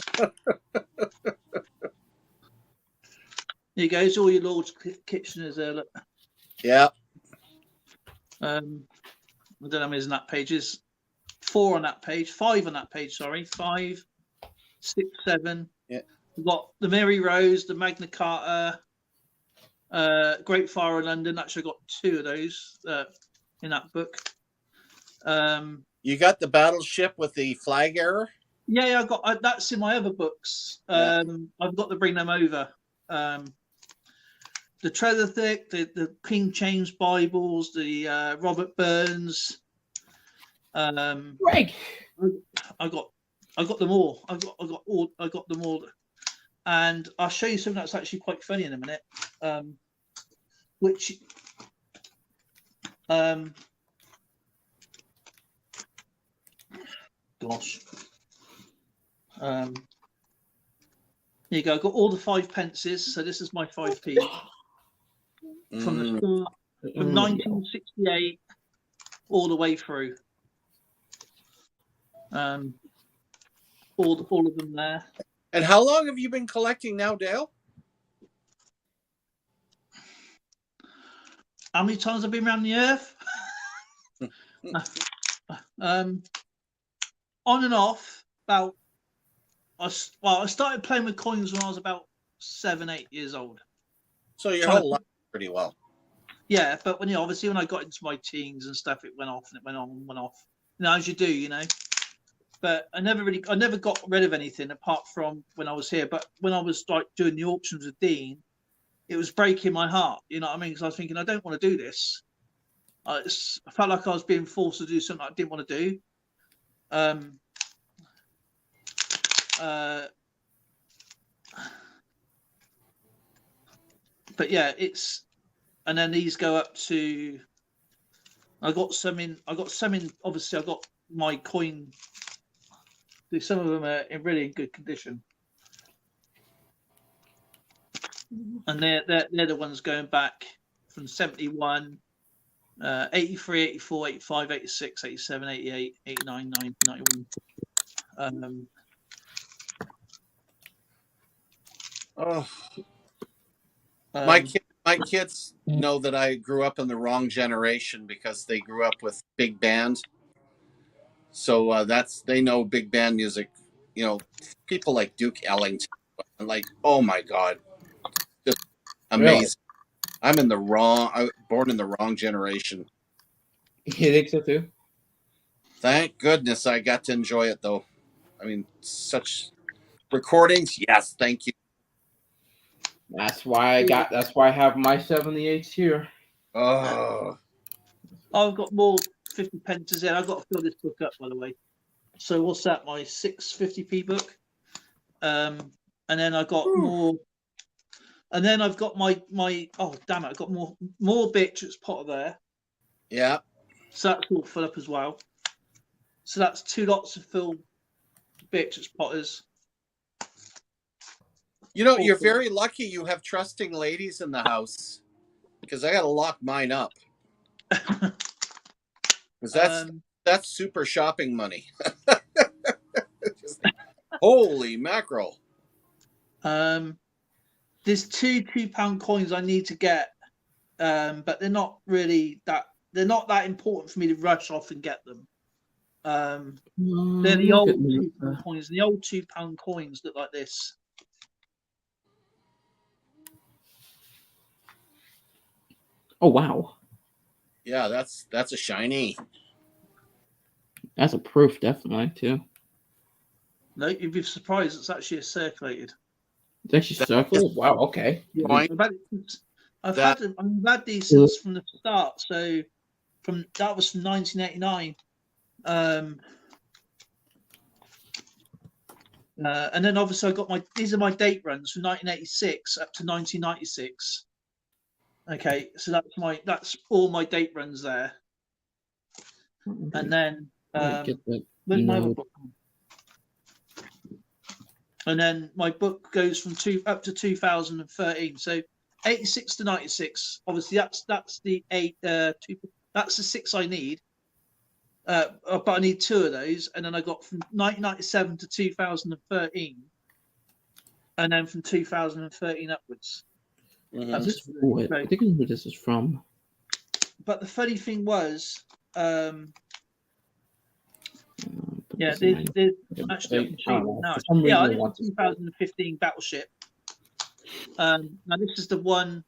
Here goes all your Lord Kitcheners there. Look. Yeah. I don't know how many in that page is. 4 on that page, 5 on that page. Sorry, 5, 6, 7. Yeah. We've got the Mary Rose, the Magna Carta, Great Fire of London. Actually, I got 2 of those in that book. You got the battleship with the flag error? Yeah, I got that's in my other books. I've got to bring them over. The Trevithick, the King James Bibles, the Robert Burns. Greg, I got them all. I got them all, and I'll show you something that's actually quite funny in a minute. Which gosh. Here you go. I've got all the 5 pences. So this is my 5p from the start, from 1968 all the way through. All of them there. And how long have you been collecting now, Dale? How many times have I been around the earth? On and off, about. I started playing with coins when I was about 7, 8 years old. So your whole life pretty well. Yeah, but when obviously when I got into my teens and stuff, it went off and it went on and went off. As you do, But I never got rid of anything apart from when I was here. But when I was like doing the auctions with Dean, it was breaking my heart. You know what I mean? Because I was thinking, I don't want to do this. I felt like I was being forced to do something I didn't want to do. but yeah, it's, and then these go up to. I got some in. Obviously, I got my coin. Some of them are in really good condition, and they're the ones going back from 71, 83, 84, 85, 86, 87, 88, 89, 90, 91. Oh, Um, my kids know that I grew up in the wrong generation because they grew up with big band. So they know big band music. You know, people like Duke Ellington. And like, oh my God, just amazing. I'm in the wrong. I was born in the wrong generation. You think so too? Thank goodness I got to enjoy it though. I mean, such recordings. Yes, thank you. That's why I have my 78s here. Oh, I've got more 50 pences in. I've got to fill this book up, by the way. So what's that? My 650p book. And then I got more. And then I've got my oh damn it! I've got more bits that's pot there. yeah. So that's all full up as well. So that's 2 lots of filled bits as potters. You know, you're very lucky you have trusting ladies in the house because I got to lock mine up. Because that's super shopping money. Holy mackerel. There's 2 £2 coins I need to get, but they're not that important for me to rush off and get them. They're the old £2 coins. The old £2 coins look like this. Oh wow. Yeah, that's a shiny. That's a proof, definitely too. No, you'd be surprised. It's actually a circulated. It's actually circle. Wow. Okay. Yeah, I've had these since from the start. So that was from 1989. And then obviously I got these are my date runs from 1986 up to 1996. Okay, so that's all my date runs there. And then where's my other book? And then my book goes from up to 2013. So 86 to 96. Obviously that's the 6 I need. But I need 2 of those, and then I got from 1997 to 2013, and then from 2013 upwards. Mm-hmm. I think I know where this is from. But the funny thing was, there's actually I can show you now. Yeah, I did 2015 Battleship. Now this is the one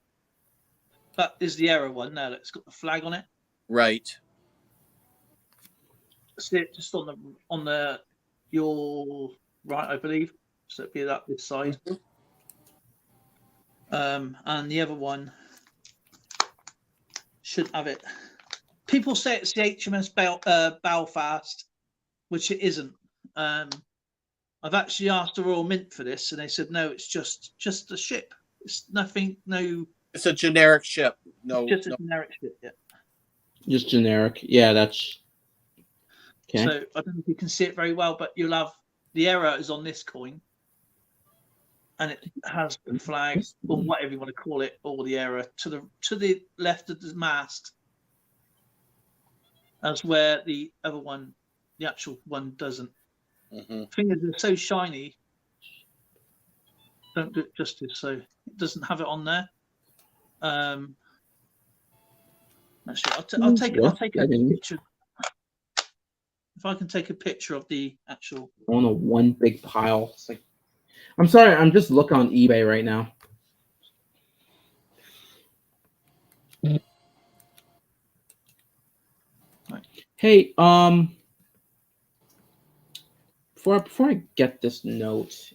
that is the error one. Now it's got the flag on it. Right. See it just on your right, I believe. So it'd be that this side. And the other one should have it. People say it's the HMS Belfast, which it isn't. I've actually asked the Royal Mint for this, and they said no, it's just a ship. It's nothing. No. It's a generic ship. No, just a generic ship. Yeah. Just generic. Yeah, that's. Okay. So I don't know if you can see it very well, but you'll have the error is on this coin, and it has the flag or whatever you want to call it, or the error to the left of the mast, as where the other one, the actual one, doesn't. Mm-hmm. Fingers are so shiny, don't do it justice. So it doesn't have it on there. Actually, I'll take a picture. If I can take a picture of the actual on a one big pile. It's like, I'm sorry, I'm just looking on eBay right now. Right. Hey, before I get this note, see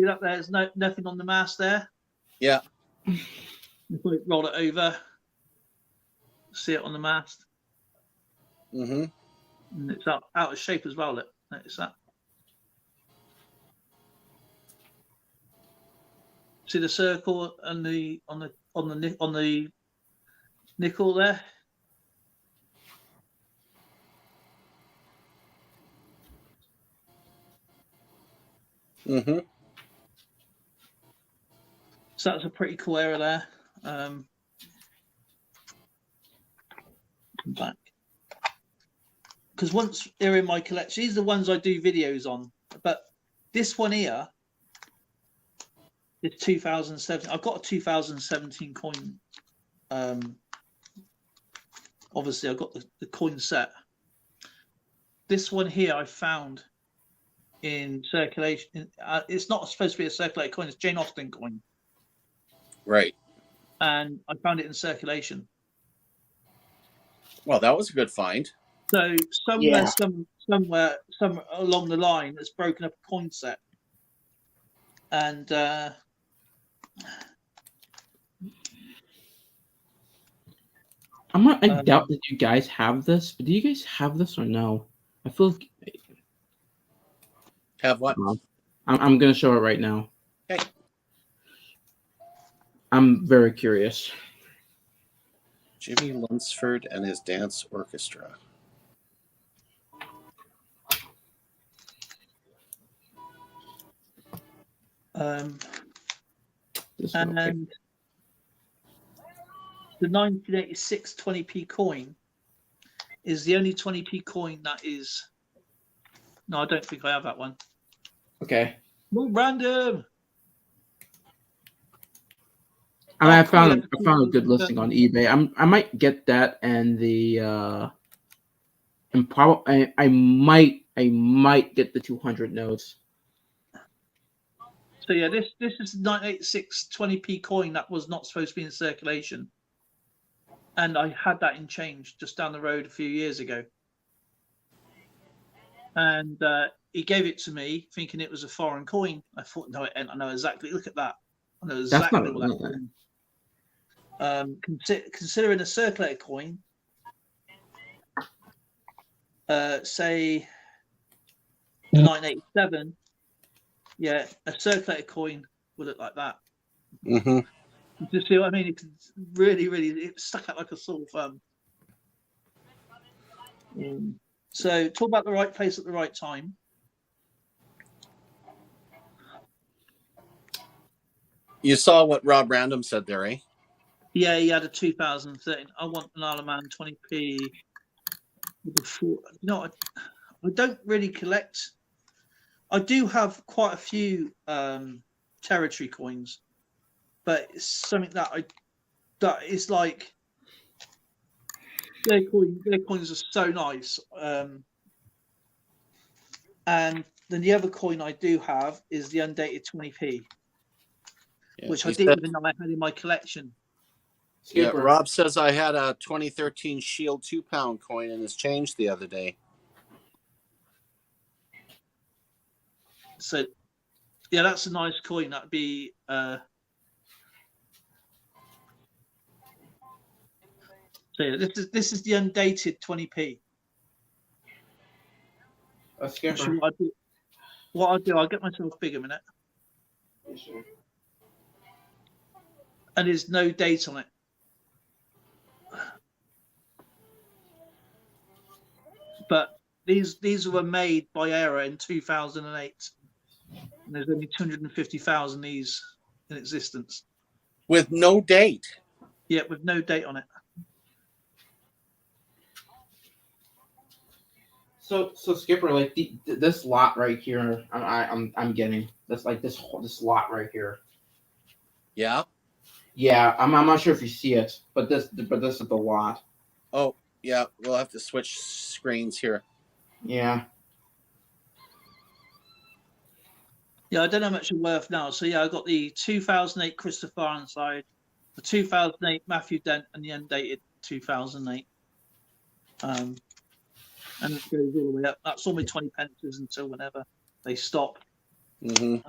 that there's nothing on the mast there. Yeah. If we roll it over, see it on the mast. Mm-hmm. And it's out of shape as well. Look, notice that. See the circle and on the on the nickel there. Mm-hmm. So that's a pretty cool error there. Come back. Because once they're in my collection, these are the ones I do videos on. But this one here is 2017. I've got a 2017 coin. Obviously, I've got the coin set. This one here I found in circulation. It's not supposed to be a circulated coin. It's Jane Austen coin. Right. And I found it in circulation. Well, that was a good find. So Yeah. somewhere along the line, it's broken up a coin set, and I doubt that you guys have this, but do you guys have this or no? I feel like Have what? I'm gonna show it right now. Okay. I'm very curious. Jimmy Lunsford and his dance orchestra. This and one, then the 1986 20p coin is the only 20p coin that is. No, I don't think I have that one. okay. More random. I mean, I Oh, found yeah. I found a good listing on eBay. I might get that and the and probably I might get the 200 notes. So yeah, this is the 1986 20p coin that was not supposed to be in circulation, and I had that in change just down the road a few years ago. And he gave it to me thinking it was a foreign coin. I thought, no, it ain't. I know exactly. Look at that. I know exactly not- what that coin. Considering a circulated coin, say the 1987, yeah, a circulated coin would look like that. Mm-hmm. You see what I mean? It's really, it stuck out like a sore thumb. So talk about the right place at the right time. You saw what Rob Random said there, eh? Yeah, he had a 2013. I want an Alaman 20p. Before, I don't really collect. I do have quite a few territory coins, but it's something that is like their coins are so nice. And then the other coin I do have is the undated 20p, Yeah, which I he didn't said- even know I had in my collection. Yeah, Skipper. Rob says I had a 2013 Shield 2-pound coin and it's changed the other day. So yeah, that's a nice coin. That'd be so yeah, this is the undated 20p. Skipper. What I'll do, I'll get myself a bigger minute. And there's no date on it. But these were made by error in 2008. And there's only 250,000 these in existence. With no date. Yeah, with no date on it. So Skipper, like this lot right here, I'm getting this like this lot right here. Yeah. Yeah, I'm not sure if you see it, but this is the lot. Oh, yeah. We'll have to switch screens here. Yeah. Yeah, I don't know how much it's worth now. So yeah, I got the 2008 Christopher Ironside, the 2008 Matthew Dent, and the undated 2008. And it goes all the way up. That's all my 20 pences until whenever they stop. Mm-hmm.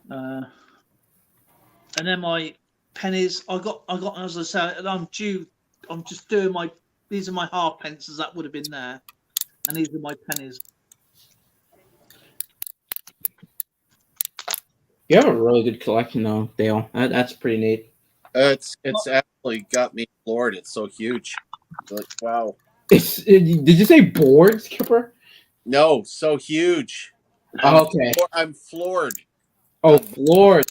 And then my pennies, I got as I said, I'm just doing these are my half pences that would have been there, and these are my pennies. You have a really good collection, though, Dale. That's pretty neat. It's actually got me floored. It's so huge. Like, wow. Did you say board, Skipper? No, so huge. Okay. I'm floored. Oh, floor.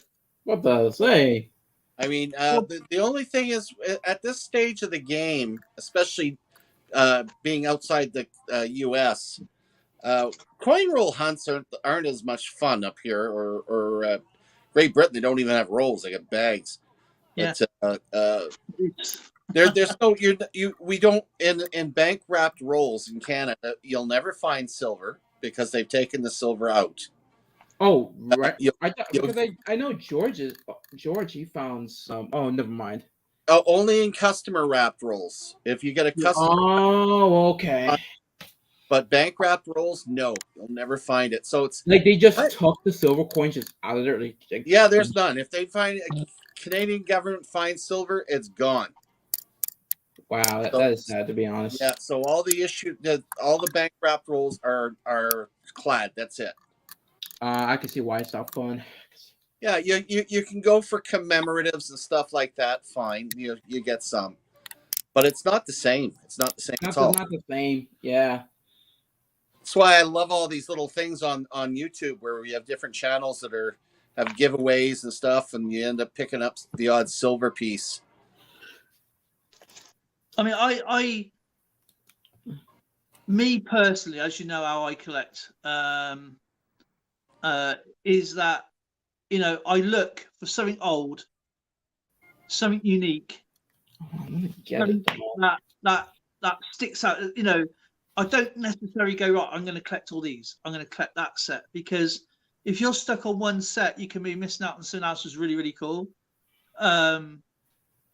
What the say? I mean, the only thing is, at this stage of the game, especially being outside the U.S., coin roll hunts aren't as much fun up here, or Great Britain. They don't even have rolls; they got bags. Yeah. But there's no we don't in bank wrapped rolls in Canada. You'll never find silver because they've taken the silver out. Oh, right. you'll- Because I know George he found some. Oh, never mind. Oh, only in customer wrapped rolls. If you get a customer, Oh, okay. but bank wrapped rolls, no, you'll never find it. So it's Like they just What? took the silver coins just out of there. Like, yeah, there's none. If they find Canadian government finds silver, it's gone. Wow, that is sad to be honest. Yeah, so all the bank wrapped rolls are clad. That's it. I can see why it's not fun. Yeah, you can go for commemoratives and stuff like that. Fine, you get some, but it's not the same. It's not the same at all. Not the same. Yeah. That's why I love all these little things on YouTube where we have different channels that have giveaways and stuff, and you end up picking up the odd silver piece. I mean, me personally, as you know, how I collect, is that, you know, I look for something old, something unique, something that sticks out. You know, I don't necessarily go, right, I'm going to collect all these. I'm going to collect that set, because if you're stuck on one set, you can be missing out on something else that's really, really cool.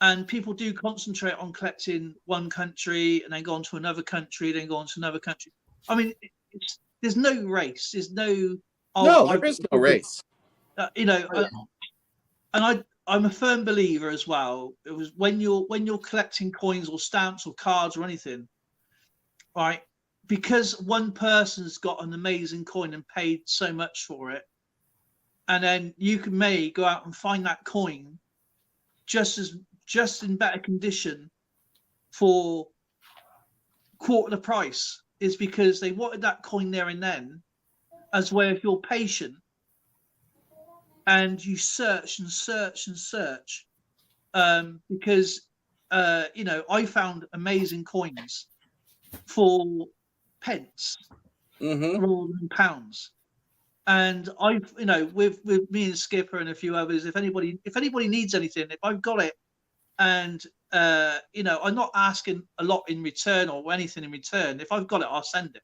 And people do concentrate on collecting one country and then go on to another country, then go on to another country. I mean, there's no race. There's no. There is no race. You know, and I'm a firm believer as well. It was when you're collecting coins or stamps or cards or anything, right? Because one person's got an amazing coin and paid so much for it, and then you may go out and find that coin just in better condition for quarter the price, is because they wanted that coin there and then, as well. If you're patient and you search and search and search, because you know, I found amazing coins for pence rather than pounds. And I've, you know, with me and Skipper and a few others, if anybody needs anything, if I've got it, and you know, I'm not asking a lot in return or anything in return. If I've got it, I'll send it.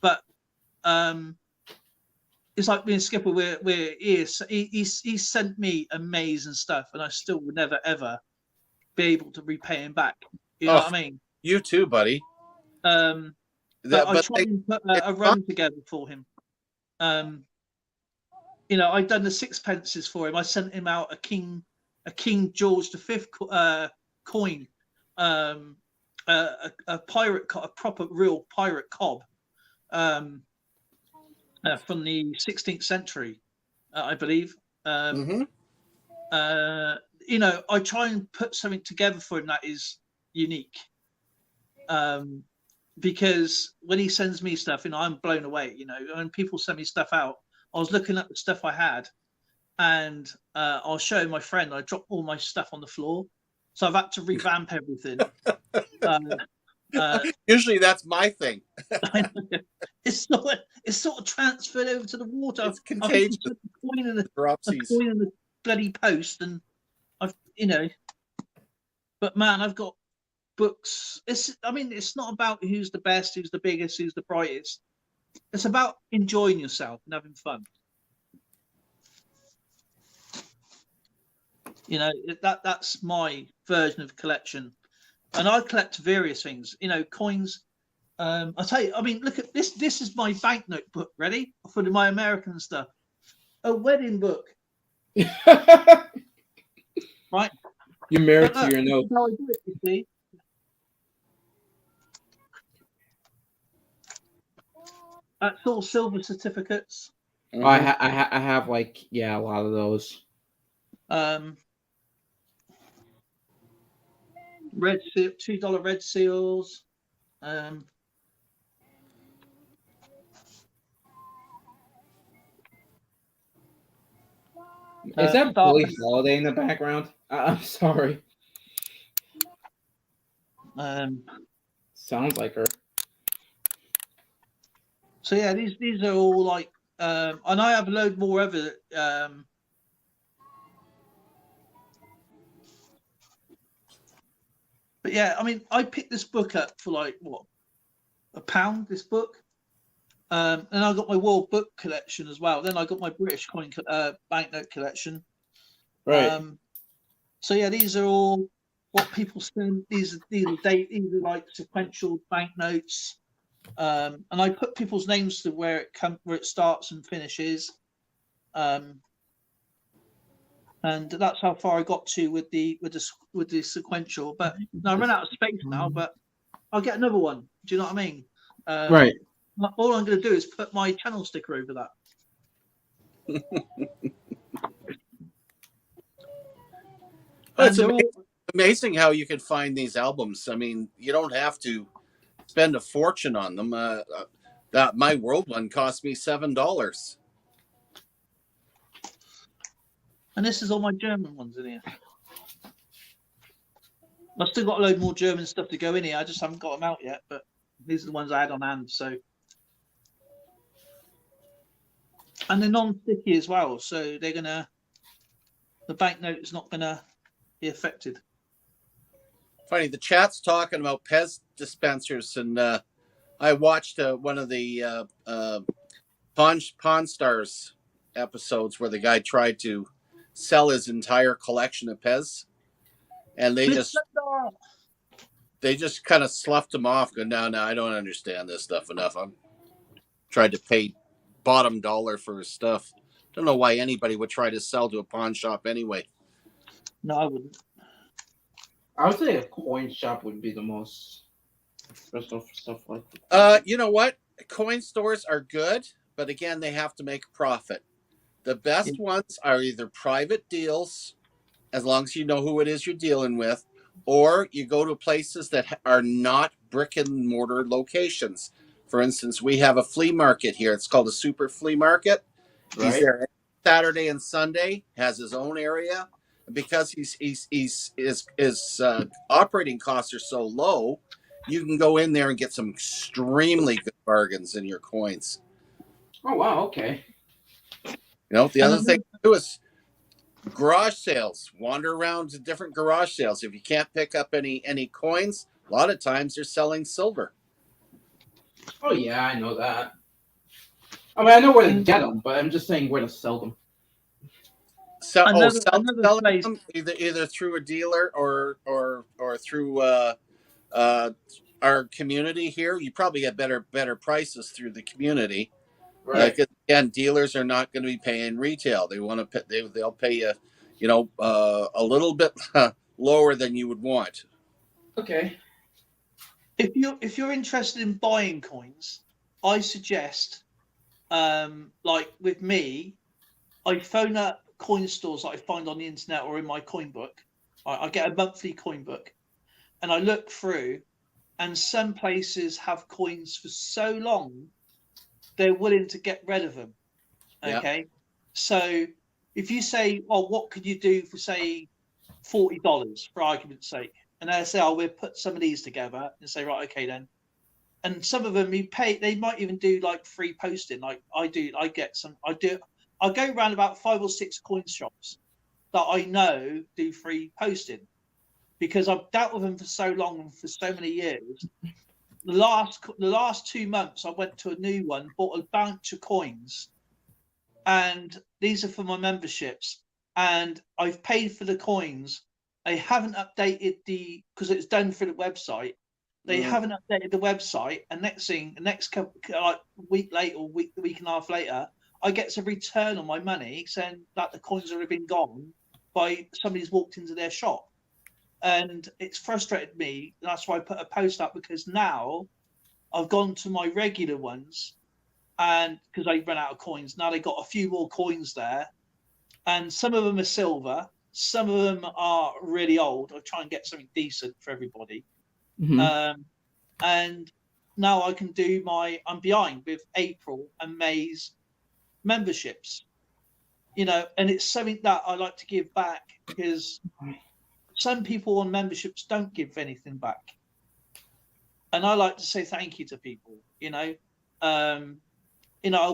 But it's like me and Skipper, he sent me amazing stuff, and I still would never ever be able to repay him back. You know what I mean? You too, buddy. But I try and put a run together for him. You know, I've done the sixpences for him. I sent him out a King George V coin, a proper real pirate cob, from the 16th century, I believe. You know, I try and put something together for him that is unique. Because when he sends me stuff, you know, I'm blown away. You know, when people send me stuff out, I was looking at the stuff I had, and I'll show my friend. I dropped all my stuff on the floor, so I've had to revamp everything. Usually, that's my thing. It's sort of transferred over to the water. It's contagious. I've put a coin in the bloody post, and I've, you know. But man, I've got books. I mean, it's not about who's the best, who's the biggest, who's the brightest. It's about enjoying yourself and having fun. You know, that's my version of collection. And I collect various things, you know, coins. I'll tell you, I mean, look at this. This is my banknote book, ready? For my American stuff. A wedding book. Right? You're married to your note. How I do it, you see. That's all silver certificates. I have like a lot of those. Red seal, $2 red seals. Is that Star- Billie Holiday in the background? I'm sorry. Sounds like her. So yeah, these are all like, and I have a load more of it. But yeah, I mean, I picked this book up for like what, £1? This book, and I got my World Book collection as well. Then I got my British coin banknote collection. Right. So yeah, these are all what people spend. These are like sequential banknotes. And I put people's names to where it starts and finishes, and that's how far I got to with the sequential. But now I run out of space now, but I'll get another one. Do you know what I mean? Right. All I'm going to do is put my channel sticker over that. It's amazing how you can find these albums. I mean, you don't have to spend a fortune on them. That My World one cost me $7. And this is all my German ones in here. I've still got a load more German stuff to go in here. I just haven't got them out yet, but these are the ones I had on hand. So, and they're non-sticky as well, so the banknote is not gonna be affected. Funny, the chat's talking about Pez dispensers, and I watched one of the Pawn Stars episodes where the guy tried to sell his entire collection of Pez, and they just kind of sloughed him off. Going, no, I don't understand this stuff enough. I'm tried to pay bottom dollar for his stuff. Don't know why anybody would try to sell to a pawn shop anyway. No, I wouldn't. I would say a coin shop would be the most stuff like that. You know what? Coin stores are good, but again, they have to make a profit. The best ones are either private deals, as long as you know who it is you're dealing with, or you go to places that are not brick and mortar locations. For instance, we have a flea market here. It's called a super flea market. Right. He's there Saturday and Sunday, has his own area. Because his operating costs are so low, you can go in there and get some extremely good bargains in your coins. Oh wow, okay. You know, the other thing to do is garage sales. Wander around to different garage sales. If you can't pick up any coins, a lot of times they're selling silver. Oh yeah, I know that. I mean, I know where to get them, but I'm just saying where to sell them. Sell them either through a dealer or through our community here. You probably get better prices through the community. Right. Again, dealers are not going to be paying retail. They want to they'll pay you, a little bit lower than you would want. Okay. If you're interested in buying coins, I suggest, like with me, I phone up coin stores that I find on the internet or in my coin book. I get a monthly coin book, and I look through, and some places have coins for so long they're willing to get rid of them. Okay, yep. So if you say, "Oh, what could you do for say $40 for argument's sake?" and they say, "Oh, we'll put some of these together," and say, "Right, okay then." And some of them you pay. They might even do like free posting. Like I do. I get some. I go around about 5 or 6 coin shops that I know do free posting because I've dealt with them for so long and for so many years. The last 2 months, I went to a new one, bought a bunch of coins, and these are for my memberships. And I've paid for the coins. They haven't updated because it's done through the website. They haven't updated the website, and the next couple, like week later, or the week and a half later, I get a return on my money saying that the coins have been gone by somebody's walked into their shop. And it's frustrated me. That's why I put a post up, because now I've gone to my regular ones and because they ran out of coins, now they got a few more coins there, and some of them are silver, some of them are really old. I'll try and get something decent for everybody. Mhm. And now I can do I'm behind with April and May's memberships, and it's something that I like to give back, because some people on memberships don't give anything back. And I like to say thank you to people, I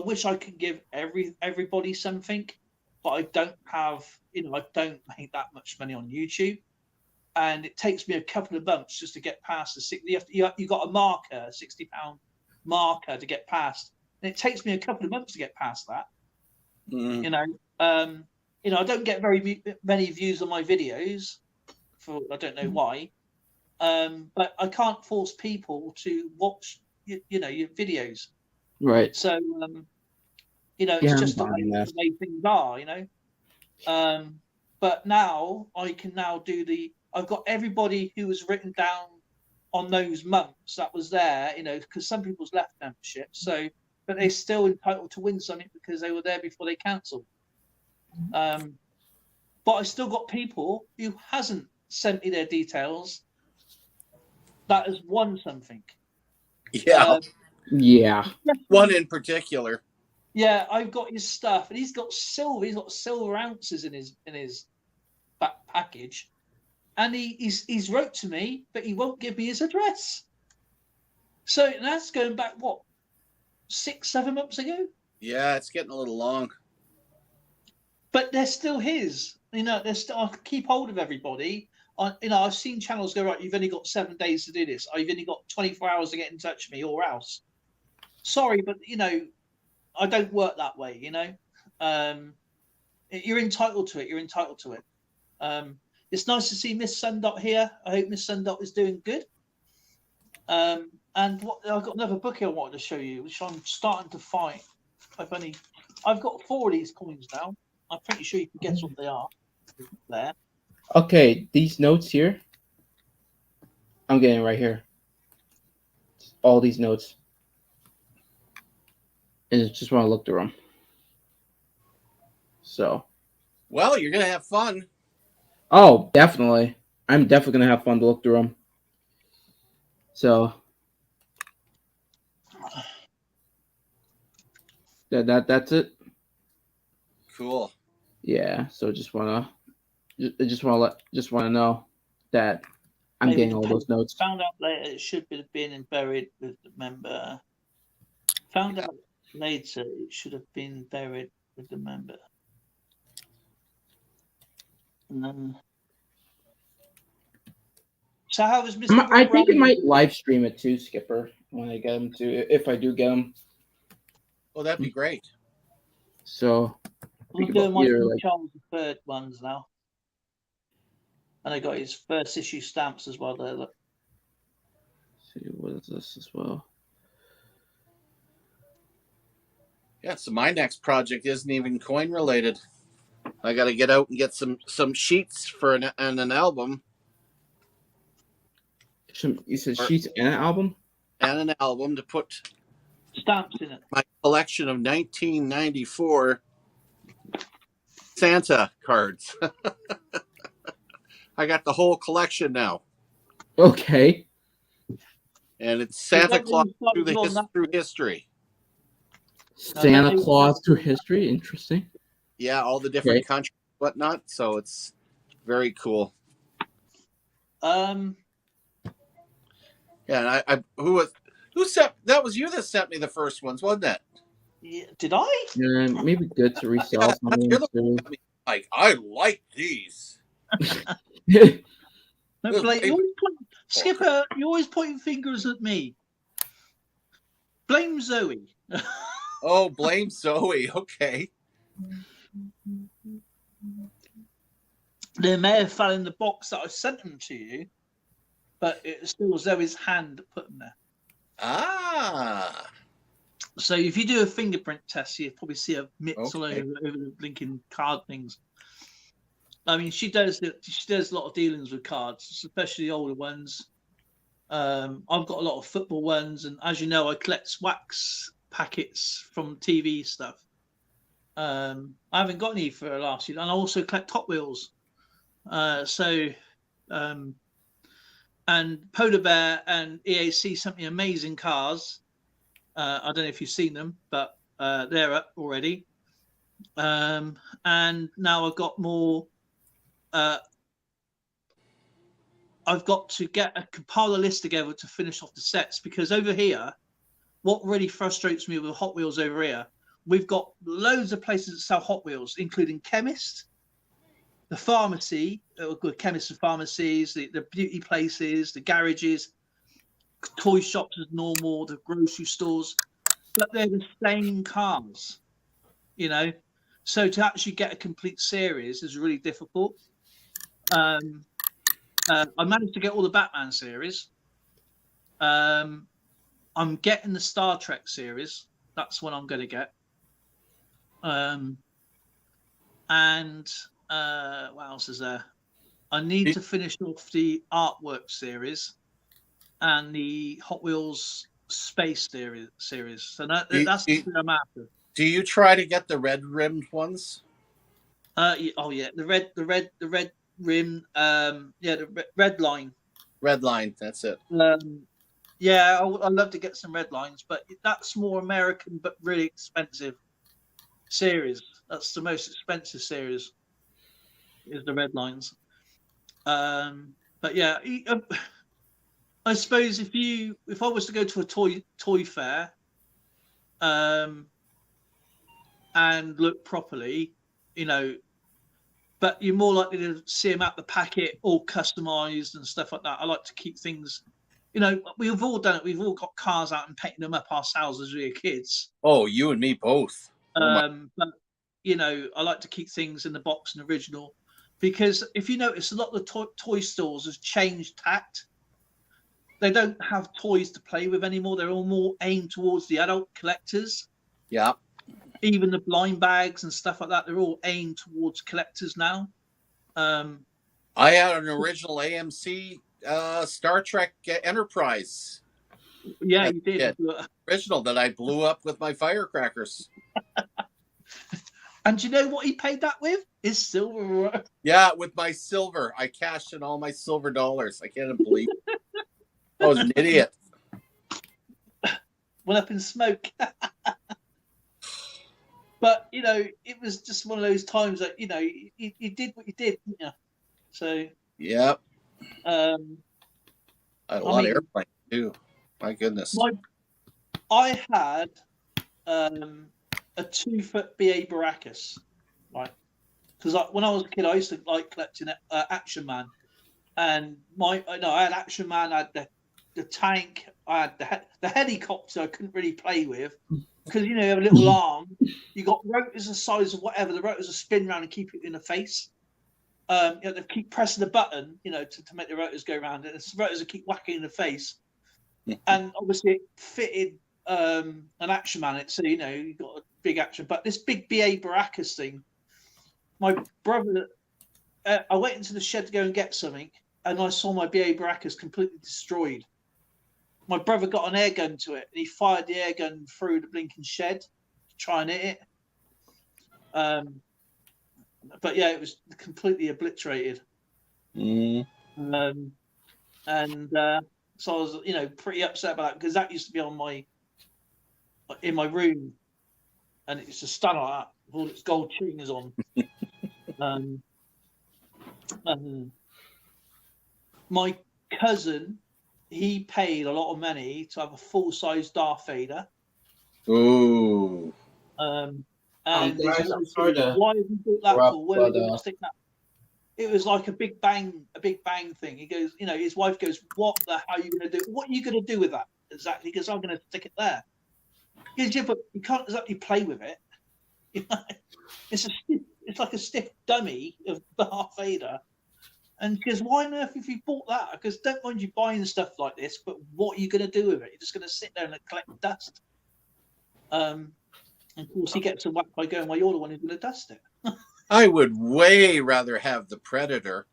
wish I could give everybody something, but I don't have, I don't make that much money on YouTube. And it takes me a couple of months just to get past the 60. You got a marker, a £60 marker to get past, and it takes me a couple of months to get past that. I don't get very many views on my videos, for I don't know why, but I can't force people to watch, your videos. Right. So, it's Yeah, just the I'm fine with way things are, But now I can now do I've got everybody who was written down on those months that was there, because some people's left membership. So, but they're still entitled to win something because they were there before they cancelled. But I still got people who hasn't sent me their details that has won something. Yeah. Yeah. One in particular. Yeah, I've got his stuff, and he's got silver. He's got silver ounces in his back package, and he's wrote to me, but he won't give me his address. So that's going back 6-7 months ago. Yeah, it's getting a little long. But they're still his. They're still. I keep hold of everybody. I've seen channels go, right, you've only got 7 days to do this. I've only got 24 hours to get in touch with me, or else. Sorry, but I don't work that way. You're entitled to it. You're entitled to it. It's nice to see Miss Sundot here. I hope Miss Sundot is doing good. And I've got another book here I wanted to show you, which I'm starting to find. I've got 4 of these coins now. I'm pretty sure you can guess what they are. There. Okay, these notes here, I'm getting right here. All these notes. And I just want to look through them. So. Well, you're going to have fun. Oh, definitely. I'm definitely going to have fun to look through them. So. That's it. Cool. Yeah, so I just want to know that I'm Maybe getting all those notes. Found out later it should have been buried with the member. Found out later it should have been buried with the member. And then, so how was Mr. I think I Brown? might live stream it too, Skipper, when I get them to, if I do get them. Oh, that'd be great. So I'm doing my Charles III ones now. And I got his first issue stamps as well there. Look. See, what is this as well? Yeah, so my next project isn't even coin related. I got to get out and get some sheets for an album. You said sheets and an album? And an album to put stamps in it. My collection of 1994 Santa cards. I got the whole collection now. Okay. And it's Santa Claus through history. Santa Claus through history? Interesting. Yeah, all the different countries, whatnot. So it's very cool. Yeah, and who sent that? Was you that sent me the first ones, wasn't it? Yeah, did I? Yeah, maybe good to resell some. Like, I like these. Skipper, you're always pointing fingers at me. Blame Zoe. Oh, blame Zoe. Okay. They may have fell in the box that I sent them to you, but it still Zoe's hand that put them there. Ah. So if you do a fingerprint test, you'll probably see a mix all over the blinking card things. I mean, she does a lot of dealings with cards, especially the older ones. I've got a lot of football ones, and as you know, I collect wax packets from TV stuff. I haven't got any for last year, and I also collect Hot Wheels. And Polar Bear and EAC sent me amazing cars. I don't know if you've seen them, but they're up already. And now I've got more. I've got to compile a list together to finish off the sets, because over here, what really frustrates me with Hot Wheels over here, we've got loads of places that sell Hot Wheels, including chemists, the pharmacy, good chemists and pharmacies, the beauty places, the garages, toy shops as normal, the grocery stores, but they're the same cars, you know. So to actually get a complete series is really difficult. I managed to get all the Batman series. I'm getting the Star Trek series. That's what I'm going to get. What else is there? I need to finish off the artwork series and the Hot Wheels space series. So that's what I'm after. Do you try to get the red rimmed ones? Oh yeah, the red rim. The red line. Red line. That's it. Yeah, I'd love to get some red lines, but that's more American, but really expensive series. That's the most expensive series. Is the red lines. But yeah, I suppose if I was to go to a toy fair, and look properly, you know, but you're more likely to see them at the packet, all customized and stuff like that. I like to keep things, you know, we've all done it. We've all got cars out and painting them up ourselves as we were kids. Oh, you and me both. But you know, I like to keep things in the box and original, because if you notice, a lot of the toy stores has changed tact. They don't have toys to play with anymore. They're all more aimed towards the adult collectors. Yeah. Even the blind bags and stuff like that, they're all aimed towards collectors now. I had an original AMC Star Trek Enterprise. Yeah, you did. Original that I blew up with my firecrackers. And do you know what he paid that with? His silver. Yeah, with my silver. I cashed in all my silver dollars. I can't believe it. I was an idiot. Went up in smoke. But, you know, it was just one of those times that, you know, you did what you did, didn't you? So. Yep. I had a lot of airplanes, too. My goodness. I had a 2-foot BA Baracus, right? Because when I was a kid, I used to like collecting Action Man. And I had Action Man, I had the tank, I had the helicopter I couldn't really play with. Because, you know, you have a little arm, you got rotors the size of whatever, the rotors will spin around and keep it in the face. You have to keep pressing the button, you know, to make the rotors go around, and the rotors will keep whacking in the face. And obviously it fitted an Action Man, so, you know, you got a big action. But this big BA Baracus thing, my brother, I went into the shed to go and get something, and I saw my BA Baracus completely destroyed. My brother got an air gun to it, and he fired the air gun through the blinking shed to try and hit it. But yeah, it was completely obliterated. So I was, you know, pretty upset about that, because that used to be in my room, and it's just stand like that with all its gold tuners on. My cousin, he paid a lot of money to have a full-size Darth Vader. Ooh. And guys, I'm sorry to why have you bought that interrupt, for? Where are you but, going to stick that? It was like a big bang thing. He goes, you know, his wife goes, "What the hell are you going to do? What are you going to do with that exactly?" Because I'm going to stick it there. He goes, "Yeah, but you can't exactly play with it. You know, it's like a stiff dummy of Darth Vader." And he goes, "Why on earth have you bought that?" Because don't mind you buying stuff like this, but what are you going to do with it? You're just going to sit there and collect dust. And of course, he gets a whack by going, "Well, you're the one who's going to dust it." I would way rather have the Predator.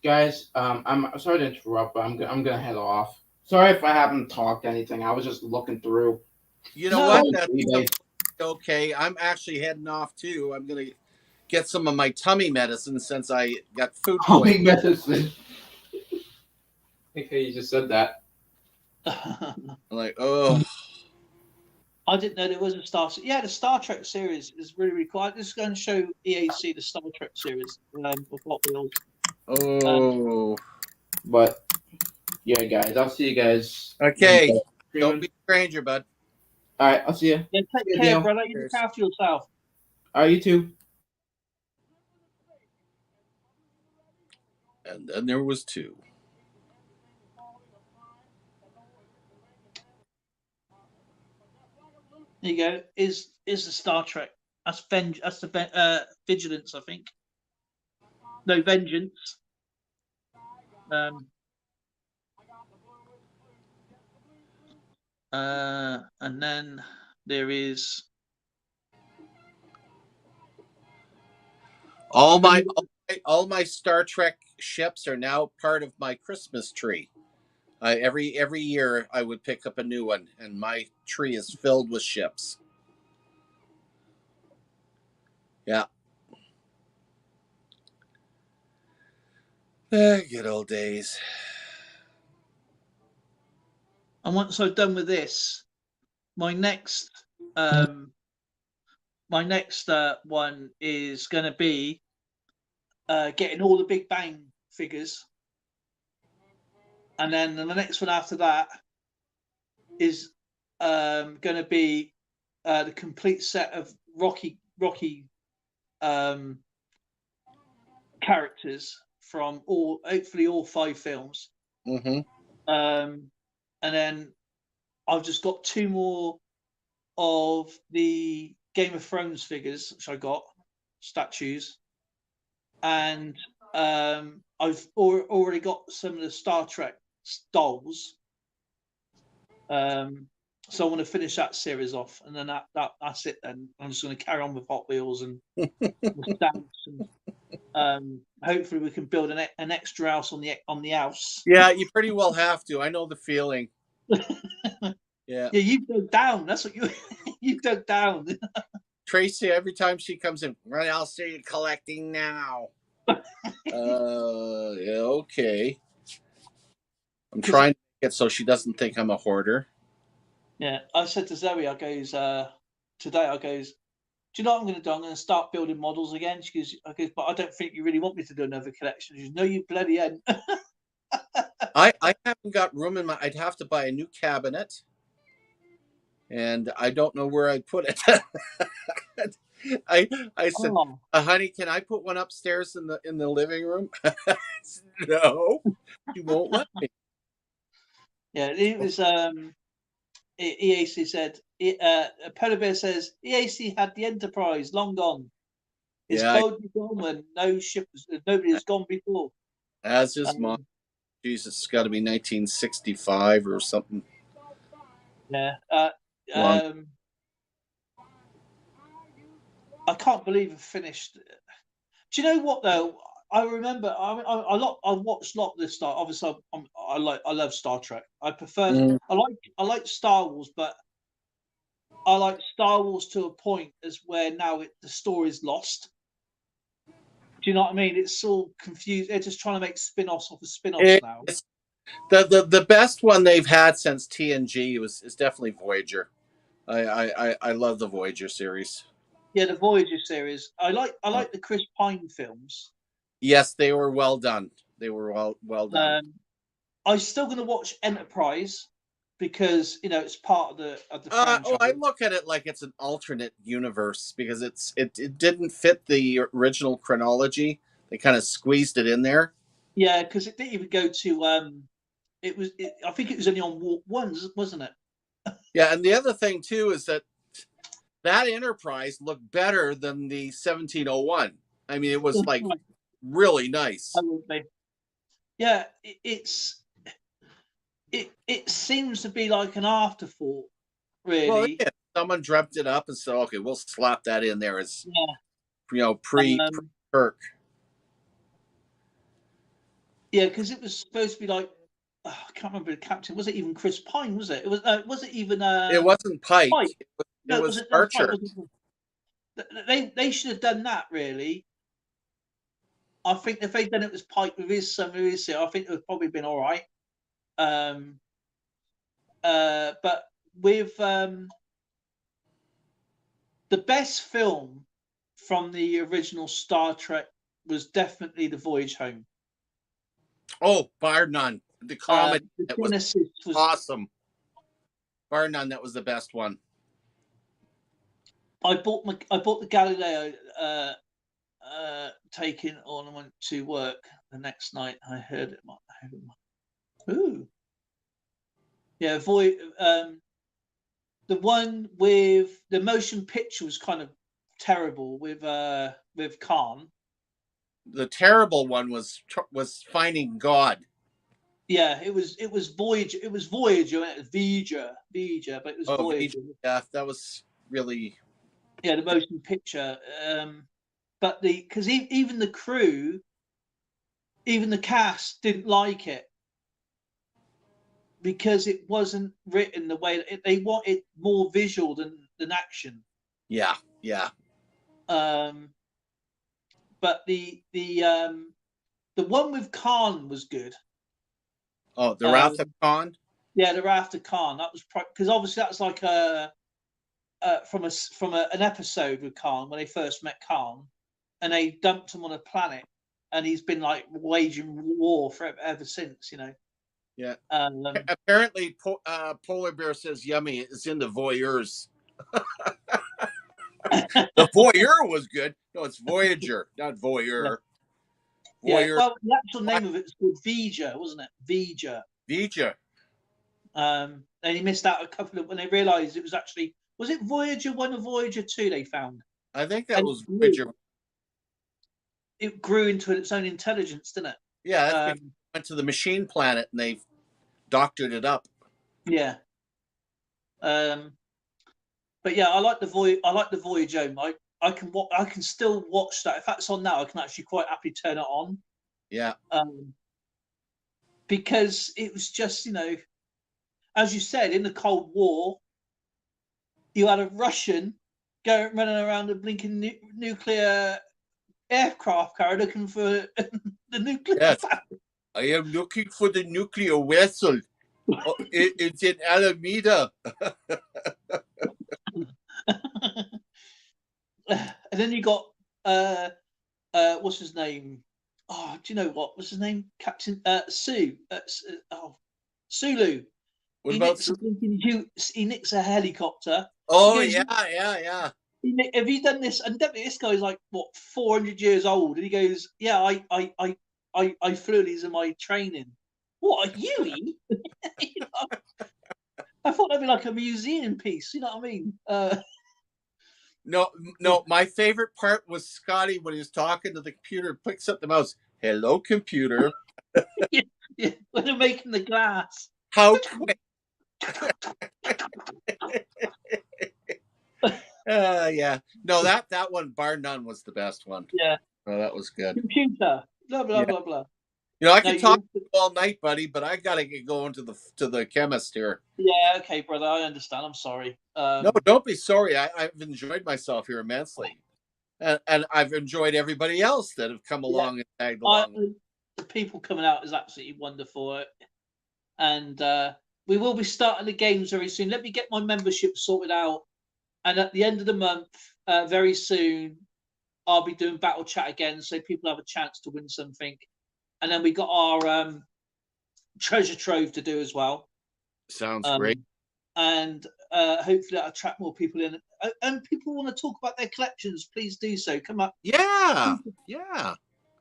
guys, I'm sorry to interrupt, but I'm gonna head off. Sorry if I haven't talked anything. I was just looking through You know No. what? Oh, That's eBay. okay. I'm actually heading off too. I'm gonna get some of my tummy medicine since I got food Tummy poisoning. medicine. Okay, you just said that. I'm like, oh, I didn't know there was a Star. Yeah, the Star Trek series is really, really cool. I'm just going to show EAC the Star Trek series of Hot Wheels. oh. But yeah, guys, I'll see you guys. Okay. when you Don't guys be a stranger, bud. All right, I'll see you. Yeah, take Yeah, care, Dale. brother. You look Cheers. after yourself. All right, you too. And then there was two. There you go. Is the Star Trek? That's That's the Vigilance, I think. No, Vengeance. And then there is All my Star Trek ships are now part of my Christmas tree. Every year I would pick up a new one, and my tree is filled with ships. Yeah. Good old days. and once I've done with this, my next one is going to be getting all the Big Bang figures, and then the next one after that is going to be the complete set of Rocky characters from hopefully all 5 films. Mm-hmm. And then I've just got 2 more of the Game of Thrones figures, which I got statues, and I've already got some of the Star Trek dolls. So I want to finish that series off, and then that's it. Then I'm just going to carry on with Hot Wheels and the stamps, and hopefully we can build an extra house on the house. Yeah, you pretty well have to. I know the feeling. Yeah. Yeah, you dug down. That's what you dug down. Tracy, every time she comes in, what else are you collecting now? Yeah, okay. I'm trying to make it so she doesn't think I'm a hoarder. Yeah, I said to Zoe, I goes, today, I goes, do you know what I'm going to do? I'm going to start building models again. She goes, but I don't think you really want me to do another collection. She goes, no, you bloody ain't. I haven't got room in my. I'd have to buy a new cabinet, and I don't know where I'd put it. I said, Oh, honey, can I put one upstairs in the living room? No, you won't let me. yeah, it was. EAC said, Polar Bear says, EAC had the Enterprise long gone. It's Yeah, boldly gone when nobody has gone before. as his mom. Jesus, it's got to be 1965 or something. Yeah. Long. I can't believe I finished. Do you know what though? I remember. I watched a lot of this Star. Obviously, I love Star Trek. I prefer. Mhm. I like Star Wars, but I like Star Wars to a point as where now the story's lost. Do you know what I mean? It's all confused. They're just trying to make spin-offs off of spin-offs now. The best one they've had since TNG is definitely Voyager. I love the Voyager series. Yeah, the Voyager series. I like the Chris Pine films. Yes, they were well done. They were well done. I'm still going to watch Enterprise because it's part of the franchise. I look at it like it's an alternate universe because it didn't fit the original chronology. They kind of squeezed it in there. Yeah, because it didn't even go to I think it was only on Warp 1, wasn't it? Yeah, and the other thing too is that Enterprise looked better than the 1701. I mean, it was like really nice. Yeah, it seems to be like an afterthought, really. Well, yeah, someone dreamt it up and said, "Okay, we'll slap that in there as pre Kirk." Yeah, because it was supposed to be like I can't remember the captain. Was it even Chris Pine? Was it? Was it even? It wasn't Pike. Pike. It No, was that's right. Archer. They should have done that really. I think if they'd done it with Pike with his son, I think it would probably been all right. But with the best film from the original Star Trek was definitely The Voyage Home. Oh, bar none. The comedy The that was Genesis was awesome. Bar none, that was the best one. I bought the Galileo taking on and went to work the next night. I heard it. Ooh. Yeah, the one with the motion picture was kind of terrible with Khan. The terrible one was Finding God. Yeah, it was Voyager. It was Voyager, but it was Voyager. Yeah, that was really. Yeah, the motion picture. But because even the crew, even the cast didn't like it because it wasn't written the way that they wanted more visual than action. Yeah. But the one with Khan was good. Oh, the Wrath of Khan. Yeah, the Wrath of Khan. That was because obviously that's like from an episode with Khan when they first met Khan, and they dumped him on a planet, and he's been like waging war ever since. You know. Yeah. Apparently, Polar Bear says yummy is in the Voyeurs. The Voyeur was good. No, it's Voyager, not Voyeur. Yeah. Voyeur. Well, the actual name of it was called Vija, wasn't it? Vija. And he missed out a couple of when they realised it was actually was it Voyager 1 or Voyager 2 they found. I think that was Voyager. It grew into its own intelligence, didn't it? Yeah, that's because it went to the machine planet and they doctored it up. Yeah. But yeah, I like the Voyage Home. I can still watch that. If that's on now, I can actually quite happily turn it on. Yeah. Because it was just, as you said, in the Cold War, you had a Russian running around a blinking nuclear aircraft carrier looking for the nuclear. Yes. I am looking for the nuclear vessel. Oh, it's in Alameda. And then you got what's his name? Oh, do you know what was his name? Captain Sulu. What about he nicks a helicopter. Oh, goes, yeah. Have you done this? And definitely this guy's like what 400 years old, and he goes, "Yeah, I flew these in my training." What are you? I thought that'd be like a museum piece. You know what I mean? No. My favorite part was Scotty when he was talking to the computer, picks up the mouse. Hello, computer. Yeah, when they're making the glass. How quick? Yeah. No, that one, bar none, was the best one. Yeah. Oh, that was good. Computer. Blah blah blah blah. I can talk all night, buddy, but I gotta get going to the chemist here. Yeah, okay, brother. I understand. I'm sorry. No, don't be sorry. I've enjoyed myself here immensely, and I've enjoyed everybody else that have come along and tagged along. The people coming out is absolutely wonderful, and we will be starting the games very soon. Let me get my membership sorted out, and at the end of the month, very soon, I'll be doing Battle Chat again, so people have a chance to win something. And then we got our treasure trove to do as well. Sounds great. And hopefully that'll attract more people in. And people want to talk about their collections, please do so. Come up. Yeah.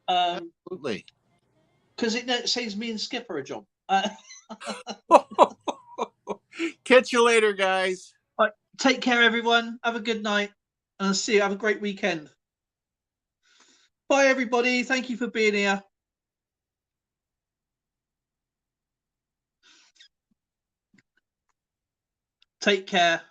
Absolutely. Because it saves me and Skipper a job. Catch you later, guys. Right, take care, everyone. Have a good night. And I'll see you. Have a great weekend. Bye, everybody. Thank you for being here. Take care.